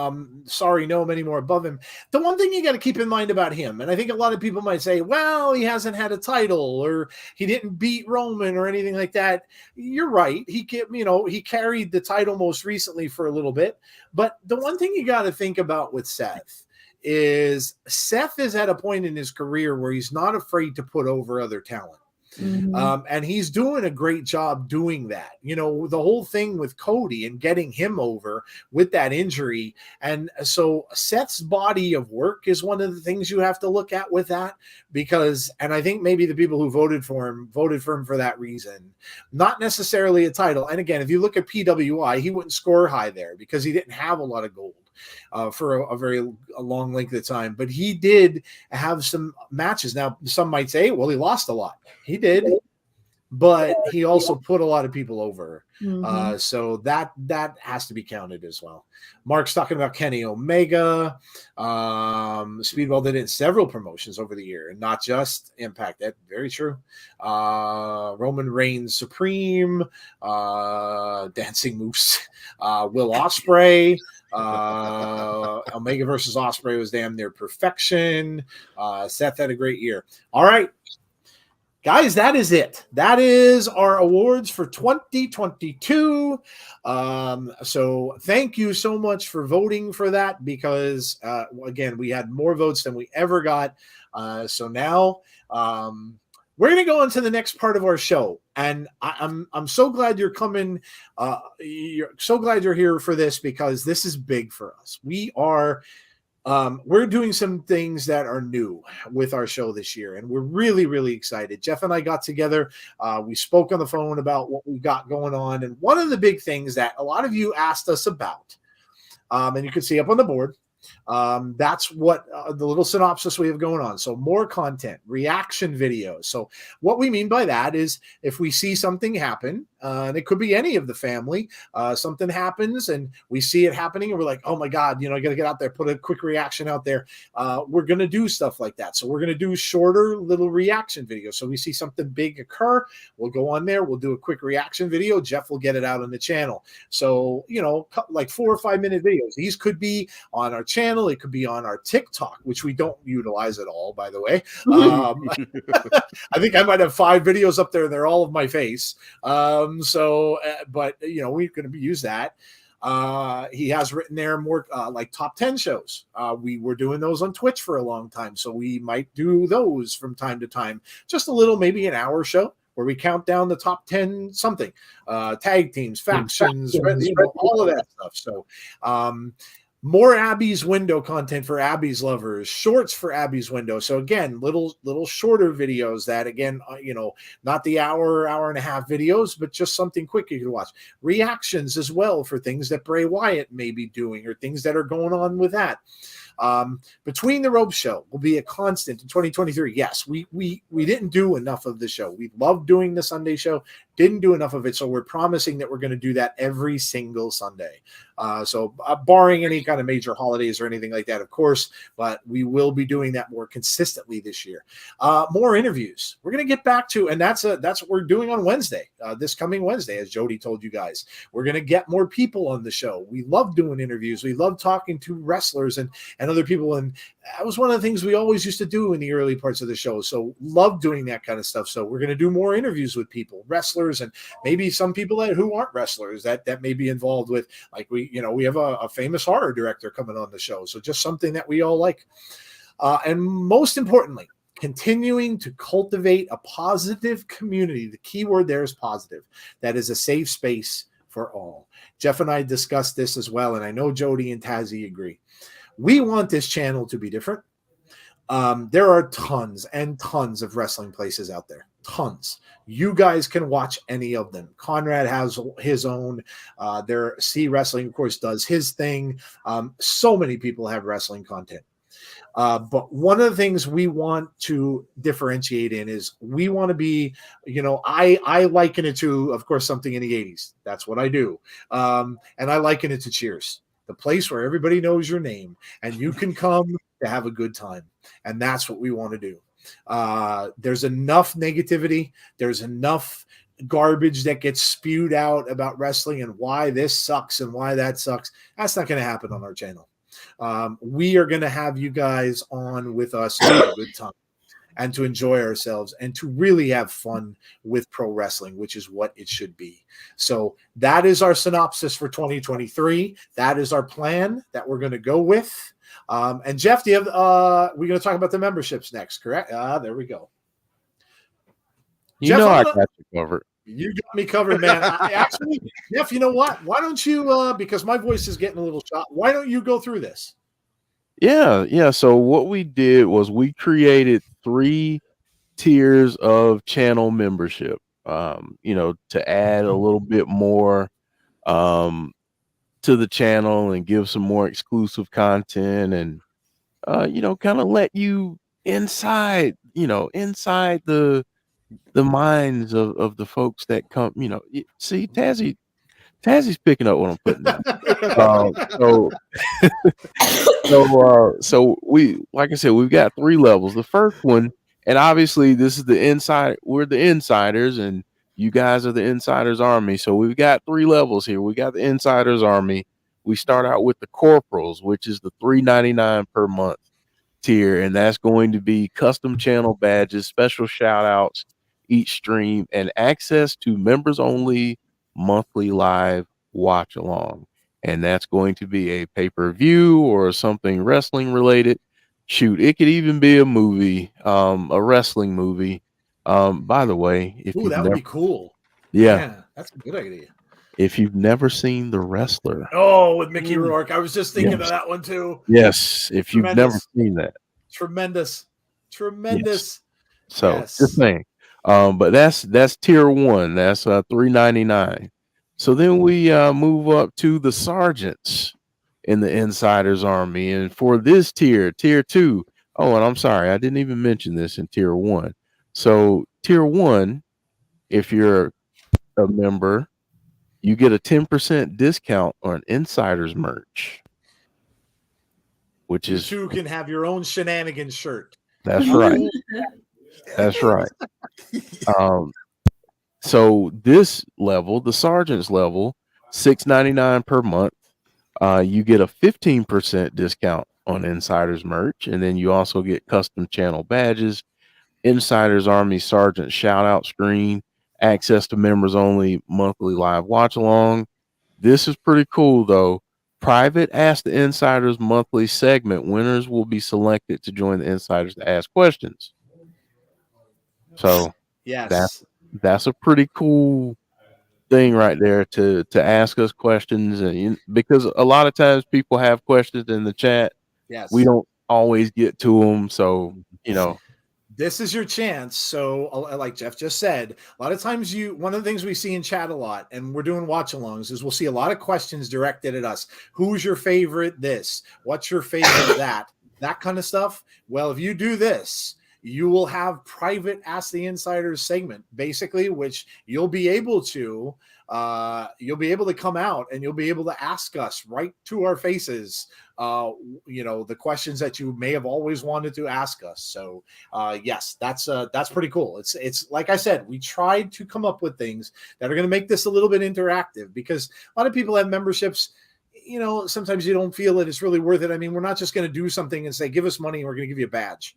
sorry, no many more above him. The one thing you got to keep in mind about him, and I think a lot of people might say, well, he hasn't had a title or he didn't beat Roman or anything like that. You're right. He carried the title most recently for a little bit. But the one thing you got to think about with Seth is at a point in his career where he's not afraid to put over other talent. And he's doing a great job doing that. The whole thing with Cody and getting him over with that injury. And so Seth's body of work is one of the things you have to look at with that, and I think maybe the people who voted for him for that reason, not necessarily a title. And again, if you look at PWI, he wouldn't score high there because he didn't have a lot of gold for a very long length of time, but he did have some matches. Now, some might say, well, he lost a lot. He did, but he also put a lot of people over. So that has to be counted as well. Mark's talking about Kenny Omega. Speedball did it in several promotions over the year, and not just Impact. That's very true. Roman Reigns Supreme, Dancing Moose, Will Ospreay. Omega versus Ospreay was damn near perfection. Seth had a great year. All right, guys, that is it. That is our awards for 2022. So thank you so much for voting for that, because again, we had more votes than we ever got. So now we're going to go into the next part of our show, and I'm so glad you're coming. So glad you're here for this, because this is big for us. We're doing some things that are new with our show this year, and we're really, really excited. Jeff and I got together. We spoke on the phone about what we got going on, and one of the big things that a lot of you asked us about, and you can see up on the board, that's what the little synopsis we have going on. So more content, reaction videos. So what we mean by that is if we see something happen, and it could be any of the family, something happens and we see it happening and we're like, oh my God, I got to get out there, put a quick reaction out there. We're going to do stuff like that. So we're going to do shorter little reaction videos. So we see something big occur, we'll go on there, we'll do a quick reaction video. Jeff will get it out on the channel. So, like 4 or 5 minute videos. These could be on our channel. It could be on our TikTok, which we don't utilize at all, by the way. I think I might have 5 videos up there. They're all of my face. But we're going to use that. He has written there more like top 10 shows. We were doing those on Twitch for a long time, so we might do those from time to time. Just a little, maybe an hour show where we count down the top 10 something, tag teams, factions, all of that stuff. So more Abby's Window content for Abby's lovers, shorts for Abby's Window. So again, little shorter videos that, again, not the hour and a half videos, but just something quick you can watch. Reactions as well for things that Bray Wyatt may be doing or things that are going on with that. Between the Ropes show will be a constant in 2023. Yes, we didn't do enough of the show. We love doing the Sunday show, didn't do enough of it, so we're promising that we're going to do that every single Sunday. So barring any kind of major holidays or anything like that, of course, but we will be doing that more consistently this year. More interviews. We're going to get back to, and that's what we're doing on Wednesday, this coming Wednesday, as Jody told you guys. We're going to get more people on the show. We love doing interviews. We love talking to wrestlers and other people, and that was one of the things we always used to do in the early parts of the show. So love doing that kind of stuff. So we're going to do more interviews with people, wrestlers, and maybe some people who aren't wrestlers that may be involved with, like we have a famous horror director coming on the show. So just something that we all like. And most importantly, continuing to cultivate a positive community. The key word there is positive. That is a safe space for all. Jeff and I discussed this as well, and I know Jody and Tazzy agree. We want this channel to be different. There are tons and tons of wrestling places out there. Tons. You guys can watch any of them. Conrad has his own. There, C Wrestling, of course, does his thing. So many people have wrestling content. But one of the things we want to differentiate in is we want to be, I liken it to, of course, something in the 80s. That's what I do. And I liken it to Cheers. The place where everybody knows your name and you can come to have a good time. And that's what we want to do. There's enough negativity. There's enough garbage that gets spewed out about wrestling and why this sucks and why that sucks. That's not going to happen on our channel. We are going to have you guys on with us to have a good time and to enjoy ourselves and to really have fun with pro wrestling, which is what it should be. So that is our synopsis for 2023. That is our plan that we're going to go with. And Jeff, do you have, we're going to talk about the memberships next, correct? There we go. Jeff, I got you covered. You got me covered, man. Actually, Jeff, you know what? Why don't you, because my voice is getting a little shot, why don't you go through this? Yeah. So what we did was we created 3 tiers of channel membership, to add a little bit more to the channel and give some more exclusive content and, kind of let you inside the minds of the folks that come, see, Tazzy's picking up what I'm putting down. So we, like I said, we've got 3 levels. The first one, and obviously this is the inside. We're the insiders, and you guys are the insiders army. So we've got 3 levels here. We got the insiders army. We start out with the corporals, which is the $3.99 per month tier, and that's going to be custom channel badges, special shout outs each stream, and access to members only monthly live watch along. And that's going to be a pay-per-view or something wrestling related. Shoot, it could even be a movie, a wrestling movie. By the way, if that would be cool. Yeah, that's a good idea. If you've never seen The Wrestler. Oh, with Mickey Rourke. I was just thinking of that one too. Yes, if you've never seen that. Tremendous. Yes. So just saying. But that's tier 1. That's $3.99. So then we move up to the sergeants in the Insiders Army, and for this tier 2. Oh, and I'm sorry, I didn't even mention this in tier 1. So tier 1, if you're a member, you get a 10% discount on Insiders merch, which is you can have your own shenanigans shirt. That's right. That's right. So this level, the sergeant's level, $6.99 per month. You get a 15% discount on Insiders merch, and then you also get custom channel badges, Insiders Army Sergeant shout out screen, access to members only monthly live watch along, This is pretty cool though. Private Ask the Insiders monthly segment. Winners will be selected to join the insiders to ask questions. So that Yes. that's a pretty cool thing right there to ask us questions, and because a lot of times people have questions in the chat, we Yes. don't always get to them. So This is your chance. So, like Jeff just said, a lot of times one of the things we see in chat a lot, and we're doing watch alongs, is we'll see a lot of questions directed at us. Who's your favorite this? What's your favorite that? That kind of stuff. Well, if you do this, you will have private Ask the Insiders segment, basically, which you'll be able to come out and you'll be able to ask us right to our faces the questions that you may have always wanted to ask us. So yes, that's pretty cool. It's like I said, we tried to come up with things that are going to make this a little bit interactive, because a lot of people have memberships. Sometimes you don't feel that it's really worth it. I mean, we're not just going to do something and say, give us money and we're going to give you a badge.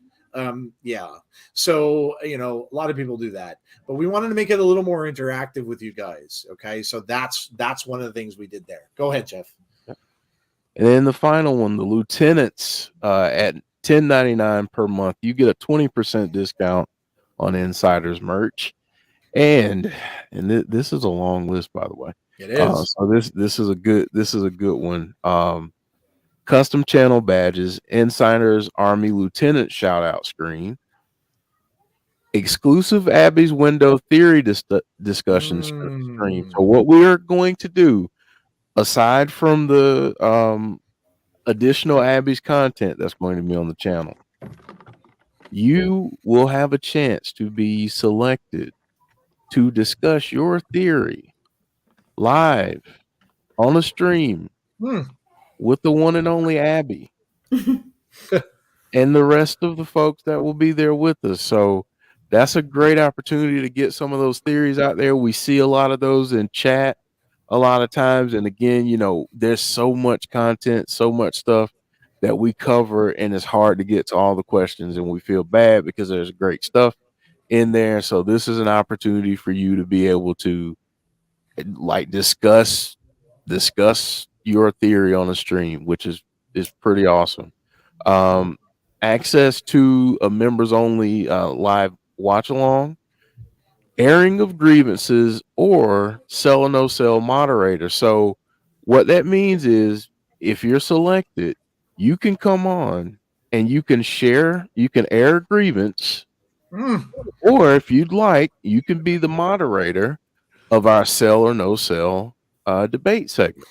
So a lot of people do that, but we wanted to make it a little more interactive with you guys. Okay, so that's one of the things we did there. Go ahead, Jeff. and then the final one, the lieutenants, at $10.99 per month, you get a 20% discount on insiders merch. And this is a long list, by the way. It is. So this is a good one. Custom channel badges, insiders army lieutenant shout out screen, exclusive Abby's window theory discussion stream. So what we are going to do, aside from the additional Abby's content that's going to be on the channel, you will have a chance to be selected to discuss your theory live on a stream with the one and only Abby and the rest of the folks that will be there with us. So that's a great opportunity to get some of those theories out there. We see a lot of those in chat a lot of times. And again, there's so much content, so much stuff that we cover, and it's hard to get to all the questions, and we feel bad because there's great stuff in there. So this is an opportunity for you to be able to discuss your theory on a stream, which is pretty awesome. Access to a members only live watch along, airing of grievances, or sell or no sell moderator. So what that means is, if you're selected, you can come on and you can air a grievance, or if you'd like, you can be the moderator of our sell or no sell debate segment.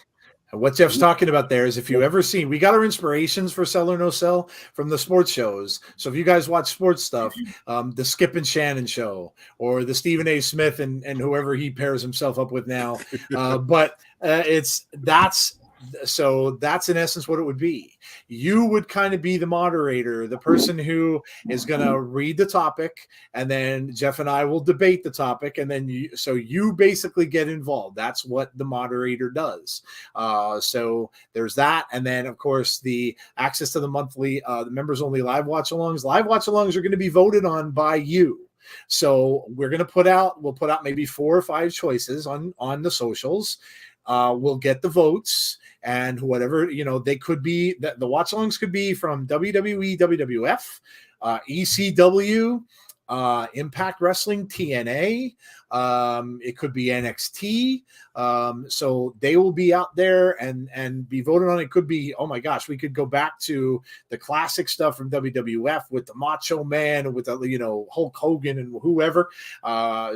What Jeff's talking about there is, if you ever see, we got our inspirations for Sell or No Sell from the sports shows. So if you guys watch sports stuff, the Skip and Shannon show, or the Stephen A. Smith and whoever he pairs himself up with now, so that's in essence what it would be. You would kind of be the moderator, the person who is going to read the topic, and then Jeff and I will debate the topic, and then you basically get involved. That's what the moderator does. So there's that, and then of course the access to the monthly, the members only live watch alongs. Live watch alongs are going to be voted on by you. So we'll put out maybe 4 or 5 choices on the socials. We'll get the votes, and whatever, they could be, the watch alongs could be from WWE, WWF, ECW, Impact Wrestling, TNA. It could be NXT. So they will be out there and be voted on. It could be, oh my gosh, we could go back to the classic stuff from WWF with the Macho Man and with the, Hulk Hogan and whoever.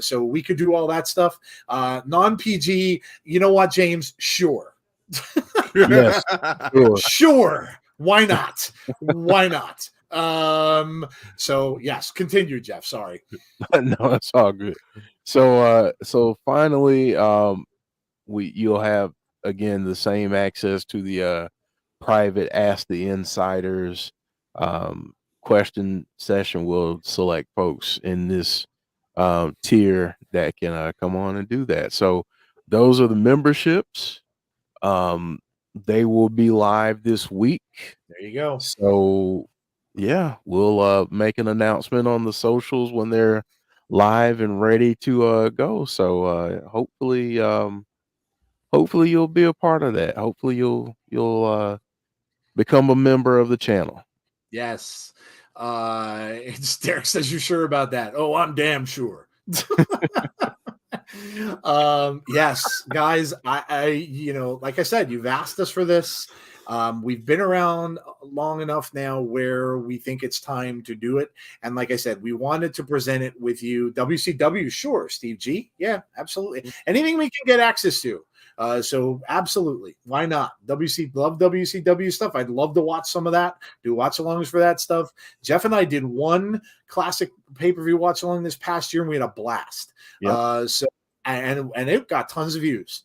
So we could do all that stuff. Non-PG, you know what, James? Sure. Yes, Sure. Why not? Why not? So yes, continue, Jeff. Sorry. No, that's all good. So finally, you'll have again the same access to the private Ask the Insiders question session. We'll select folks in this tier that can come on and do that. So those are the memberships. They will be live this week. There you go. So yeah, we'll make an announcement on the socials when they're live and ready to go. So hopefully hopefully you'll be a part of that. Hopefully you'll become a member of the channel. Yes. It's Derek says, "You sure about that?" Oh, I'm damn sure. Yes, guys, I like I said, you've asked us for this. We've been around long enough now where we think it's time to do it. And like I said, we wanted to present it with you. WCW, sure. Steve G, yeah, absolutely. Anything we can get access to. So absolutely, why not? Love WCW stuff. I'd love to watch some of that. Do watch alongs for that stuff. Jeff and I did one classic pay-per-view watch along this past year, and we had a blast. Yep. So and it got tons of views,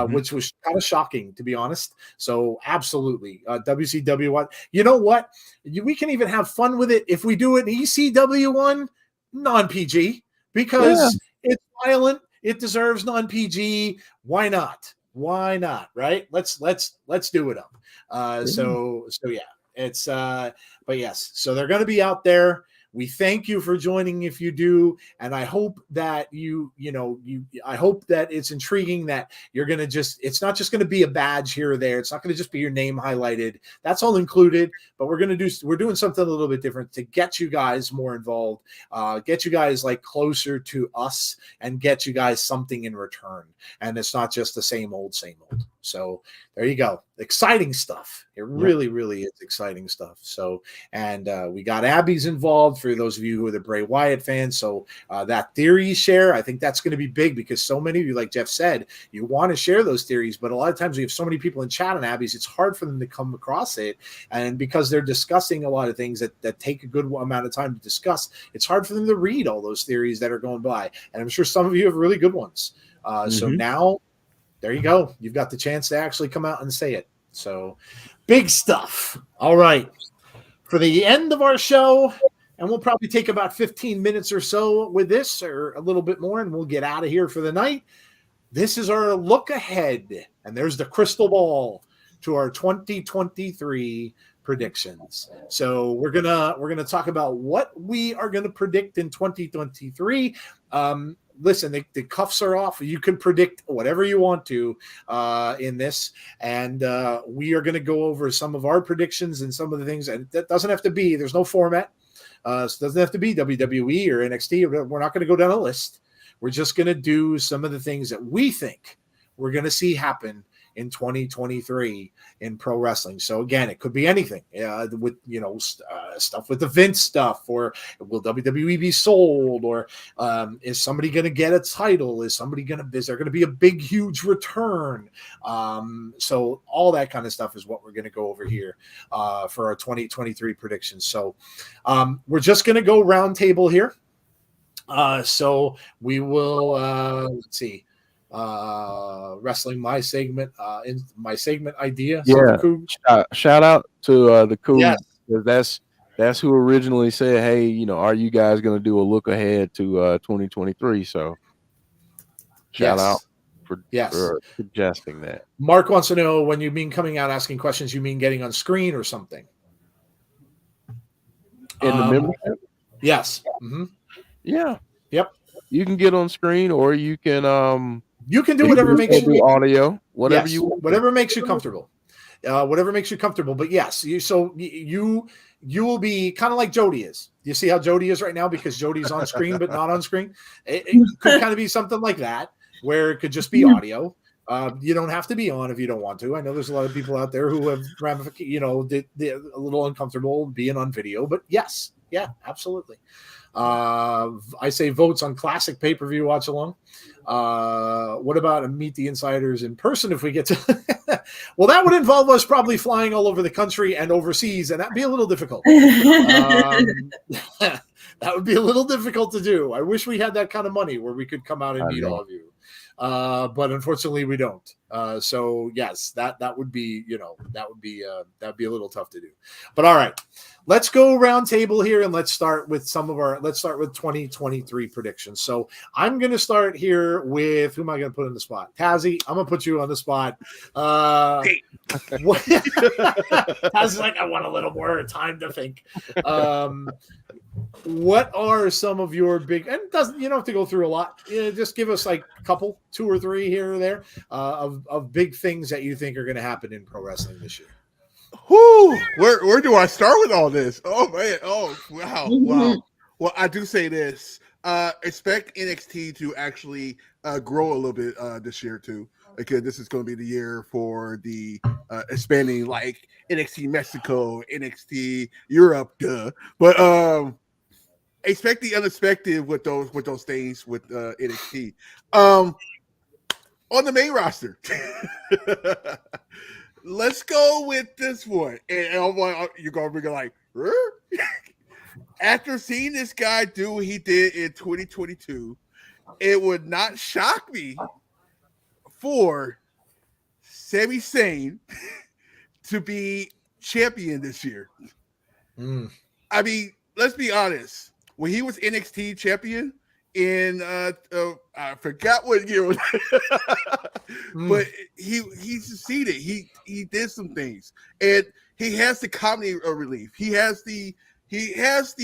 which was kind of shocking, to be honest. So absolutely, WCW one. You know what? We can even have fun with it if we do an ECW one, non-PG, because it's violent. It deserves non-PG. Why not? Why not? Right? Let's do it up. So yeah, it's but yes. So they're going to be out there. We thank you for joining if you do, and I hope that I hope that it's intriguing, that you're going to it's not just going to be a badge here or there. It's not going to just be your name highlighted. That's all included, but we're doing something a little bit different to get you guys more involved, get you guys like closer to us, and get you guys something in return. And it's not just the same old. So there you go. Exciting stuff. It really, really is exciting stuff. So, and we got Abby's involved, for those of you who are the Bray Wyatt fans. So that theory share, I think that's going to be big, because so many of you, like Jeff said, you want to share those theories, but a lot of times we have so many people in chat on Abby's, it's hard for them to come across it. And because they're discussing a lot of things that take a good amount of time to discuss, it's hard for them to read all those theories that are going by. And I'm sure some of you have really good ones. So now, there you go. You've got the chance to actually come out and say it. So big stuff. All right. For the end of our show, and we'll probably take about 15 minutes or so with this, or a little bit more, and we'll get out of here for the night. This is our look ahead, and there's the crystal ball to our 2023 predictions. So we're gonna talk about what we are gonna predict in 2023. Listen, the cuffs are off. You can predict whatever you want to in this, and we are going to go over some of our predictions and some of the things. And that doesn't have to be. There's no format. So it doesn't have to be WWE or NXT. We're not going to go down a list. We're just going to do some of the things that we think we're going to see happen in 2023 in pro wrestling. So again, it could be anything with stuff with the Vince stuff, or will WWE be sold, or is somebody going to get a title? Is there going to be a big, huge return? So all that kind of stuff is what we're going to go over here for our 2023 predictions. So we're just going to go round table here. So we will let's see. Wrestling my segment in my segment idea. Shout out to the Coug. Yes. That's who originally said, hey, are you guys going to do a look ahead to 2023? So shout out for suggesting that. Mark wants to know, when you mean coming out asking questions, you mean getting on screen or something in the membership? Yes. Yeah. Yep. You can get on screen, or you can do whatever makes you audio, whatever yes, you want. Whatever makes you comfortable. Whatever makes you comfortable. But yes, you will be kind of like Jody is. You see how Jody is right now, because Jody's on screen but not on screen. It could kind of be something like that, where it could just be audio. You don't have to be on if you don't want to. I know there's a lot of people out there who have they're a little uncomfortable being on video, but yes, yeah, absolutely. I say votes on classic pay-per-view watch along. What about a Meet the Insiders in person if we get to? Well, that would involve us probably flying all over the country and overseas, and that'd be a little difficult. That would be a little difficult to do. I wish we had that kind of money where we could come out and meet all of you. But unfortunately we don't. So yes, that would be, that'd be a little tough to do. But all right, let's go round table here, and let's start with 2023 predictions. So I'm going to start here with, who am I going to put in the spot? Tazzy, I'm going to put you on the spot. Tazzy's like, I want a little more time to think. what are some of your big, and you don't have to go through a lot. Just give us like a couple, 2 or 3 here or there of big things that you think are going to happen in pro wrestling this year. Whoo, where do I start with all this? Oh man, oh wow. Well, I do say this. Expect NXT to actually grow a little bit this year too, because this is going to be the year for the expanding, like NXT Mexico, NXT Europe, but expect the unexpected with those things with NXT. On the main roster. Let's go with this one. And you're going to be like, after seeing this guy do what he did in 2022, it would not shock me for Sami Zayn to be champion this year. I mean, let's be honest. When he was NXT champion in I forgot what year, but he succeeded. He did some things, and he has the comedy relief. He has the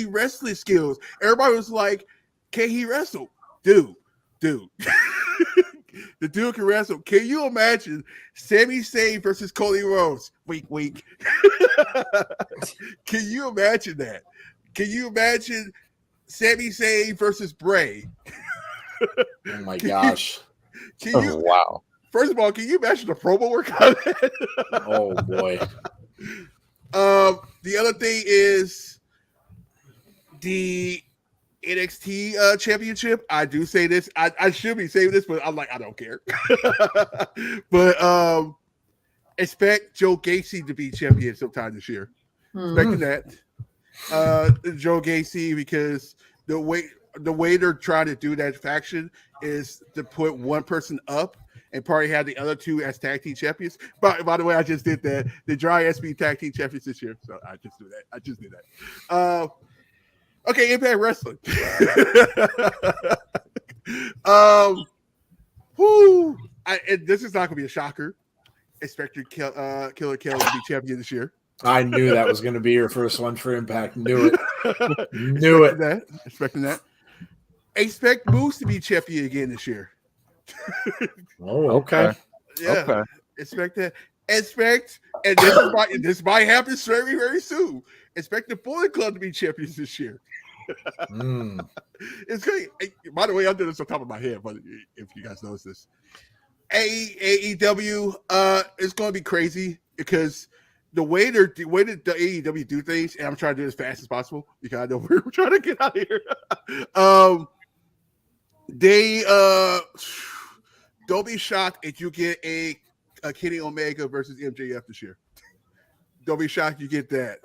wrestling skills. Everybody was like, "Can he wrestle, dude?" The dude can wrestle. Can you imagine Sami Zayn versus Cody Rhodes? Wink, wink. Can you imagine that? Can you imagine Sami Zayn versus Bray? Oh my gosh! Can you? Wow. First of all, can you imagine the promo work on that? Oh boy. The other thing is the NXT championship. I do say this. I should be saying this, but I'm like, I don't care. But expect Joe Gacy to be champion sometime this year. Expecting that. Joe Gacy, because the way they're trying to do that faction is to put one person up and probably have the other two as tag team champions. By the way, I just did that. The Dry SB tag team champions this year, so I just did that. Okay, Impact Wrestling. And this is not gonna be a shocker. Expect your Killer Kelly to be champion this year. I knew that was going to be your first one for Impact. Knew it. Knew it. Expecting that. Expect Moose to be champion again this year. Oh, okay. Yeah. Okay. Expect that. Expect, and this might happen very, very soon. Expect the Bullet Club to be champions this year. It's great. By the way, I'm doing this on top of my head, but if you guys notice this, AEW is going to be crazy because the way the AEW do things, and I'm trying to do it as fast as possible because I know we're trying to get out of here. They don't be shocked if you get a Kenny Omega versus MJF this year. Don't be shocked you get that.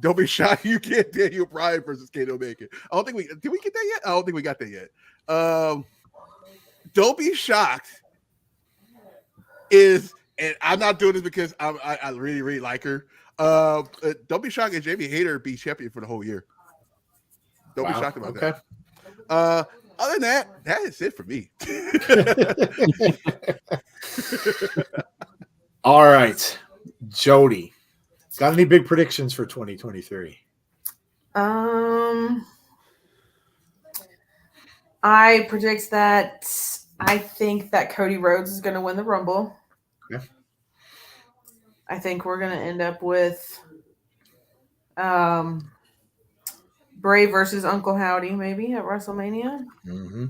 Don't be shocked you get Daniel Bryan versus Kenny Omega. I don't think did we get that yet? I don't think we got that yet. Don't be shocked and I'm not doing this because I really, really like her. Don't be shocked if Jamie Hayter be champion for the whole year. Don't be shocked about that. Other than that is it for me. All right, Jody, got any big predictions for 2023? I predict that I think that Cody Rhodes is going to win the Rumble. Yeah. I think we're going to end up with Bray versus Uncle Howdy maybe at WrestleMania. Mm-hmm.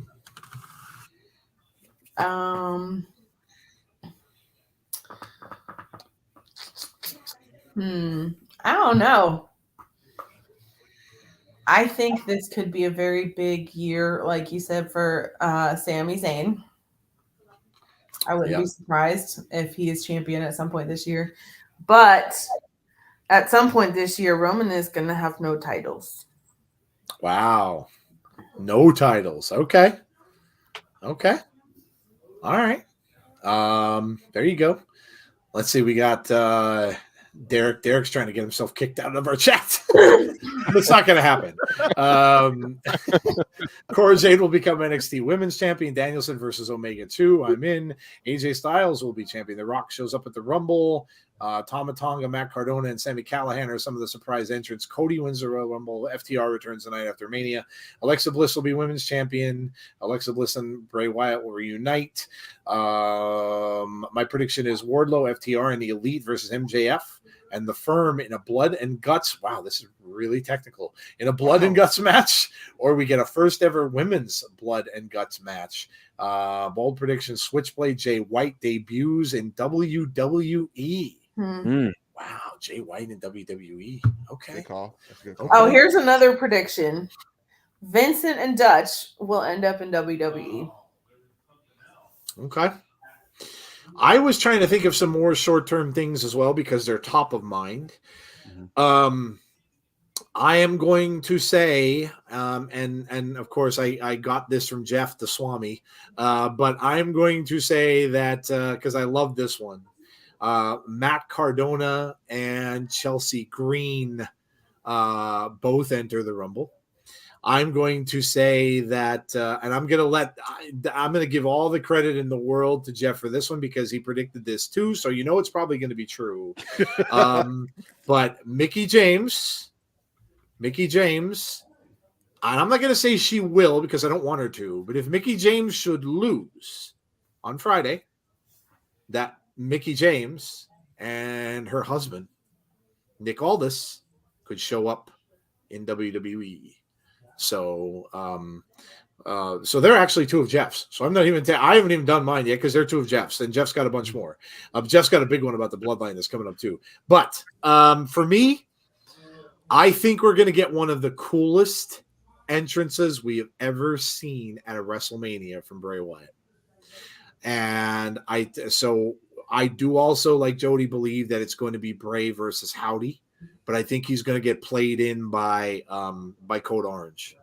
I don't know. I think this could be a very big year, like you said, for Sami Zayn. I wouldn't be surprised if he is champion at some point this year. But at some point this year, Roman is going to have no titles. Wow. No titles. Okay. All right. There you go. Let's see. We got Derek. Derek's trying to get himself kicked out of our chat. It's not going to happen. Cora Jade will become NXT Women's Champion. Danielson versus Omega 2. I'm in. AJ Styles will be champion. The Rock shows up at the Rumble. Tama Tonga, Matt Cardona, and Sami Callihan are some of the surprise entrants. Cody wins the Royal Rumble. FTR returns the night after Mania. Alexa Bliss will be women's champion. Alexa Bliss and Bray Wyatt will reunite. My prediction is Wardlow, FTR, and the Elite versus MJF. And the Firm in a blood and guts. Wow, this is really technical. In a blood and guts match, or we get a first ever women's blood and guts match. Bold prediction: Switchblade Jay White debuts in WWE. Wow, Jay White in WWE. Okay. Good call. That's a good call. Oh, here's another prediction: Vincent and Dutch will end up in WWE. Okay. I was trying to think of some more short-term things as well because they're top of mind. I am going to say, and of course I got this from Jeff the Swami, but I'm going to say that because I love this one, Matt Cardona and Chelsea Green both enter the Rumble. I'm going to say that, and I'm going to give all the credit in the world to Jeff for this one because he predicted this too. So, it's probably going to be true. But Mickie James, and I'm not going to say she will because I don't want her to, but if Mickie James should lose on Friday, that Mickie James and her husband, Nick Aldis, could show up in WWE. So, so they're actually two of Jeff's. So I'm not even. I haven't even done mine yet because they're two of Jeff's, and Jeff's got a bunch more. Jeff's got a big one about the bloodline that's coming up too. But for me, I think we're going to get one of the coolest entrances we have ever seen at a WrestleMania from Bray Wyatt, and I do also, like Jody, believe that it's going to be Bray versus Howdy. But I think he's going to get played in by Code Orange.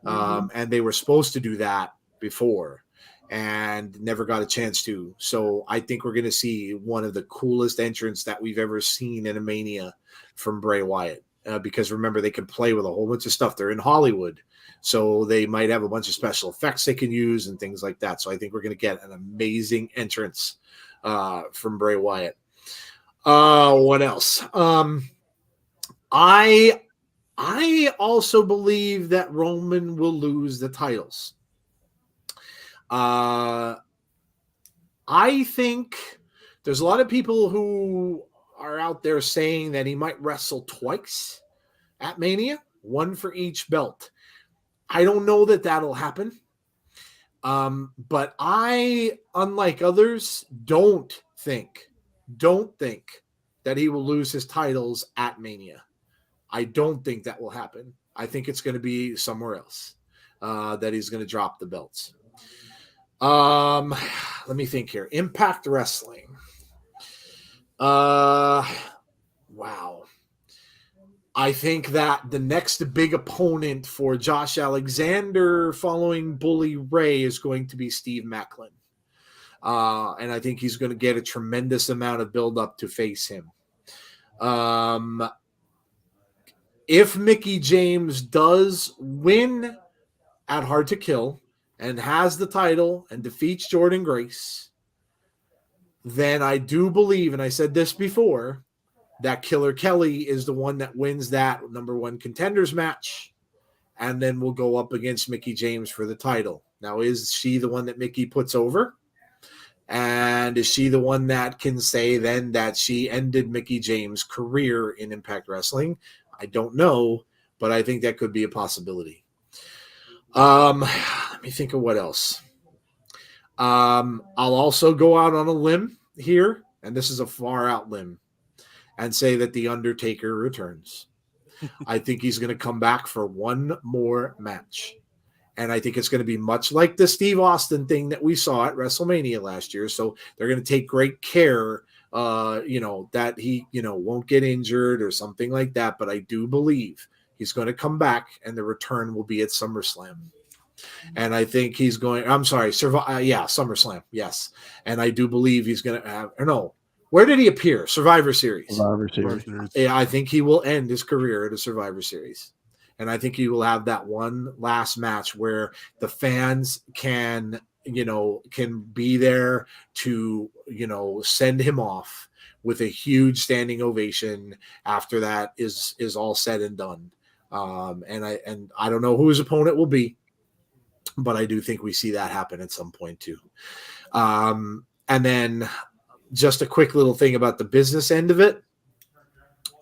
And they were supposed to do that before and never got a chance to. So I think we're going to see one of the coolest entrants that we've ever seen in a Mania from Bray Wyatt. Because remember, they can play with a whole bunch of stuff. They're in Hollywood. So they might have a bunch of special effects they can use and things like that. So I think we're going to get an amazing entrance from Bray Wyatt. What else? I also believe that Roman will lose the titles. I think there's a lot of people who are out there saying that he might wrestle twice at Mania, one for each belt. I don't know that that'll happen. But I, unlike others, don't think that he will lose his titles at Mania. I don't think that will happen. I think it's going to be somewhere else that he's going to drop the belts. Let me think here. Impact Wrestling. Wow. I think that the next big opponent for Josh Alexander following Bully Ray is going to be Steve Maclin. And I think he's going to get a tremendous amount of build-up to face him. If Mickie James does win at Hard to Kill and has the title and defeats Jordynne Grace, then I do believe, and I said this before, that Killer Kelly is the one that wins that number one contenders match and then will go up against Mickie James for the title. Now, is she the one that Mickie puts over? And is she the one that can say then that she ended Mickie James' career in Impact Wrestling? I don't know, but I think that could be a possibility. Let me think of what else. I'll also go out on a limb here, and this is a far out limb, and say that The Undertaker returns. I think he's going to come back for one more match. And I think it's going to be much like the Steve Austin thing that we saw at WrestleMania last year. So they're going to take great care that he, won't get injured or something like that. But I do believe he's going to come back and the return will be at SummerSlam. And I think he's going, SummerSlam. Yes. And I do believe he's going to have, where did he appear? Survivor Series. Yeah. I think he will end his career at a Survivor Series. And I think he will have that one last match where the fans can, can be there to, send him off with a huge standing ovation after that is all said and done. And I don't know who his opponent will be, but I do think we see that happen at some point too. And then just a quick little thing about the business end of it.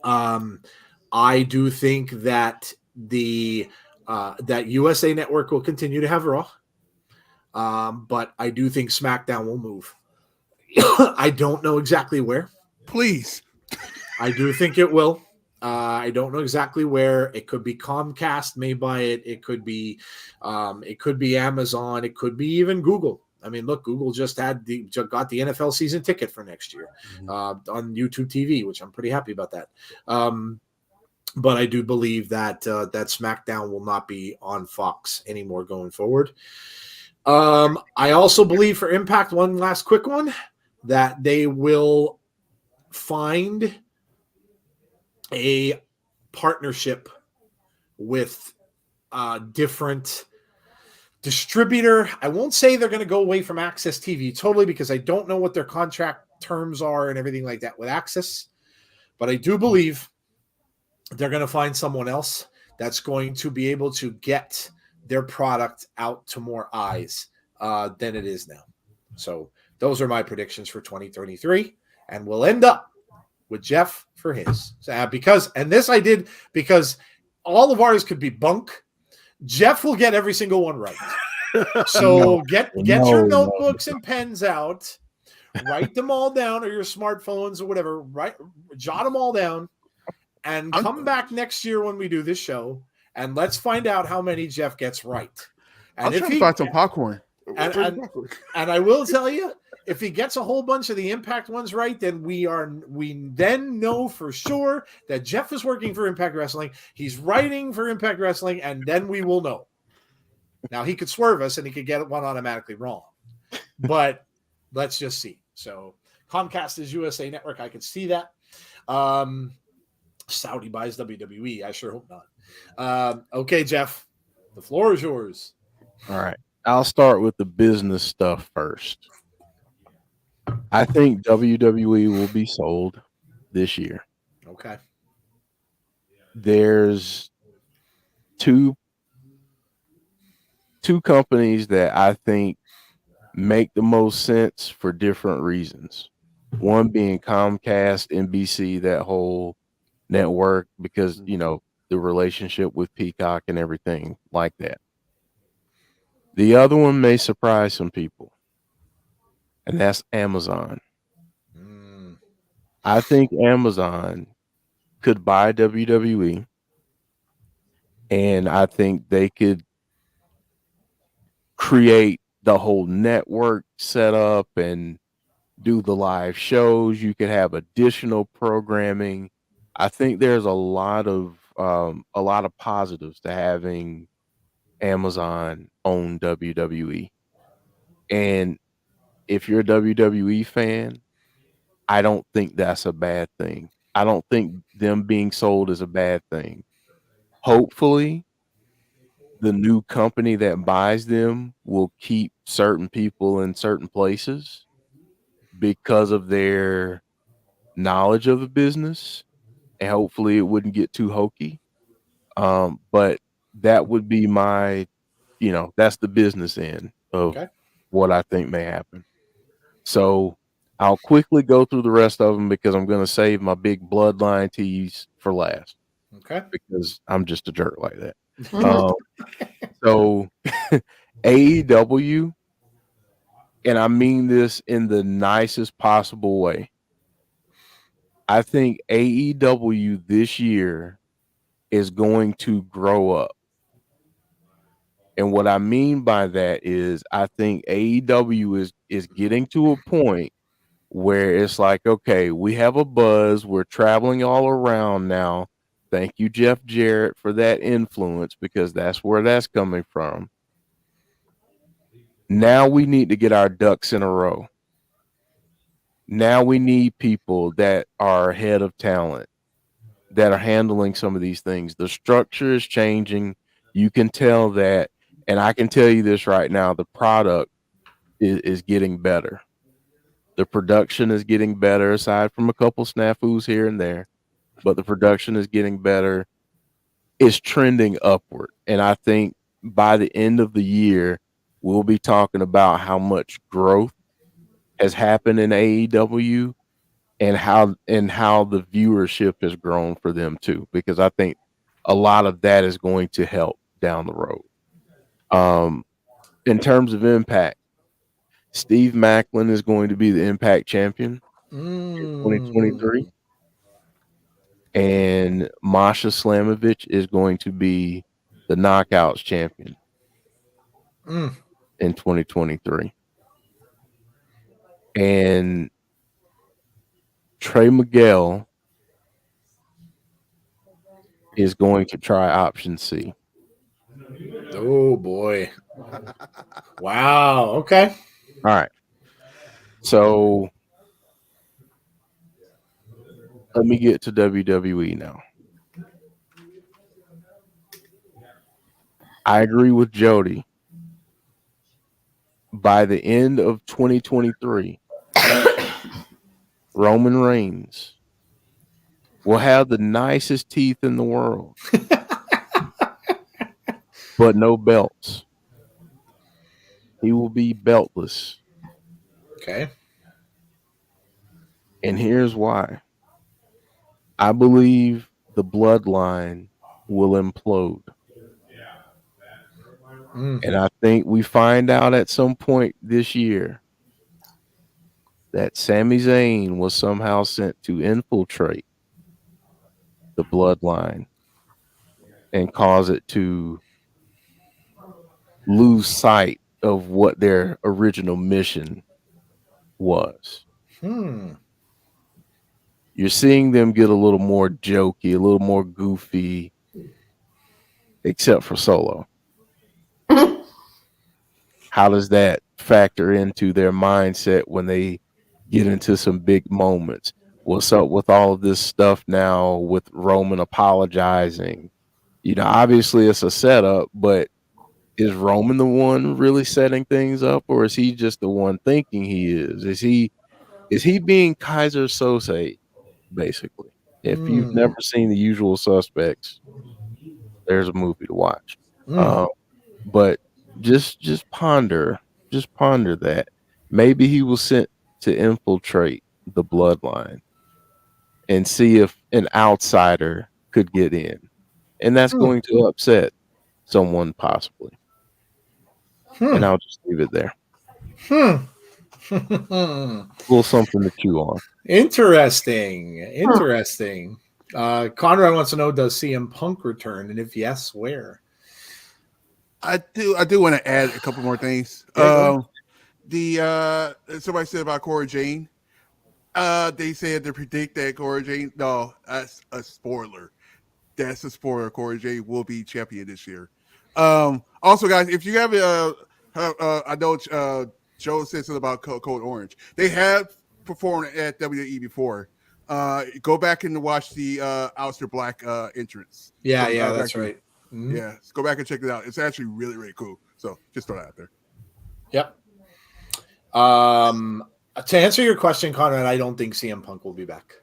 I do think that that USA Network will continue to have Raw. But I do think SmackDown will move. I don't know exactly where. Please. I do think it will. I don't know exactly where. It could be Comcast may buy it. It could be Amazon. It could be even Google. I mean, look, Google just got the NFL season ticket for next year on YouTube TV, which I'm pretty happy about that. But I do believe that that SmackDown will not be on Fox anymore going forward. I also believe for Impact, one last quick one, that they will find a partnership with different distributor. I won't say they're going to go away from Access TV totally, because I don't know what their contract terms are and everything like that with Access, but I do believe they're going to find someone else that's going to be able to get their product out to more eyes than it is now. So those are my predictions for 2023, and we'll end up with Jeff for his. Because all of ours could be bunk. Jeff will get every single one right. So get your notebooks and pens out, write them all down, or your smartphones or whatever, jot them all down, and come back next year when we do this show, and let's find out how many Jeff gets right. And I'm trying to find some popcorn. And I will tell you, if he gets a whole bunch of the Impact ones right, then we then know for sure that Jeff is working for Impact Wrestling. He's writing for Impact Wrestling, and then we will know. Now, he could swerve us and he could get one automatically wrong, but let's just see. So Comcast is USA Network. I can see that. Saudi buys WWE. I sure hope not. Okay, Jeff, the floor is yours. All right. I'll start with the business stuff first. I think WWE will be sold this year. Okay. There's two companies that I think make the most sense for different reasons. One being Comcast, NBC, that whole network, because, the relationship with Peacock and everything like that. The other one may surprise some people, and that's Amazon. I think Amazon could buy WWE, and I think they could create the whole network setup and do the live shows. You could have additional programming. I think there's a lot of positives to having Amazon own WWE. And if you're a WWE fan, I don't think that's a bad thing. I don't think them being sold is a bad thing. Hopefully, the new company that buys them will keep certain people in certain places because of their knowledge of the business, and hopefully it wouldn't get too hokey. But that would be my, that's the business end of what I think may happen. So I'll quickly go through the rest of them because I'm going to save my big bloodline tease for last. Okay. Because I'm just a jerk like that. So AEW, and I mean this in the nicest possible way, I think AEW this year is going to grow up. And what I mean by that is I think AEW is getting to a point where it's like, okay, we have a buzz. We're traveling all around now. Thank you, Jeff Jarrett, for that influence, because that's where that's coming from. Now we need to get our ducks in a row. Now we need people that are ahead of talent, that are handling some of these things. The structure is changing. You can tell that. And I can tell you this right now, the product is getting better. The production is getting better, aside from a couple snafus here and there, but the production is getting better. It's trending upward, and I think by the end of the year, we'll be talking about how much growth has happened in AEW and how the viewership has grown for them too, because I think a lot of that is going to help down the road. In terms of Impact, Steve Macklin is going to be the Impact champion in 2023, Mm. and Masha Slamovich is going to be the Knockouts champion Mm. in 2023. And Trey Miguel is going to try option C. Oh boy. Wow. Okay. All right. So let me get to WWE now. I agree with Jody. By the end of 2023, Roman Reigns will have the nicest teeth in the world, but no belts. He will be beltless. Okay. And here's why. I believe the bloodline will implode. Mm. And I think we find out at some point this year that Sami Zayn was somehow sent to infiltrate the bloodline and cause it to lose sight of what their original mission was. Hmm. You're seeing them get a little more jokey, a little more goofy, except for Solo. How does that factor into their mindset when they get into some big moments? What's up with all of this stuff now with Roman apologizing? You know, obviously it's a setup, but is Roman the one really setting things up, or is he just the one thinking he is? Is he being Kaiser Sose, basically? If you've Mm. never seen The Usual Suspects, there's a movie to watch. Mm. But just ponder that. Maybe he was sent to infiltrate the bloodline and see if an outsider could get in. And that's Hmm. going to upset someone possibly. Hmm. And I'll just leave it there. Hmm. A little something to chew on. Interesting. Interesting. Conrad wants to know, does CM Punk return? And if yes, where? I do want to add a couple more things. Yeah, Somebody said about Cora Jane. They said to predict that Cora Jane. No, that's a spoiler. That's a spoiler. Cora Jane will be champion this year. Also, guys, if you have I know Joe said something about Code Orange. They have performed at WWE before. Go back and watch the Aleister Black entrance. yeah, From, that's back right. Mhm. Yeah, go back and check it out. It's actually really, really cool. So just throw that out there. Yep. To answer your question, Conrad, I don't think CM Punk will be back.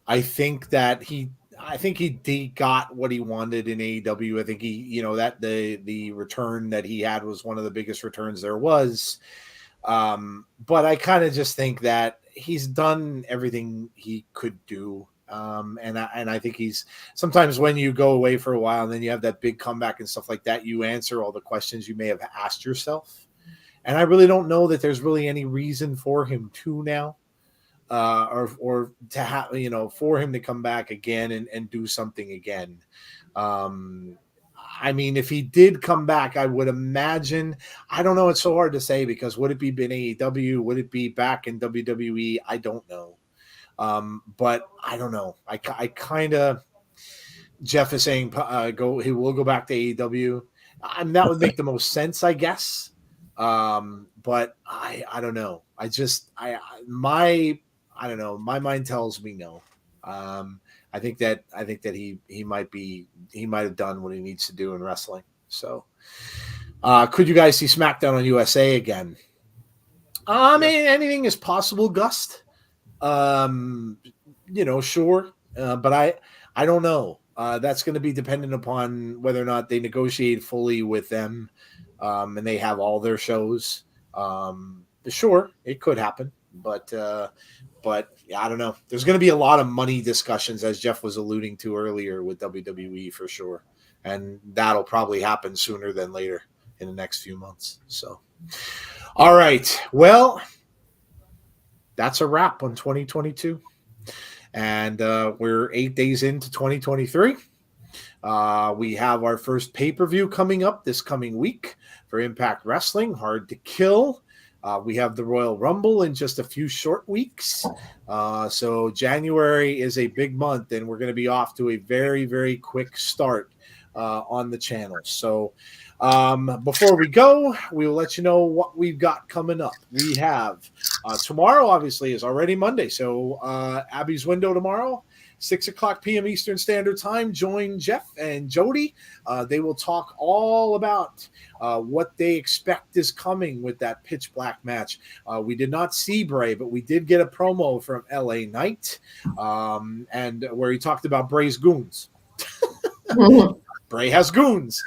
I think he got what he wanted in AEW. I think that the return that he had was one of the biggest returns there was. But I kind of just think that he's done everything he could do. And I think he's sometimes when you go away for a while and then you have that big comeback and stuff like that, you answer all the questions you may have asked yourself. And I really don't know that there's really any reason for him to now, or to have, for him to come back again and do something again. I mean, if he did come back, I would imagine, I don't know. It's so hard to say because would it be in AEW? Would it be back in WWE? I don't know. But I don't know. I kind of, Jeff is saying, he will go back to AEW. And that would make the most sense, I guess. But I don't know. I don't know. My mind tells me no. I think that he might have done what he needs to do in wrestling. So, could you guys see SmackDown on USA again? Anything is possible, Gust. Sure, but I don't know. That's going to be dependent upon whether or not they negotiate fully with them, and they have all their shows. Sure, it could happen, but yeah, I don't know. There's going to be a lot of money discussions, as Jeff was alluding to earlier, with WWE for sure, and that'll probably happen sooner than later in the next few months. So, all right, well, that's a wrap on 2022. And we're 8 days into 2023. We have our first pay-per-view coming up this coming week for Impact Wrestling, Hard to Kill. We have the Royal Rumble in just a few short weeks. So January is a big month, and we're going to be off to a very, very quick start on the channel. So before we go, we will let you know what we've got coming up. We have tomorrow, obviously, is already Monday. So Abby's Window tomorrow, 6 o'clock p.m. Eastern Standard Time. Join Jeff and Jody. They will talk all about what they expect is coming with that pitch black match. We did not see Bray, but we did get a promo from LA Knight, and where he talked about Bray's goons. Bray has goons.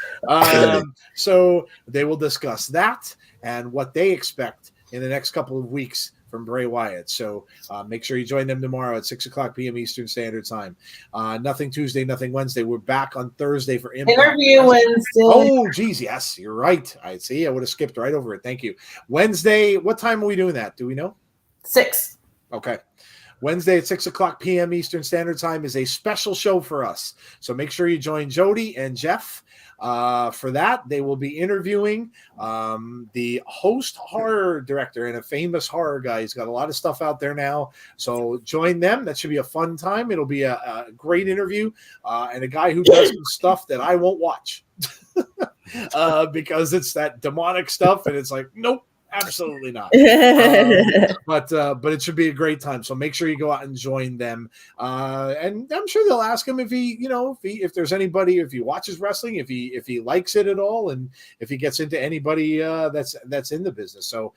So they will discuss that and what they expect in the next couple of weeks from Bray Wyatt. So make sure you join them tomorrow at 6 o'clock p.m. Eastern Standard Time. Nothing Tuesday, nothing Wednesday. We're back on Thursday for Interview Wednesday. Oh, geez, yes, you're right. I see. I would have skipped right over it. Thank you. Wednesday, what time are we doing that? Do we know? 6. Okay. Wednesday at 6 o'clock p.m. Eastern Standard Time is a special show for us. So make sure you join Jody and Jeff for that. They will be interviewing the host horror director and a famous horror guy. He's got a lot of stuff out there now. So join them. That should be a fun time. It'll be a great interview and a guy who does some stuff that I won't watch because it's that demonic stuff. And it's like, nope. Absolutely not. But it should be a great time. So make sure you go out and join them. And I'm sure they'll ask him if if there's anybody, if he watches wrestling, if he likes it at all, and if he gets into anybody that's in the business. So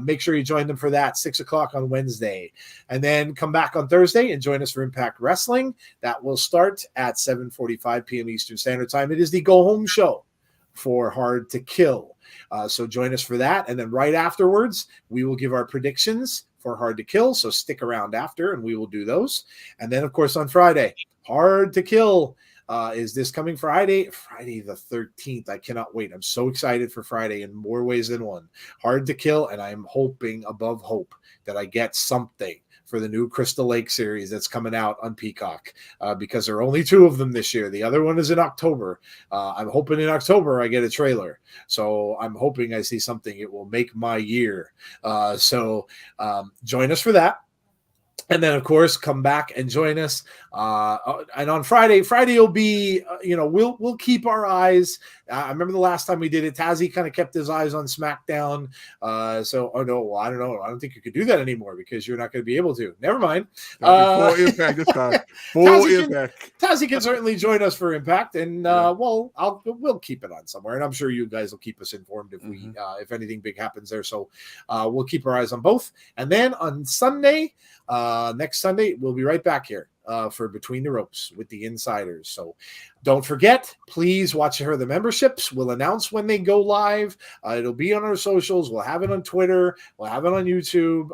make sure you join them for that 6 o'clock on Wednesday, and then come back on Thursday and join us for Impact Wrestling. That will start at 7:45 p.m. Eastern Standard Time. It is the go home show for Hard to Kill. So join us for that. And then right afterwards, we will give our predictions for Hard to Kill. So stick around after, and we will do those. And then, of course, on Friday, Hard to Kill is this coming Friday the 13th. I cannot wait. I'm so excited for Friday in more ways than one. Hard to Kill, and I'm hoping above hope that I get something for the new Crystal Lake series that's coming out on Peacock because there are only 2 of them this year. The other one is in October. I'm hoping in October I get a trailer. So I'm hoping I see something. It will make my year. So join us for that. And then, of course, come back and join us. And on Friday will be, we'll keep our eyes. I remember the last time we did it, Tazzy kind of kept his eyes on SmackDown. I don't know. I don't think you could do that anymore because you're not going to be able to. Never mind. Full Impact this time. Full Impact. Tazzy can certainly join us for Impact, and we'll keep it on somewhere. And I'm sure you guys will keep us informed if we if anything big happens there. So we'll keep our eyes on both. And then on Sunday, next Sunday, we'll be right back here for Between the Ropes with the Insiders. So don't forget, please watch the memberships. We'll announce when they go live. It'll be on our socials. We'll have it on Twitter. We'll have it on YouTube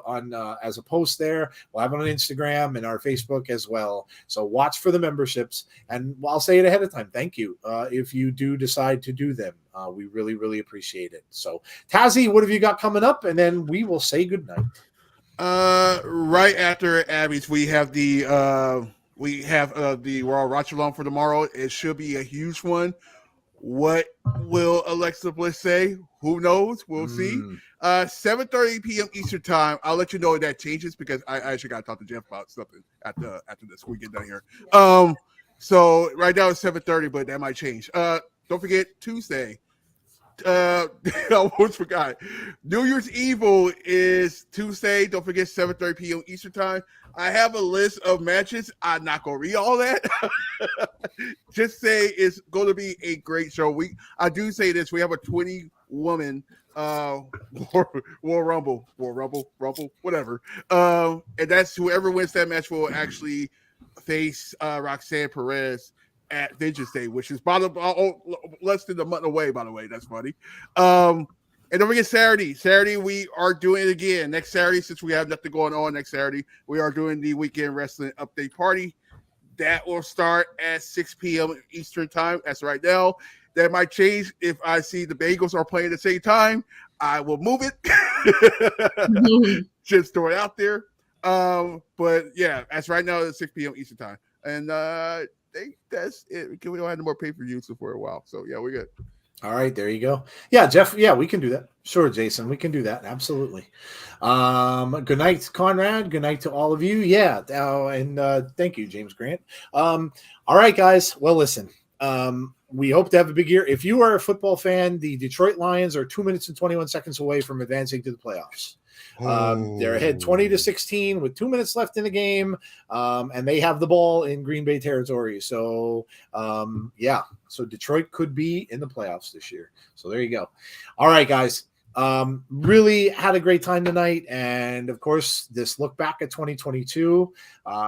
as a post there. We'll have it on Instagram and our Facebook as well. So watch for the memberships. And I'll say it ahead of time. Thank you if you do decide to do them. We really, really appreciate it. So Tazzy, what have you got coming up? And then we will say goodnight. Right after Abby's, we have the Royal Watch-Along for tomorrow. It should be a huge one. What will Alexa Bliss say? Who knows? We'll see. 7:30 p.m. Eastern Time. I'll let you know if that changes because I actually got to talk to Jeff about something after this. We get done here. So right now it's 7:30, but that might change. Don't forget Tuesday. I almost forgot. New Year's Evil is Tuesday. Don't forget 7:30 p.m. Eastern Time. I have a list of matches. I'm not gonna read all that. Just say it's going to be a great show. I do say this. We have a 20-woman War Rumble, whatever. And that's whoever wins that match will actually face Roxanne Perez at Vengeance Day, which is less than a month away. By the way, that's funny. And don't forget Saturday. Saturday we are doing it again. Next Saturday, since we have nothing going on next Saturday, we are doing the Weekend Wrestling Update Party. That will start at 6 p.m. Eastern Time. That's right now. That might change if I see the Bengals are playing at the same time. I will move it. Just throw it out there. But yeah, as right now it's 6 p.m. Eastern Time. And I think that's it. We don't have no more pay-per-views for a while. So yeah, we're good. All right, there you go. Yeah, Jeff. Yeah, we can do that. Sure, Jason, we can do that. Absolutely. Good night, Conrad. Good night to all of you. Yeah, and thank you, James Grant. All right, guys. Well, listen. We hope to have a big year. If you are a football fan, the Detroit Lions are 2 minutes and 21 seconds away from advancing to the playoffs. They're ahead 20-16 with 2 minutes left in the game, and they have the ball in Green Bay territory. So, yeah, so Detroit could be in the playoffs this year. So there you go. All right, guys. Really had a great time tonight, and of course, this look back at 2022.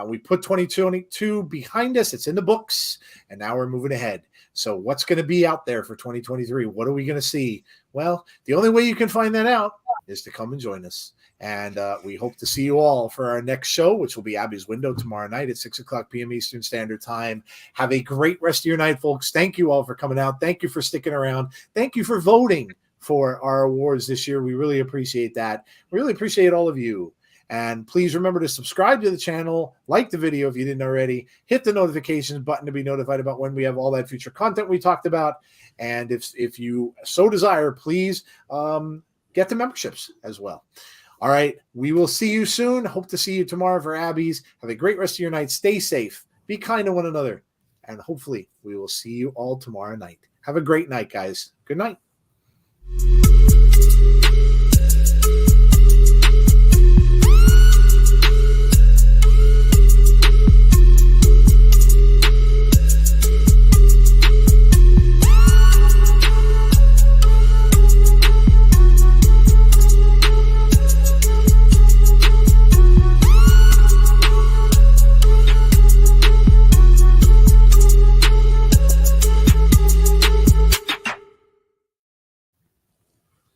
We put 2022 behind us; it's in the books, and now we're moving ahead. So, what's going to be out there for 2023? What are we going to see? Well, the only way you can find that out is to come and join us. And we hope to see you all for our next show, which will be Abby's Window tomorrow night at 6 o'clock p.m. Eastern Standard Time. Have a great rest of your night, folks. Thank you all for coming out. Thank you for sticking around. Thank you for voting for our awards this year. We really appreciate that. We really appreciate all of you. And please remember to subscribe to the channel, like the video if you didn't already, hit the notifications button to be notified about when we have all that future content we talked about. And if you so desire, please get the memberships as well. All right. We will see you soon. Hope to see you tomorrow for Abby's. Have a great rest of your night. Stay safe. Be kind to one another. And hopefully we will see you all tomorrow night. Have a great night, guys. Good night.